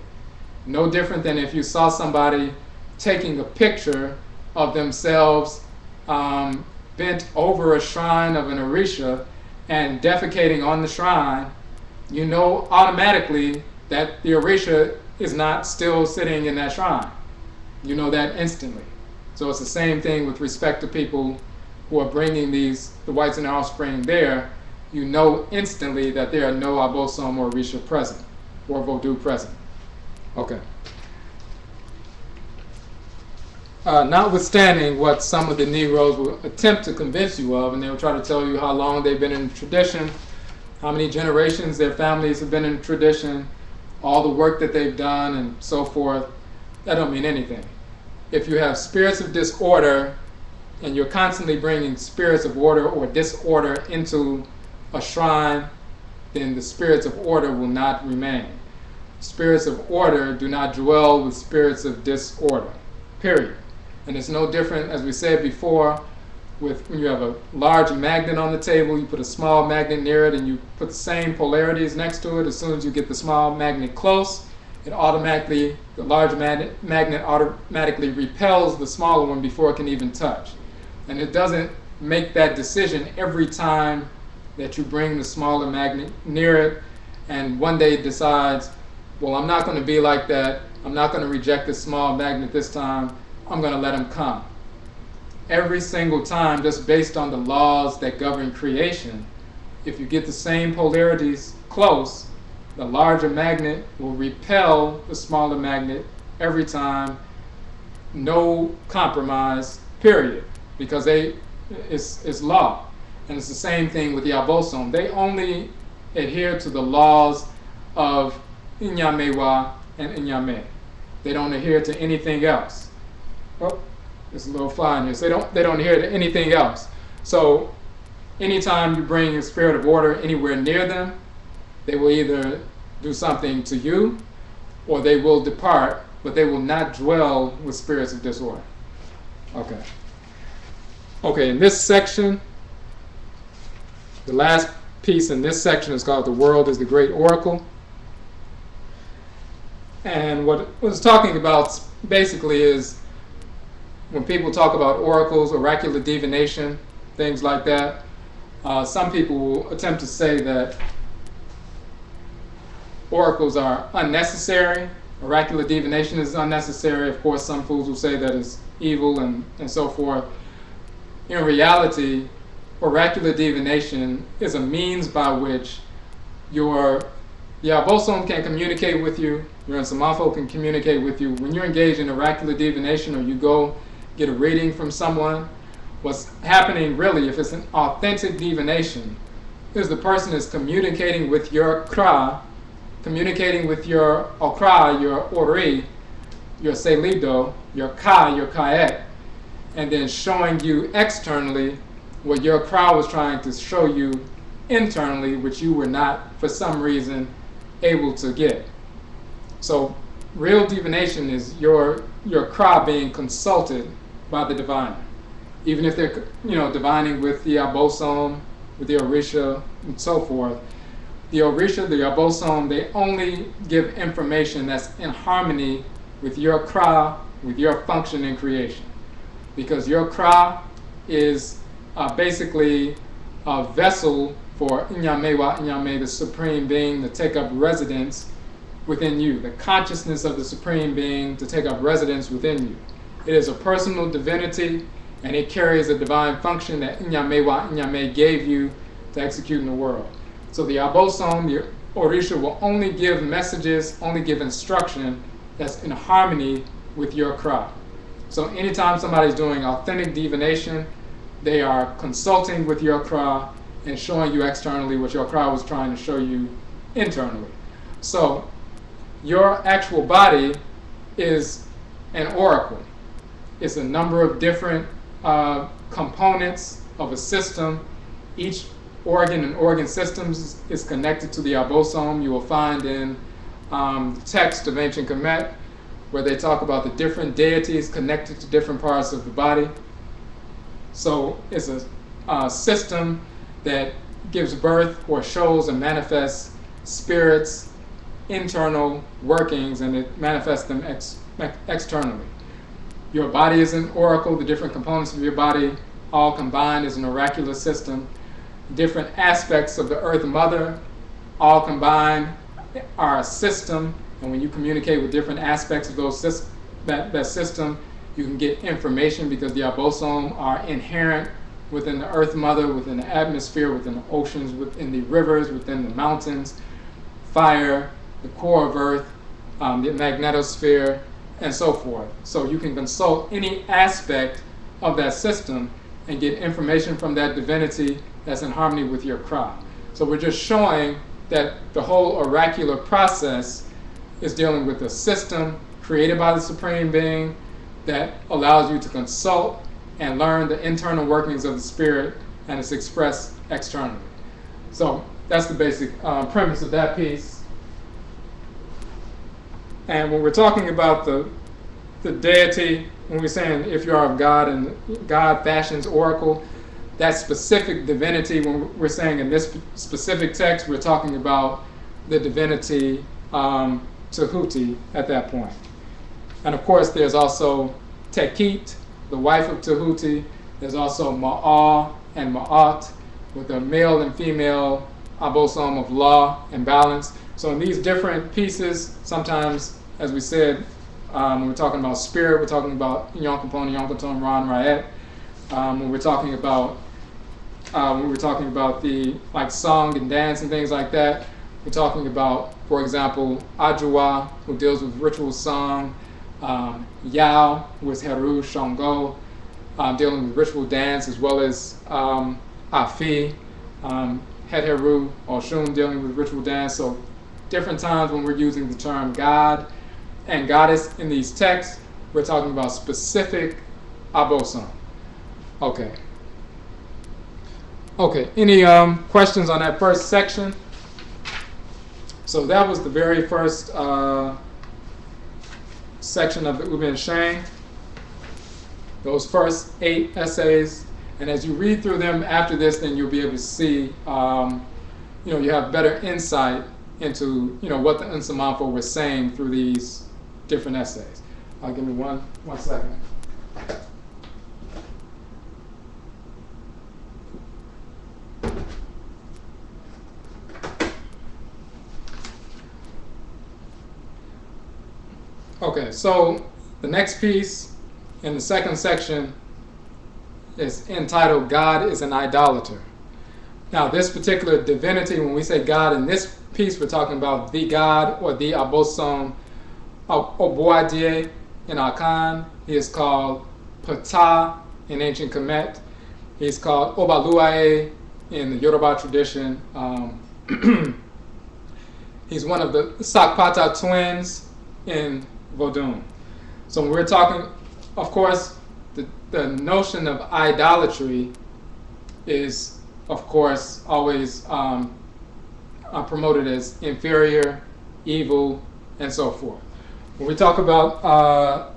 No different than if you saw somebody taking a picture of themselves bent over a shrine of an Orisha and defecating on the shrine. You know automatically that the Orisha is not still sitting in that shrine. You know that instantly. So it's the same thing with respect to people who are bringing the whites and their offspring there. You know instantly that there are no Abosom or Orisha present, or Vodou present. Okay. Notwithstanding what some of the Negroes will attempt to convince you of, and they'll try to tell you how long they've been in tradition, how many generations their families have been in tradition, all the work that they've done, and so forth, that don't mean anything. If you have spirits of disorder, and you're constantly bringing spirits of order or disorder into a shrine, then the spirits of order will not remain. Spirits of order do not dwell with spirits of disorder, period. And it's no different, as we said before, with when you have a large magnet on the table, you put a small magnet near it and you put the same polarities next to it. As soon as you get the small magnet close, the large magnet automatically repels the smaller one before it can even touch. And it doesn't make that decision every time that you bring the smaller magnet near it, and one day it decides, well, I'm not going to be like that. I'm not going to reject the small magnet this time. I'm going to let him come. Every single time, just based on the laws that govern creation, if you get the same polarities close, the larger magnet will repel the smaller magnet every time. No compromise, period, because it's law. And it's the same thing with the Abosom. They only adhere to the laws of Inyamewa and Inyame. They don't adhere to anything else. Oh, there's a little fly in here. So they don't adhere to anything else. So anytime you bring a spirit of order anywhere near them, they will either do something to you or they will depart, but they will not dwell with spirits of disorder. Okay, in this section, the last piece in this section is called The World is the Great Oracle. And what it's talking about basically is when people talk about oracles, oracular divination, things like that, some people will attempt to say that oracles are unnecessary. Oracular divination is unnecessary. Of course, some fools will say that it's evil and so forth. In reality, oracular divination is a means by which the Abosom can communicate with you, your Nsamanfo can communicate with you. When you're engaged in oracular divination or you go get a reading from someone, what's happening really, if it's an authentic divination, is the person is communicating with your Kra, communicating with your Okra, your Ori, your Selido, your Ka, your Kaet, and then showing you externally what your Kra was trying to show you internally, which you were not, for some reason, able to get. So real divination is your Kra being consulted by the diviner. Even if they're divining with the Abosom, with the Orisha, and so forth. The Orisha, the Abosom, they only give information that's in harmony with your Kra, with your function in creation. Because your Kra is basically a vessel for Inyamewa Inyame, the Supreme Being, to take up residence within you. The consciousness of the Supreme Being to take up residence within you. It is a personal divinity, and it carries a divine function that Inyamewa Inyame gave you to execute in the world. So the Abosom, the Orisha, will only give messages, only give instruction that's in harmony with your Kra. So anytime somebody's doing authentic divination, they are consulting with your Kra and showing you externally what your Kra was trying to show you internally. So your actual body is an oracle. It's a number of different components of a system. Each organ and organ systems is connected to the Abosom. You will find in the text of ancient Kemet where they talk about the different deities connected to different parts of the body. So it's a system that gives birth or shows and manifests spirits, internal workings, and it manifests them externally. Your body is an oracle. The different components of your body all combined is an oracular system. Different aspects of the Earth Mother all combined are a system, and when you communicate with different aspects of that system, you can get information because the Abosom are inherent within the Earth Mother, within the atmosphere, within the oceans, within the rivers, within the mountains, fire, the core of Earth, the magnetosphere, and so forth. So you can consult any aspect of that system and get information from that divinity that's in harmony with your cry. So we're just showing that the whole oracular process is dealing with a system created by the Supreme Being that allows you to consult and learn the internal workings of the spirit, and it's expressed externally. So that's the basic premise of that piece. And when we're talking about the deity, when we're saying if you are of God and God fashions oracle, that specific divinity, when we're saying in this specific text, we're talking about the divinity Tahuti at that point. And of course, there's also Tekit, the wife of Tahuti. There's also Ma'al and Ma'at, with a male and female Abosom of law and balance. So in these different pieces, sometimes, as we said, when we're talking about spirit, we're talking about Yonkampon, Yonkaton, Ran, Ra'et. When we're talking about the like song and dance and things like that, we're talking about, for example, Ajuwa, who deals with ritual song, Yao, who is Heru, Shango, dealing with ritual dance, as well as Afi, Het Heru, Oshun, dealing with ritual dance. So different times when we're using the term God and goddess in these texts, we're talking about specific Abosom. Okay. Okay, any questions on that first section? So that was the very first section of the UBEN-HYENG, those first 8 essays. And as you read through them after this, then you'll be able to see, you have better insight into, what the Nsamanfo were saying through these different essays. Give me one second. Okay, so the next piece in the second section is entitled God is an Idolater. Now, this particular divinity, when we say God in this piece, we're talking about the God or the Abosom of Oboadie in Akhan. He is called Ptah in ancient Kemet. He's called Obaluae in the Yoruba tradition. He's one of the Sakpata twins in Vodun. So when we're talking, of course, the notion of idolatry is, of course, always promoted as inferior, evil, and so forth. When we talk about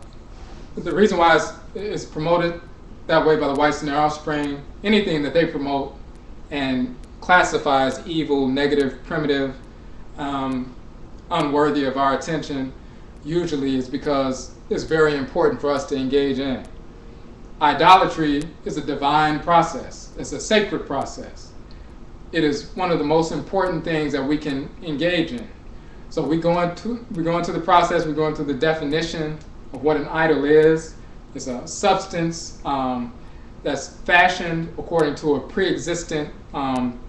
the reason why it's promoted that way by the whites and their offspring, anything that they promote and classify as evil, negative, primitive, unworthy of our attention, usually is because it's very important for us to engage in. Idolatry is a divine process. It's a sacred process. It is one of the most important things that we can engage in. So we go into the process, we go into the definition of what an idol is. It's a substance that's fashioned according to a pre-existent, in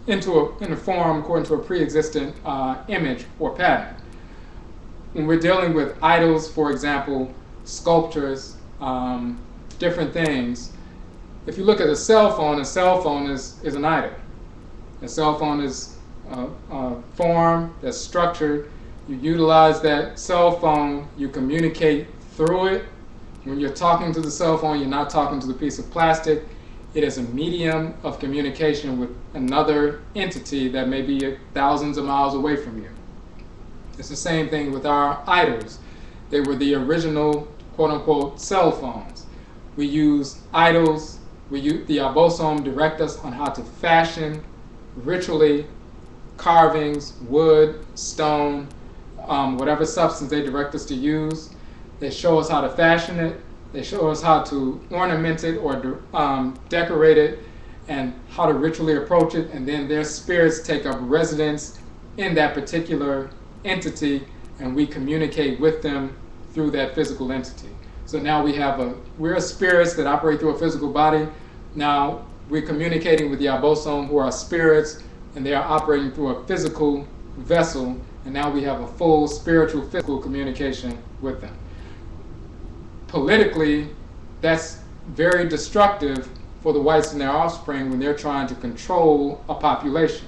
a form according to a pre-existent image or pattern. When we're dealing with idols, for example, sculptures, different things, if you look at a cell phone is an idol. A cell phone is a form that's structured. You utilize that cell phone, you communicate through it. When you're talking to the cell phone, you're not talking to the piece of plastic. It is a medium of communication with another entity that may be thousands of miles away from you. It's the same thing with our idols. They were the original, quote-unquote, cell phones. We use idols. The Abosom direct us on how to fashion ritually carvings, wood, stone, whatever substance they direct us to use. They show us how to fashion it. They show us how to ornament it or decorate it and how to ritually approach it. And then their spirits take up residence in that particular entity, and we communicate with them through that physical entity. So now we're spirits that operate through a physical body. Now we're communicating with the Abosom, who are spirits, and they are operating through a physical vessel. And now we have a full spiritual, physical communication with them. Politically, that's very destructive for the whites and their offspring when they're trying to control a population.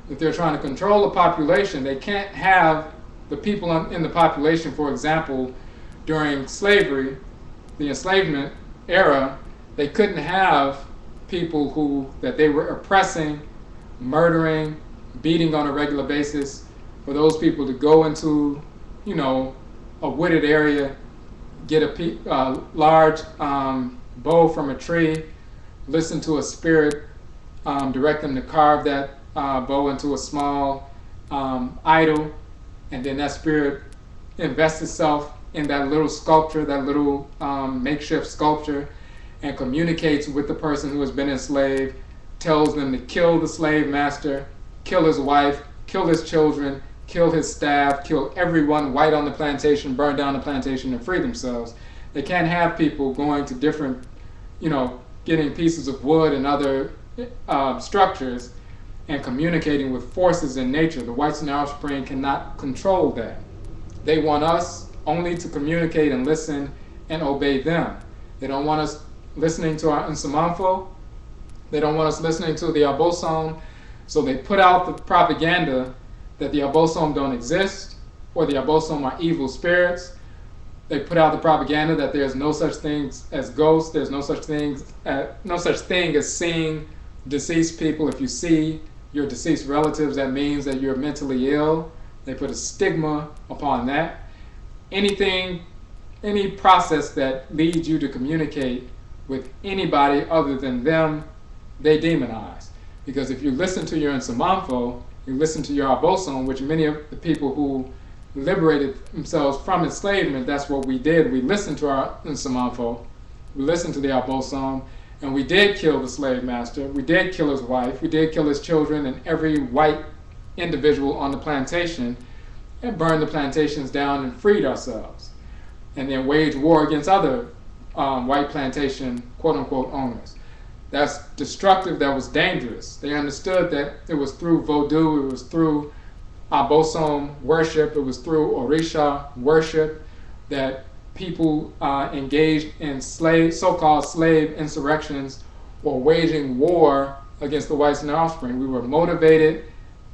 If they're trying to control a population, they can't have the people in the population, for example, during slavery, the enslavement era, they couldn't have people that they were oppressing, murdering, beating on a regular basis, for those people to go into, a wooded area, get a large bow from a tree, listen to a spirit, direct them to carve that bow into a small idol, and then that spirit invests itself in that little sculpture, that little makeshift sculpture, and communicates with the person who has been enslaved, tells them to kill the slave master, kill his wife, kill his children, kill his staff, kill everyone white on the plantation, burn down the plantation, and free themselves. They can't have people going to different, getting pieces of wood and other structures and communicating with forces in nature. The whites and their offspring cannot control that. They want us only to communicate and listen and obey them. They don't want us listening to our Nsamanfo. They don't want us listening to the Abosom. So they put out the propaganda that the Abosom don't exist, or the Abosom are evil spirits. They put out the propaganda that there's no such things as ghosts. There's no such thing as seeing deceased people. If you see your deceased relatives, that means that you're mentally ill. They put a stigma upon that. Any process that leads you to communicate with anybody other than them, they demonize. Because if you listen to your Nsamanfo, you listen to your Abosom, which many of the people who liberated themselves from enslavement, that's what we did. We listened to our Nsamanfo, we listened to the Abosom, and we did kill the slave master, we did kill his wife, we did kill his children and every white individual on the plantation, and burned the plantations down and freed ourselves. And then waged war against other white plantation, quote-unquote, owners. That's destructive, that was dangerous. They understood that it was through voodoo, it was through Abosom worship, it was through Orisha worship that people engaged in so-called slave insurrections or waging war against the whites and their offspring. We were motivated,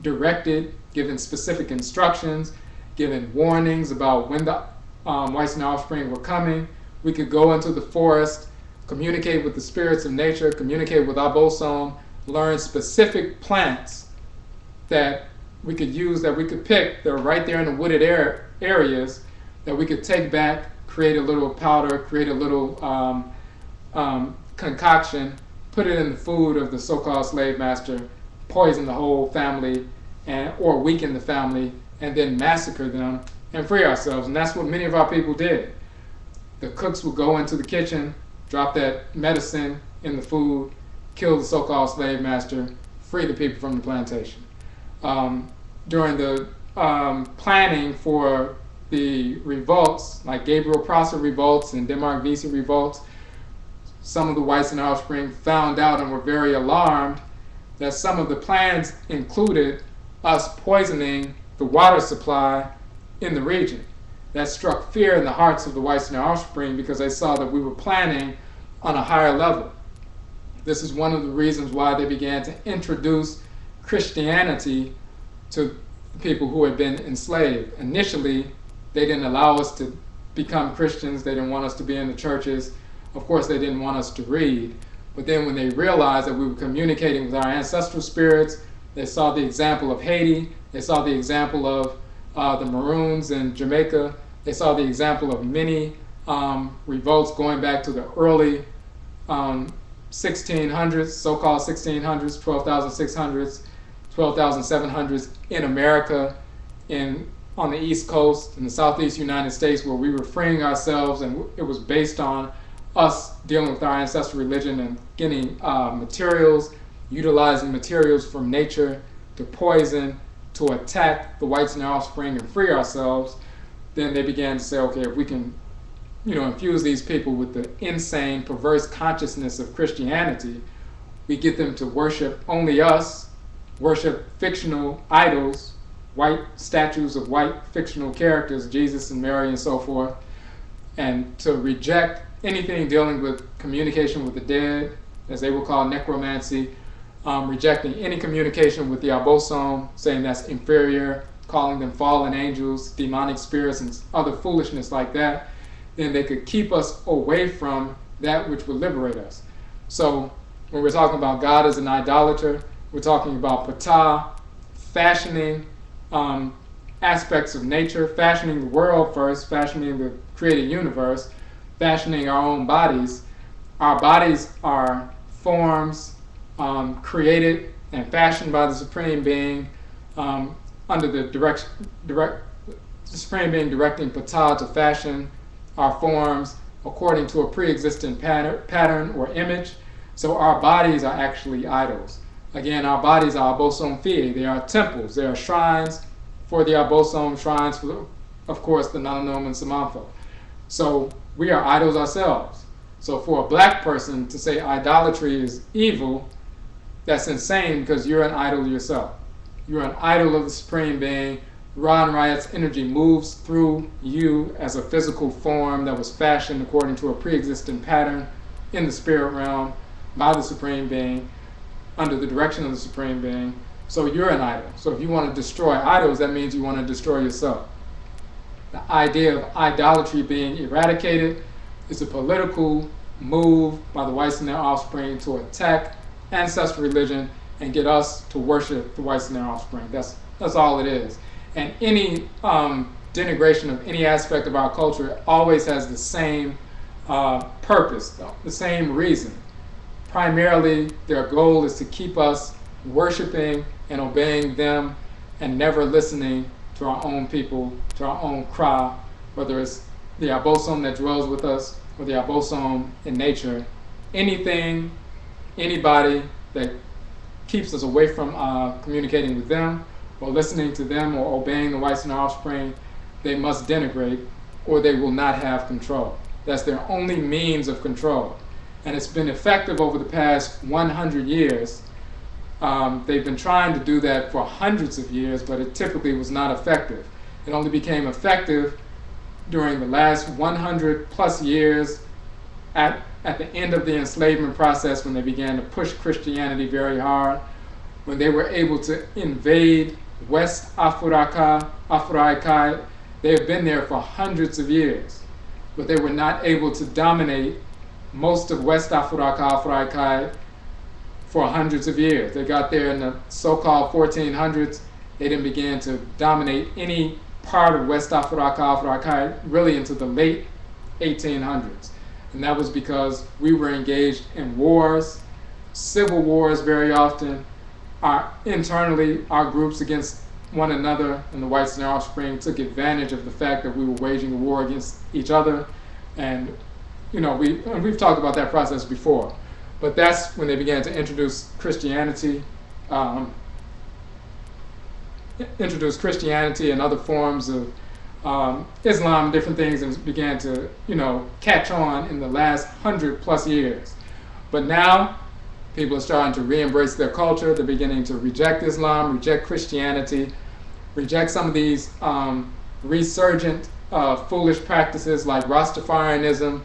directed, given specific instructions, given warnings about when the whites and their offspring were coming. We could go into the forest, communicate with the spirits of nature, communicate with Abosom, learn specific plants that we could use, that we could pick, that are right there in the wooded areas, that we could take back, create a little powder, create a little concoction, put it in the food of the so-called slave master, poison the whole family, or weaken the family, and then massacre them and free ourselves. And that's what many of our people did. The cooks would go into the kitchen, drop that medicine in the food, kill the so-called slave master, free the people from the plantation. During the planning for the revolts, like Gabriel Prosser revolts and Denmark Vesey revolts, some of the whites and offspring found out and were very alarmed that some of the plans included us poisoning the water supply in the region. That struck fear in the hearts of the whites and their offspring because they saw that we were planning on a higher level. This is one of the reasons why they began to introduce Christianity to people who had been enslaved. Initially, they didn't allow us to become Christians. They didn't want us to be in the churches. Of course, they didn't want us to read. But then when they realized that we were communicating with our ancestral spirits, they saw the example of Haiti, they saw the example of the Maroons in Jamaica, they saw the example of many revolts going back to the early 1600s, so-called 1600s, 12,600s, 12,700s in America, on the East Coast, in the Southeast United States, where we were freeing ourselves, and it was based on us dealing with our ancestral religion and getting materials, utilizing materials from nature to poison, to attack the whites and their offspring and free ourselves. Then they began to say, okay, if we can infuse these people with the insane, perverse consciousness of Christianity, we get them to worship only us, worship fictional idols, white statues of white fictional characters, Jesus and Mary and so forth, and to reject anything dealing with communication with the dead, as they will call necromancy, rejecting any communication with the Abosom, saying that's inferior, calling them fallen angels, demonic spirits, and other foolishness like that. Then they could keep us away from that which would liberate us. So when we're talking about God as an idolater, we're talking about Ptah fashioning aspects of nature, fashioning the world first, fashioning the created universe, fashioning our own bodies. Our bodies are forms created and fashioned by the Supreme Being under the Supreme Being directing Ptah to fashion our forms according to a pre-existent pattern or image. So our bodies are actually idols. Again, our bodies are Abosom Fie. They are temples. They are shrines for the Abosom, shrines for, of course, the Nananom and Nsamanfo. So we are idols ourselves. So for a black person to say idolatry is evil, that's insane, because you're an idol yourself. You're an idol of the Supreme Being. Ra and Riot's energy moves through you as a physical form that was fashioned according to a pre-existent pattern in the spirit realm by the Supreme Being, under the direction of the Supreme Being. So you're an idol. So if you want to destroy idols, that means you want to destroy yourself. The idea of idolatry being eradicated is a political move by the whites and their offspring to attack ancestral religion and get us to worship the whites and their offspring. That's all it is. And any denigration of any aspect of our culture always has the same purpose, though, the same reason. Primarily, their goal is to keep us worshiping and obeying them and never listening to our own people, to our own cry, whether it's the Abosom that dwells with us or the Abosom in nature. Anything, anybody that keeps us away from communicating with them or listening to them or obeying the whites and their offspring, they must denigrate or they will not have control. That's their only means of control. And it's been effective over the past 100 years. They've been trying to do that for hundreds of years, but it typically was not effective. It only became effective during the last 100 plus years at the end of the enslavement process, when they began to push Christianity very hard, when they were able to invade West Africa. They have been there for hundreds of years, but they were not able to dominate most of West Africa for hundreds of years. They got there in the so-called 1400s. They didn't begin to dominate any part of West Africa really into the late 1800s. And that was because we were engaged in wars, civil wars very often. Internally, our groups against one another, and the whites and their offspring took advantage of the fact that we were waging a war against each other. And we've talked about that process before. But that's when they began to introduce Christianity, and other forms of Islam and different things, and began to catch on in the last 100 plus years. But now people are starting to re-embrace their culture. They're beginning to reject Islam, reject Christianity, reject some of these resurgent foolish practices like Rastafarianism,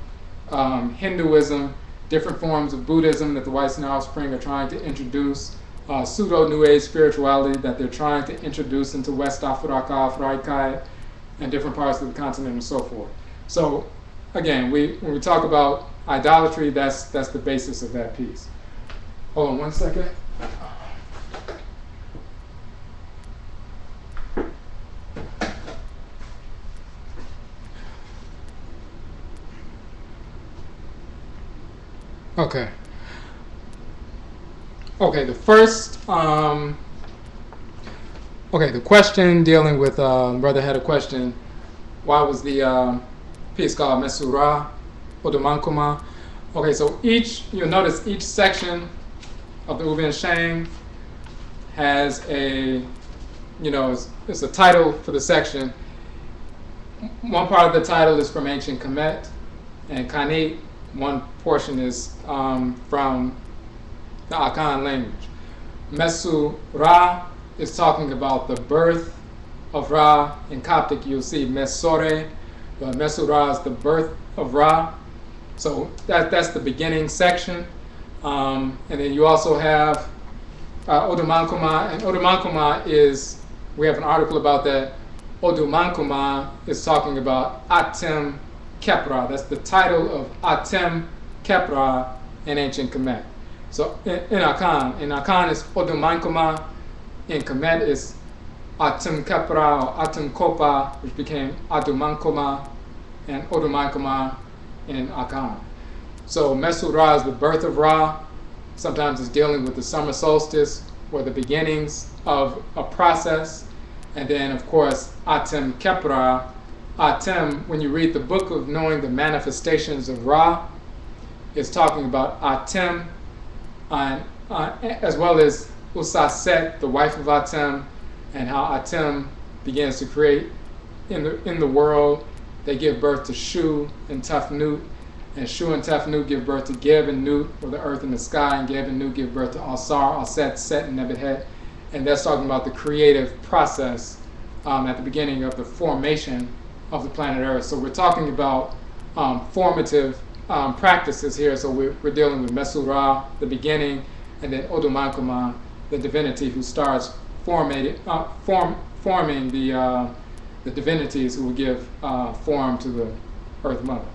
Hinduism, different forms of Buddhism that the whites and their offspring are trying to introduce, pseudo-New Age spirituality that they're trying to introduce into West Africa and different parts of the continent and so forth. So again, when we talk about idolatry, that's the basis of that piece. Hold on one second. Okay. Okay, the first, the question dealing with, brother had a question, why was the piece called Mesura, Odumankuma? Okay, so you'll notice each section of the UBEN-HYENG has it's a title for the section. One part of the title is from ancient Kemet and Khanit. One portion is from the Akhan language. Mesu Ra is talking about the birth of Ra. In Coptic, you'll see Mesore, but Mesu Ra is the birth of Ra. So that's the beginning section. And then you also have Odumankuma, and Odumankuma we have an article about that. Odumankuma is talking about Atem Kepra. That's the title of Atem Kepra in ancient Kemet. So in Akhan is Odumankuma. In Kemet is Atem Kepra or Atem Kopa, which became Odumankuma, and Odumankuma in Akhan. So Mesu Ra is the birth of Ra. Sometimes it's dealing with the summer solstice or the beginnings of a process. And then, of course, Atem Kepra. Atem, when you read the book of knowing the manifestations of Ra, it's talking about Atem, as well as Usaset, the wife of Atem, and how Atem begins to create in the world. They give birth to Shu and Tefnut, and Shu and Tefnut give birth to Geb and Nut, or the earth and the sky, and Geb and Nut give birth to Asar, Aset, Set, and Nebuchadnezzar. And that's talking about the creative process at the beginning of the formation of the planet Earth. So we're talking about formative practices here. So we're dealing with Mesu Ra, the beginning, and then Odumankuma, the divinity who starts forming the divinities who will give form to the Earth Mother.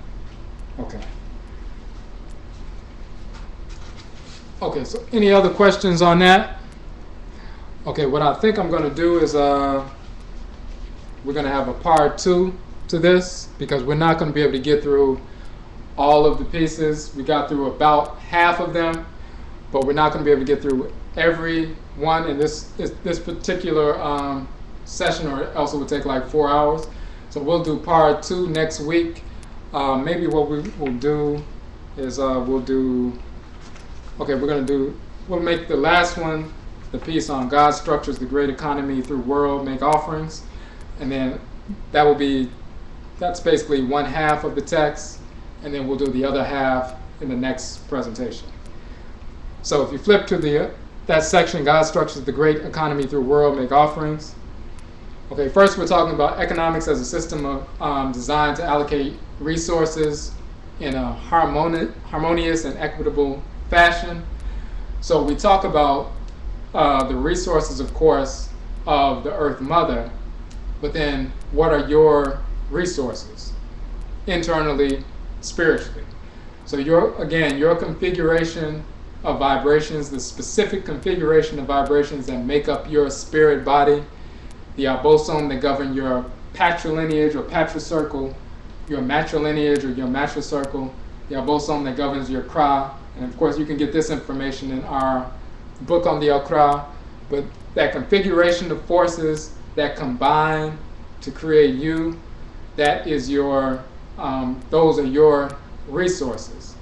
Okay, so any other questions on that? Okay, what I think I'm going to do is we're going to have a part 2 to this, because we're not going to be able to get through all of the pieces. We got through about half of them, but we're not going to be able to get through every one in this particular session, or else it would take like 4 hours. So we'll do part 2 next week. Maybe what we will do is we'll make the last one the piece on God structures the great economy through world make offerings, and then that's basically one half of the text, and then we'll do the other half in the next presentation. So if you flip to that section, God structures the great economy through world make offerings. Okay, first we're talking about economics as a system of designed to allocate resources in a harmonious and equitable fashion. So we talk about the resources, of course, of the Earth Mother, but then what are your resources internally, spiritually? So your configuration of vibrations, the specific configuration of vibrations that make up your spirit body, the Abosom that govern your patrilineage or patricircle, your matrilineage or your matricircle, the Abosom that governs your Kra, and of course you can get this information in our book on the Kra, but that configuration of forces that combine to create you, that is those are your resources.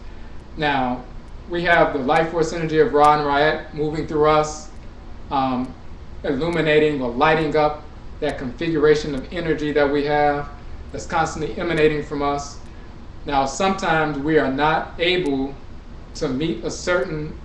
Now, we have the life force energy of Ra and Ra'et moving through us, illuminating or lighting up that configuration of energy that we have that's constantly emanating from us. Now, sometimes we are not able to meet a certain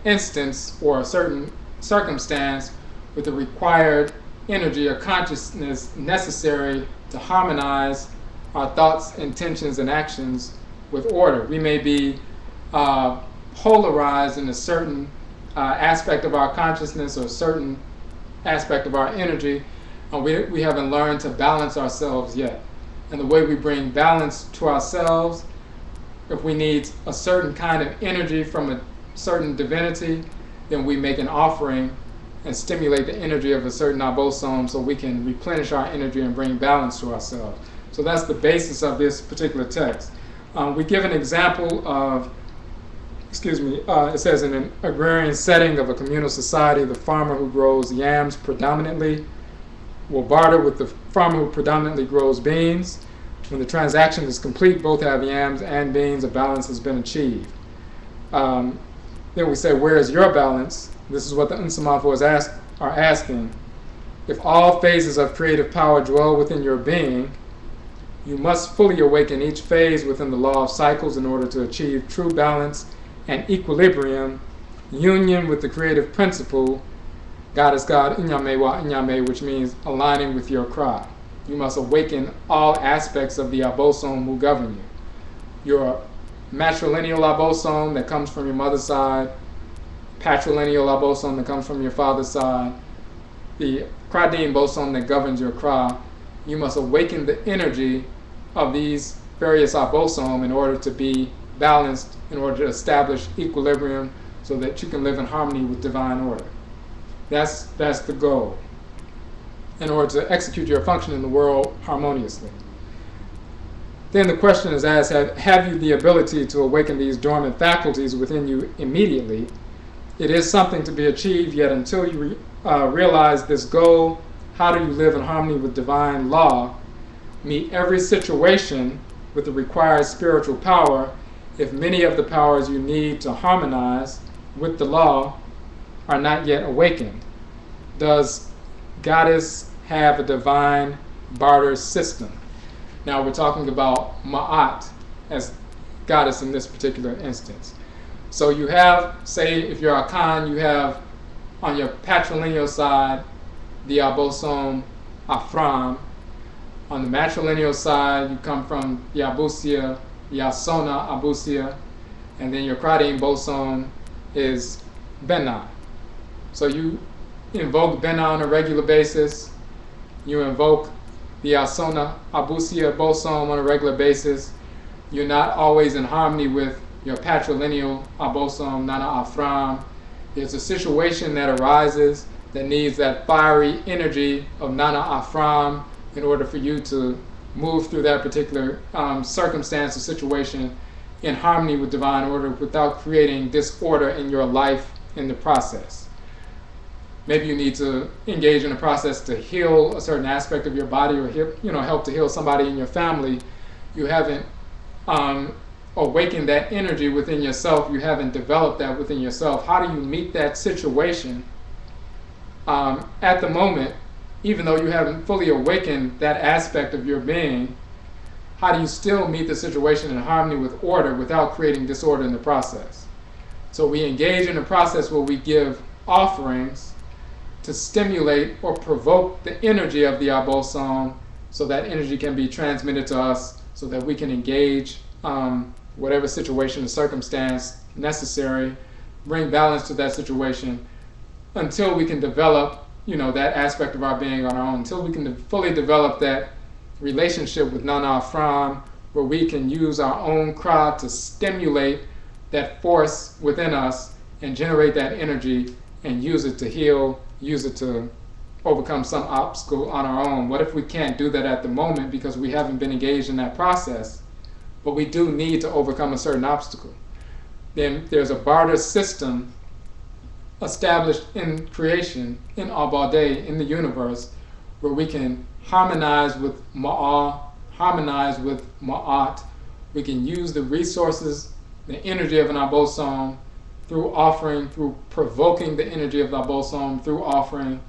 instance or a certain circumstance with the required energy or consciousness necessary to harmonize our thoughts, intentions, and actions with order. We may be polarized in a certain aspect of our consciousness or a certain aspect of our energy, and we haven't learned to balance ourselves yet. And the way we bring balance to ourselves, if we need a certain kind of energy from a certain divinity, then we make an offering and stimulate the energy of a certain Abosom so we can replenish our energy and bring balance to ourselves. So that's the basis of this particular text. We give an example of, it says, in an agrarian setting of a communal society, the farmer who grows yams predominantly will barter with the farmer who predominantly grows beans. When the transaction is complete, both have yams and beans, a balance has been achieved. Then we say, where is your balance? This is what the Nsamanfo are asking. If all phases of creative power dwell within your being, you must fully awaken each phase within the law of cycles in order to achieve true balance and equilibrium, union with the creative principle, God is God, Inyame wa Inyame, which means aligning with your cry. You must awaken all aspects of the Abosom who govern you. Your matrilineal Abosom that comes from your mother's side, patrilineal Abosom that comes from your father's side, the Kradim Bosom that governs your cry. You must awaken the energy of these various Abosom in order to be balanced, in order to establish equilibrium so that you can live in harmony with divine order. That's the goal, in order to execute your function in the world harmoniously. Then the question is asked, have you the ability to awaken these dormant faculties within you immediately? It is something to be achieved, yet until you realize this goal, how do you live in harmony with divine law, meet every situation with the required spiritual power, if many of the powers you need to harmonize with the law are not yet awakened? Does Goddess have a divine barter system? Now we're talking about Ma'at as Goddess in this particular instance. So you have, say if you're Akhan, you have on your patrilineal side the Abosom Afram. On the matrilineal side, you come from the Abusia, the Asona Abusia, and then your Kradim Bosom is Benai. So you invoke Benai on a regular basis. You invoke the Asona Abusia Bosom on a regular basis. You're not always in harmony with your patrilineal Abosom, Nana Afram. There's a situation that arises that needs that fiery energy of Nana Afram in order for you to move through that particular circumstance or situation in harmony with divine order without creating disorder in your life in the process. Maybe you need to engage in a process to heal a certain aspect of your body, or help to heal somebody in your family. You haven't awakened that energy within yourself. You haven't developed that within yourself. How do you meet that situation at the moment, even though you haven't fully awakened that aspect of your being? How do you still meet the situation in harmony with order without creating disorder in the process? So we engage in a process where we give offerings to stimulate or provoke the energy of the Abosom, so that energy can be transmitted to us, so that we can engage whatever situation or circumstance necessary, bring balance to that situation until we can develop that aspect of our being on our own, until we can fully develop that relationship with Nana Afram, where we can use our own cry to stimulate that force within us and generate that energy and use it to heal, use it to overcome some obstacle on our own. What if we can't do that at the moment because we haven't been engaged in that process, but we do need to overcome a certain obstacle? Then there's a barter system established in creation, in Abade, in the universe, where we can harmonize with Ma'ah, harmonize with Ma'at. We can use the resources, the energy of an Abosom through offering, through provoking the energy of the Abosom through offering.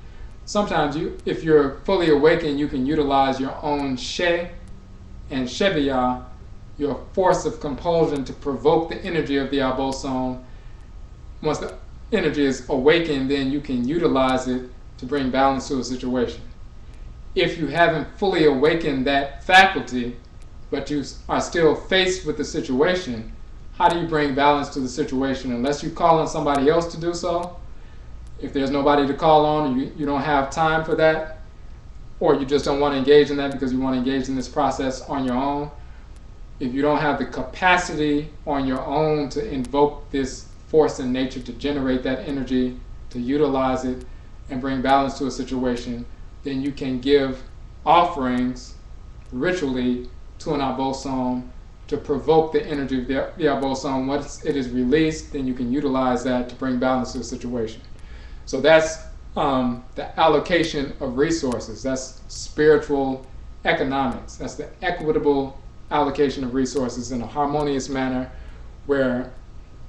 Sometimes if you're fully awakened, you can utilize your own She and Shebiya, your force of compulsion, to provoke the energy of the Abosom. Once the energy is awakened, then you can utilize it to bring balance to a situation. If you haven't fully awakened that faculty, but you are still faced with the situation, how do you bring balance to the situation? Unless you call on somebody else to do so, if there's nobody to call on, you don't have time for that, or you just don't want to engage in that because you want to engage in this process on your own, if you don't have the capacity on your own to invoke this force in nature to generate that energy, to utilize it and bring balance to a situation, then you can give offerings ritually to an Abosom to provoke the energy of the Abosom. Once it is released, then you can utilize that to bring balance to a situation. So that's the allocation of resources. That's spiritual economics. That's the equitable allocation of resources in a harmonious manner where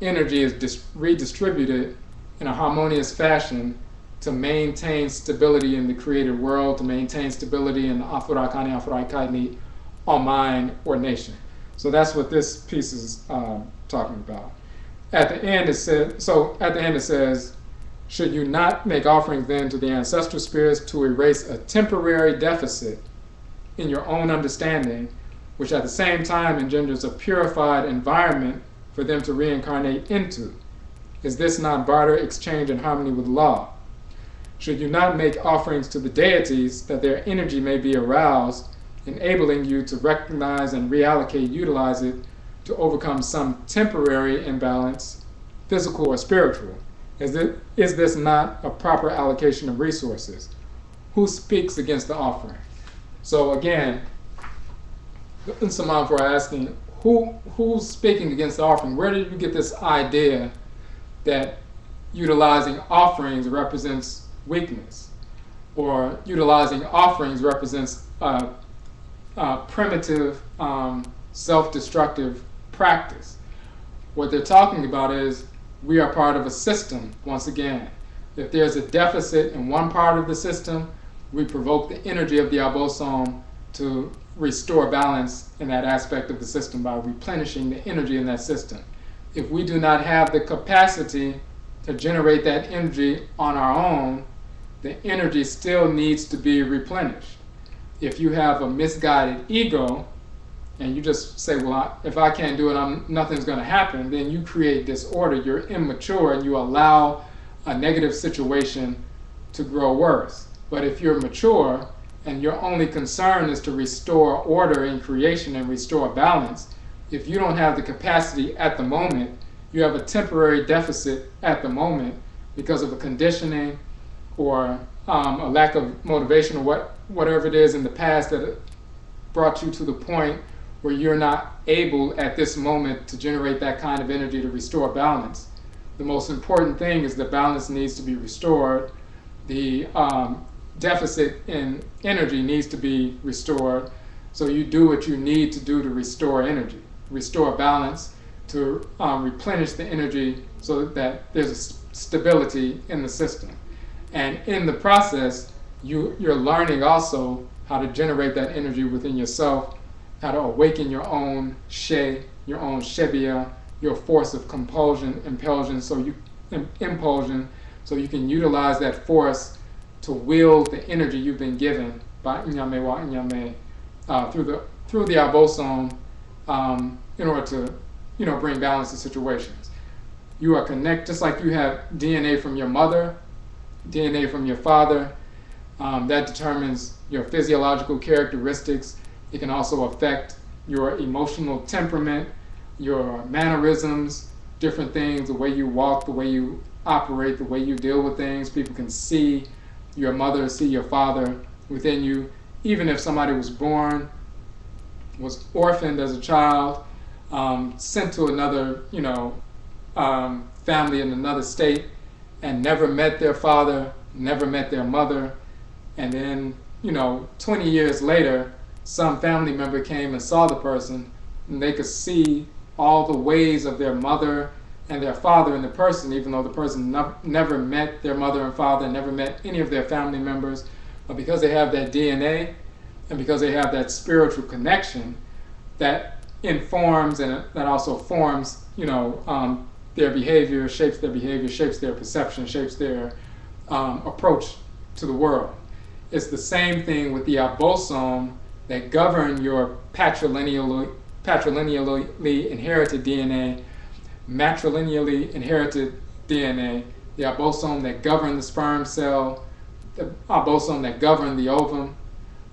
energy is redistributed in a harmonious fashion to maintain stability in the created world, to maintain stability in the Akhamuman or mind or nation. So that's what this piece is talking about. At the end it says, should you not make offerings then to the ancestral spirits to erase a temporary deficit in your own understanding, which at the same time engenders a purified environment for them to reincarnate into? Is this not barter, exchange, and harmony with law? Should you not make offerings to the deities that their energy may be aroused, enabling you to recognize and reallocate, utilize it to overcome some temporary imbalance, physical or spiritual? Is this not a proper allocation of resources? Who speaks against the offering? So again, Nsamanfo are asking, who's speaking against the offering? Where did you get this idea that utilizing offerings represents weakness, or utilizing offerings represents primitive, self-destructive practice? What they're talking about is we are part of a system, once again. If there's a deficit in one part of the system, we provoke the energy of the Abosom to restore balance in that aspect of the system by replenishing the energy in that system. If we do not have the capacity to generate that energy on our own, the energy still needs to be replenished. If you have a misguided ego, and you just say, well, if I can't do it, nothing's going to happen, then you create disorder. You're immature and you allow a negative situation to grow worse. But if you're mature and your only concern is to restore order in creation and restore balance, if you don't have the capacity at the moment, you have a temporary deficit at the moment because of a conditioning or a lack of motivation or whatever it is in the past that brought you to the point where you're not able at this moment to generate that kind of energy to restore balance. The most important thing is that balance needs to be restored. The deficit in energy needs to be restored. So you do what you need to do to restore energy, restore balance, to replenish the energy so that there's a stability in the system. And in the process, you're learning also how to generate that energy within yourself, how to awaken your own she, your own shebia, your force of impulsion, so you can utilize that force to wield the energy you've been given by Nyame wa Nyame through the Abosom in order to bring balance to situations. You are connected, just like you have DNA from your mother, DNA from your father, that determines your physiological characteristics. It can also affect your emotional temperament, your mannerisms, different things, the way you walk, the way you operate, the way you deal with things. People can see your mother, see your father within you. Even if somebody was orphaned as a child, sent to another, family in another state, and never met their father, never met their mother, and then, 20 years later, some family member came and saw the person, and they could see all the ways of their mother and their father in the person, even though the person never met their mother and father, never met any of their family members. But because they have that DNA and because they have that spiritual connection, that informs and that also forms, their behavior, shapes their perception, shapes their approach to the world. It's the same thing with the Abosom that govern your patrilineally inherited DNA, matrilineally inherited DNA, the Abosom that govern the sperm cell, the Abosom that govern the ovum,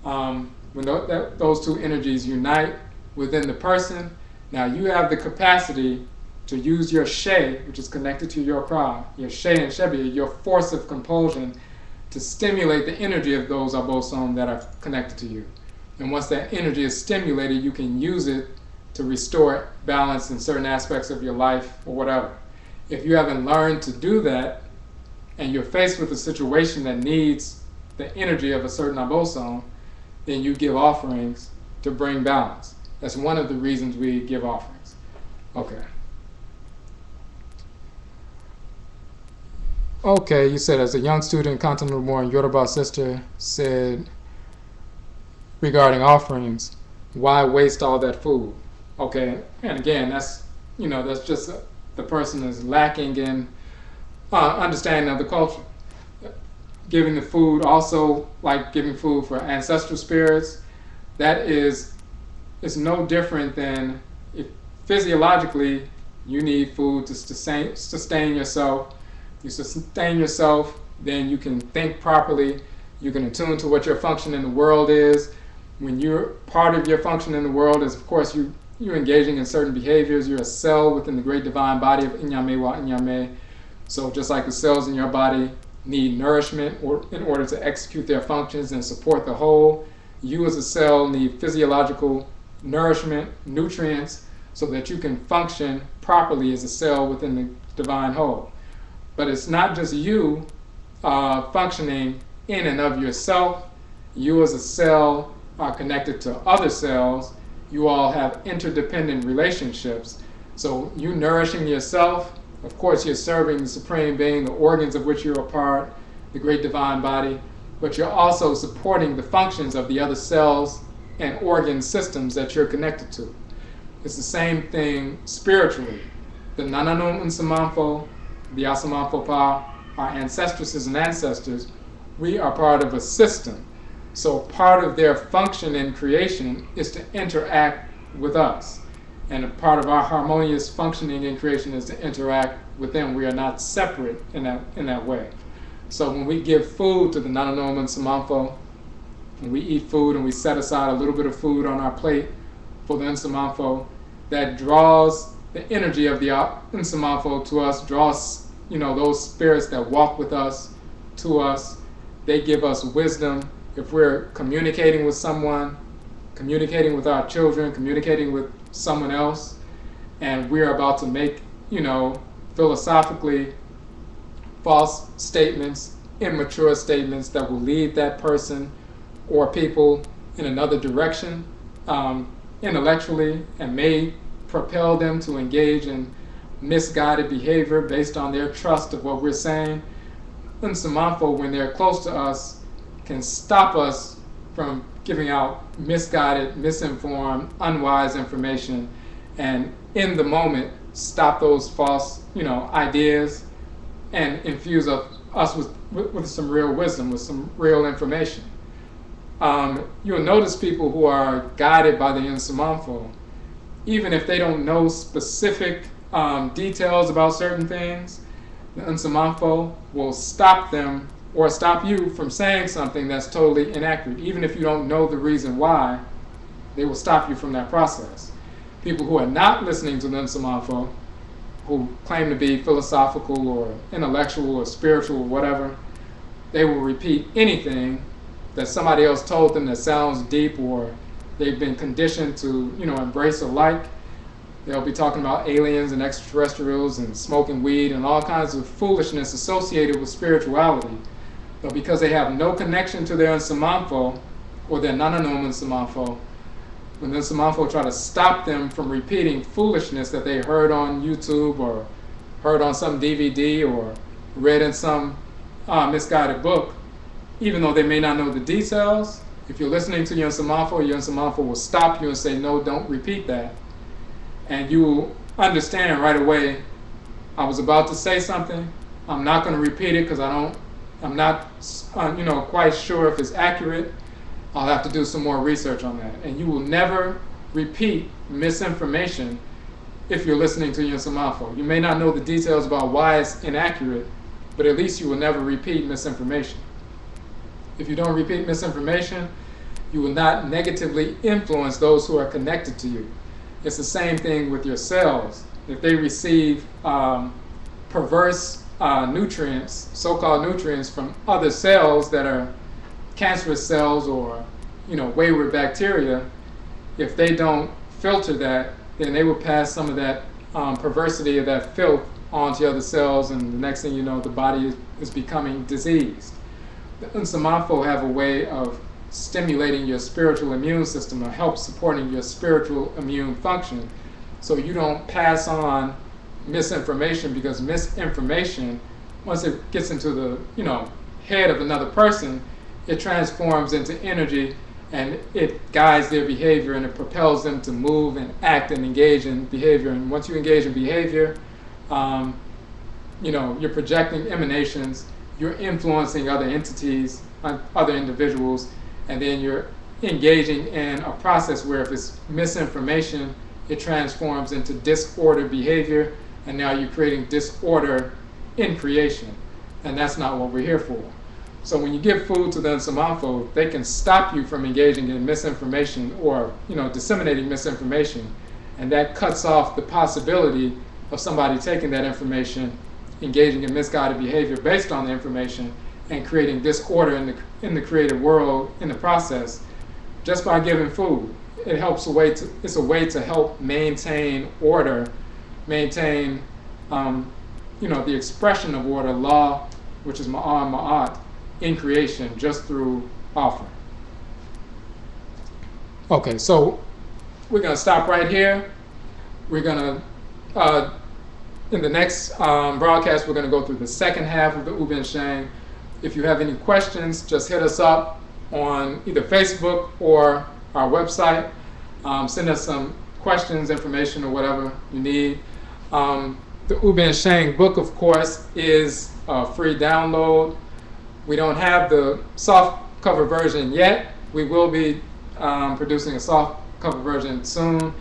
When those two energies unite within the person, now you have the capacity to use your she, which is connected to your kra, your she and shebi, your force of compulsion, to stimulate the energy of those abosom that are connected to you. And once that energy is stimulated, you can use it to restore balance in certain aspects of your life or whatever. If you haven't learned to do that, and you're faced with a situation that needs the energy of a certain abosom, then you give offerings to bring balance. That's one of the reasons we give offerings. Okay. Okay, you said as a young student, Kantan Yoruba sister said regarding offerings, why waste all that food? Okay, and again, that's just the person is lacking in understanding of the culture. Giving the food also, like giving food for ancestral spirits, it's no different than if physiologically you need food to sustain yourself. You sustain yourself, then you can think properly, you can attune to what your function in the world is. When you're part of your function in the world is, of course, you're engaging in certain behaviors. You're a cell within the great divine body of Inyame wa Inyame. So just like the cells in your body need nourishment in order to execute their functions and support the whole, you as a cell need physiological nourishment, nutrients, so that you can function properly as a cell within the divine whole. But it's not just you functioning in and of yourself. You as a cell are connected to other cells. You all have interdependent relationships. So you nourishing yourself, of course you're serving the Supreme Being, the organs of which you're a part, the great divine body, but you're also supporting the functions of the other cells and organ systems that you're connected to. It's the same thing spiritually. The Nananom Nsamanfo, the Nsamanfo Pa, our ancestresses and ancestors, we are part of a system. So part of their function in creation is to interact with us. And a part of our harmonious functioning in creation is to interact with them. We are not separate in that way. So when we give food to the Nananom and Nsamanfo, when we eat food and we set aside a little bit of food on our plate for the Nsamanfo, that draws the energy of the Nsamanfo to us, draws those spirits that walk with us to us. They give us wisdom. If we're communicating with someone, communicating with our children, communicating with someone else, and we're about to make, philosophically false statements, immature statements that will lead that person or people in another direction intellectually and may propel them to engage in misguided behavior based on their trust of what we're saying. Nsamanfo, when they're close to us, can stop us from giving out misguided, misinformed, unwise information, and in the moment stop those false, ideas, and infuse us with some real wisdom, with some real information. You'll notice people who are guided by the Nsamanfo, even if they don't know specific details about certain things, the Nsamanfo will stop them or stop you from saying something that's totally inaccurate. Even if you don't know the reason why, they will stop you from that process. People who are not listening to the Nsamanfo, who claim to be philosophical or intellectual or spiritual or whatever, they will repeat anything that somebody else told them that sounds deep or they've been conditioned to, embrace or like. They'll be talking about aliens and extraterrestrials and smoking weed and all kinds of foolishness associated with spirituality. But because they have no connection to their Nsamanfo or their Nananom Nsamanfo, when the Nsamanfo try to stop them from repeating foolishness that they heard on YouTube or heard on some DVD or read in some misguided book, even though they may not know the details, if you're listening to your Nsamanfo will stop you and say, no, don't repeat that. And you will understand right away, I was about to say something, I'm not going to repeat it because I'm not quite sure if it's accurate. I'll have to do some more research on that. And you will never repeat misinformation if you're listening to your Nsamanfo. You may not know the details about why it's inaccurate, but at least you will never repeat misinformation. If you don't repeat misinformation, You will not negatively influence those who are connected to you. It's the same thing with your cells. If they receive perverse nutrients, so-called nutrients from other cells that are cancerous cells or wayward bacteria, if they don't filter that, then they will pass some of that perversity of that filth onto other cells, and the next thing you know, the body is becoming diseased. The Nsamanfo have a way of stimulating your spiritual immune system, or help supporting your spiritual immune function, so you don't pass on misinformation, because misinformation, once it gets into the head of another person, it transforms into energy, and it guides their behavior, and it propels them to move and act and engage in behavior. And once you engage in behavior, you're projecting emanations, you're influencing other entities, other individuals, and then you're engaging in a process where if it's misinformation, it transforms into disordered behavior, and now you're creating disorder in creation, and that's not what we're here for. So when you give food to the Nsamanfo, they can stop you from engaging in misinformation or disseminating misinformation, and that cuts off the possibility of somebody taking that information, engaging in misguided behavior based on the information, and creating disorder in the creative world in the process, just by giving food. It's a way to help maintain order, maintain the expression of order, law, which is ma'an ma'at, in creation, just through offering. Okay, so we're going to stop right here. We're going to, in the next broadcast, we're going to go through the second half of the UBEN-HYENG. If you have any questions, just hit us up on either Facebook or our website. Send us some questions, information, or whatever you need. The UBEN-HYENG book, of course, is a free download. We don't have the soft cover version yet. We will be producing a soft cover version soon.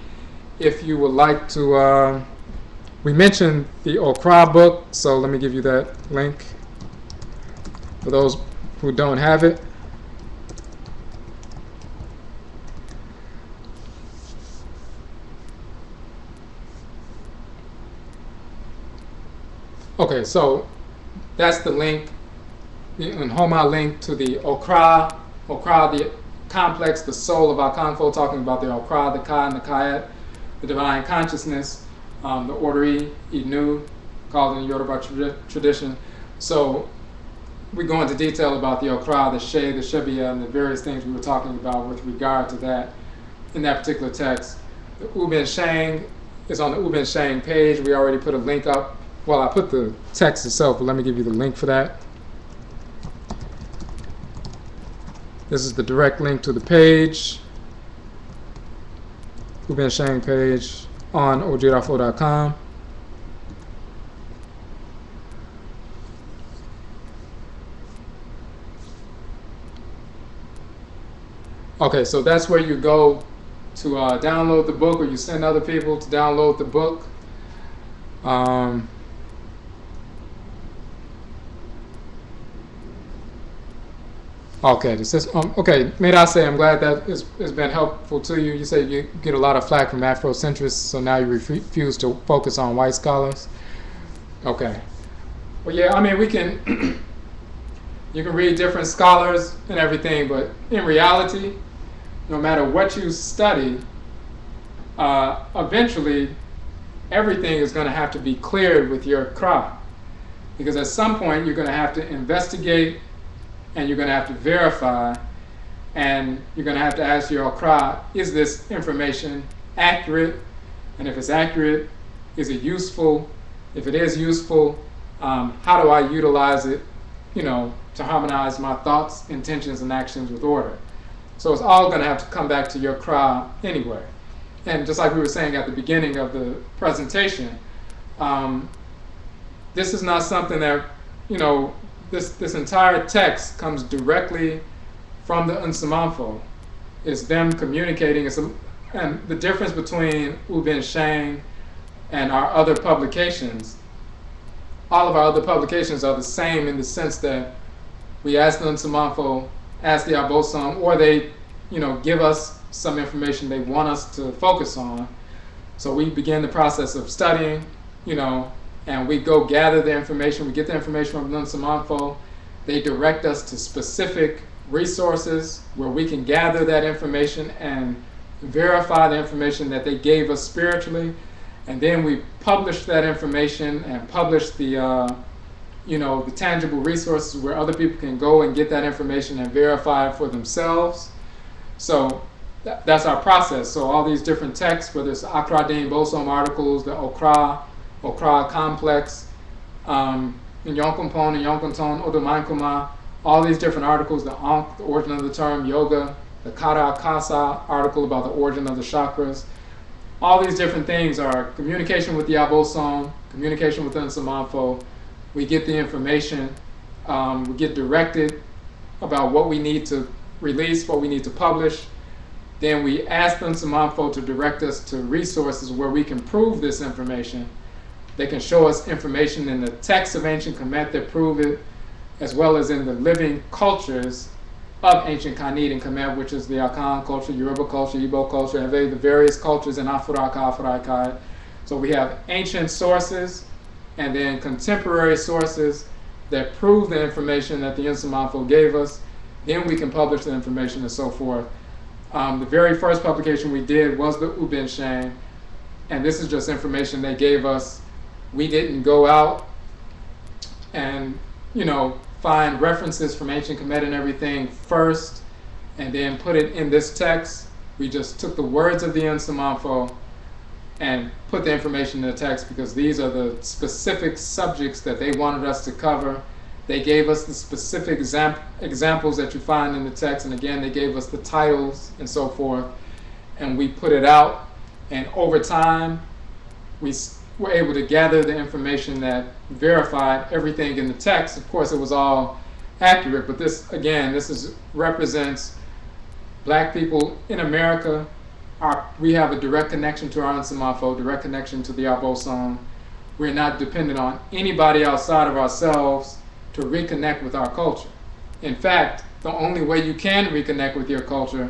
If you would like to, we mentioned the Okra book, so let me give you that link for those who don't have it. Okay, so that's the link, the Nhoma link to the Okra, the complex, the soul of Akhanfo, talking about the Okra, the Ka, and the Kayat, the divine consciousness, the Orderi, Inu, called in Yoruba tradition. So we go into detail about the Okra, the She, the Shebia, and the various things we were talking about with regard to that in that particular text. The UBEN-HYENG is on the UBEN-HYENG page. We already put a link up. Well, I put the text itself, but let me give you the link for that. This is the direct link to the page, UBEN-HYENG page on Odwirafo.com. Okay, so that's where you go to download the book, or you send other people to download the book. Okay, okay, may I say I'm glad that it's been helpful to you. You said you get a lot of flack from Afrocentrists, so now you refuse to focus on white scholars. Okay. Well, yeah, I mean, we can, you can read different scholars and everything, but in reality, no matter what you study, eventually everything is going to have to be cleared with your cry. Because at some point you're going to have to investigate, and you're going to have to verify, and you're going to have to ask your Okra, is this information accurate? And if it's accurate, is it useful? If it is useful, how do I utilize it, to harmonize my thoughts, intentions, and actions with order? So it's all going to have to come back to your Okra anyway. And just like we were saying at the beginning of the presentation, this is not something that, this entire text comes directly from the Nsamanfo. It's them communicating. And the difference between UBEN-HYENG and our other publications, all of our other publications are the same in the sense that we ask the Nsamanfo, ask the Abosom, or they give us some information they want us to focus on. So we begin the process of studying, and we go gather the information. We get the information from Nsamanfo. They direct us to specific resources where we can gather that information and verify the information that they gave us spiritually. And then we publish that information and publish the tangible resources where other people can go and get that information and verify it for themselves. So that's our process. So all these different texts, whether it's Akra Dane Bosom articles, the Okra complex, Nyonkumpon and Nyonkunton, Odomankuma, all these different articles, the Ankh, the origin of the term, yoga, the Kara Kasa article about the origin of the chakras. All these different things are communication with the Abosom, communication with Nsamanfo. We get the information, we get directed about what we need to release, what we need to publish. Then we ask Nsamanfo to direct us to resources where we can prove this information. They can show us information in the texts of ancient Kemet that prove it, as well as in the living cultures of ancient Khanit and Kemet, which is the Akhan culture, Yoruba culture, Igbo culture, and the various cultures in Afuraka. So we have ancient sources and then contemporary sources that prove the information that the Nsamanfo gave us. Then we can publish the information and so forth. The very first publication we did was the UBEN-HYENG, and this is just information they gave us. We didn't go out and, find references from ancient Kemet and everything first and then put it in this text. We just took the words of the Nsamanfo and put the information in the text because these are the specific subjects that they wanted us to cover. They gave us the specific examples that you find in the text, and again, they gave us the titles and so forth, and we put it out, and over time, we were able to gather the information that verified everything in the text. Of course, it was all accurate, but this represents Black people in America. We have a direct connection to our Nsamanfo, direct connection to the Abosom. We're not dependent on anybody outside of ourselves to reconnect with our culture. In fact, the only way you can reconnect with your culture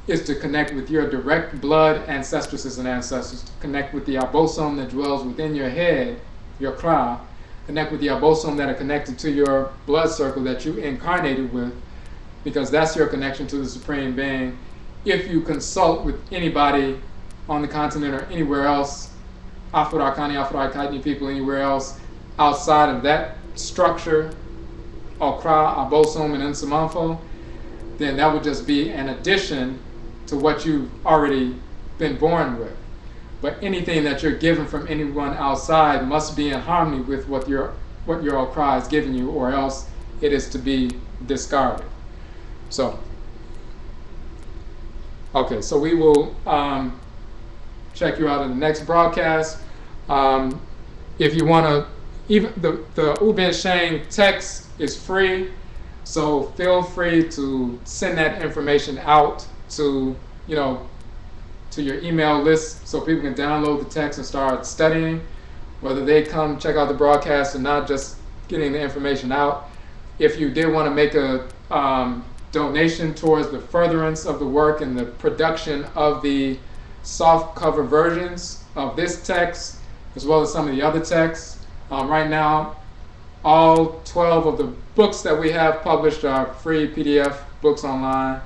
is to connect with your direct blood ancestresses and ancestors, to connect with the Abosom that dwells within your head, your Kra, connect with the Abosom that are connected to your blood circle that you incarnated with, because that's your connection to the Supreme Being. If you consult with anybody on the continent or anywhere else, Afro-Akani people anywhere else outside of that structure, Okra, Abosom, and Nsamanfo, then that would just be an addition to what you've already been born with. But anything that you're given from anyone outside must be in harmony with what your Okra is giving you, or else it is to be discarded. So, okay, so we will check you out in the next broadcast. If you want to, even the UBEN-HYENG text is free, so feel free to send that information out to your email list so people can download the text and start studying, whether they come check out the broadcast or not, just getting the information out. If you did want to make a donation towards the furtherance of the work and the production of the soft cover versions of this text, as well as some of the other texts, right now, all 12 of the books that we have published are free PDF books online.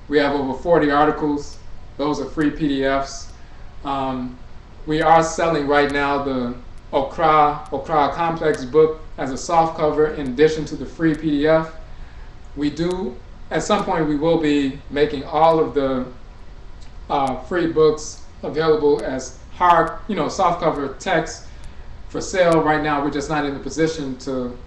We have over 40 articles. Those are free PDFs. We are selling right now the Okra Complex book as a soft cover in addition to the free PDF. We do, at some point, we will be making all of the free books available as hard, soft cover text for sale. Right now, we're just not in the position to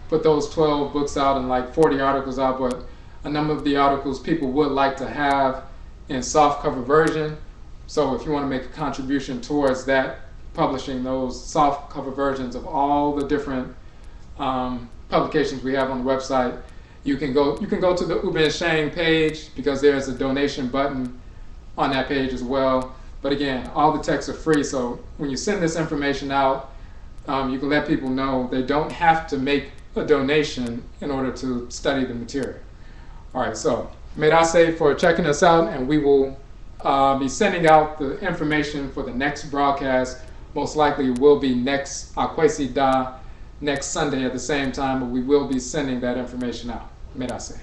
put those 12 books out and like 40 articles out, but a number of the articles people would like to have in soft cover version. So if you want to make a contribution towards that, publishing those soft cover versions of all the different publications we have on the website, you can go to the UBEN-HYENG page, because there's a donation button on that page as well. But again, all the texts are free, so when you send this information out, you can let people know they don't have to make a donation in order to study the material. All right, so Medase for checking us out, and we will be sending out the information for the next broadcast. Most likely it will be next Kwesi Da next Sunday at the same time, but we will be sending that information out. Medase.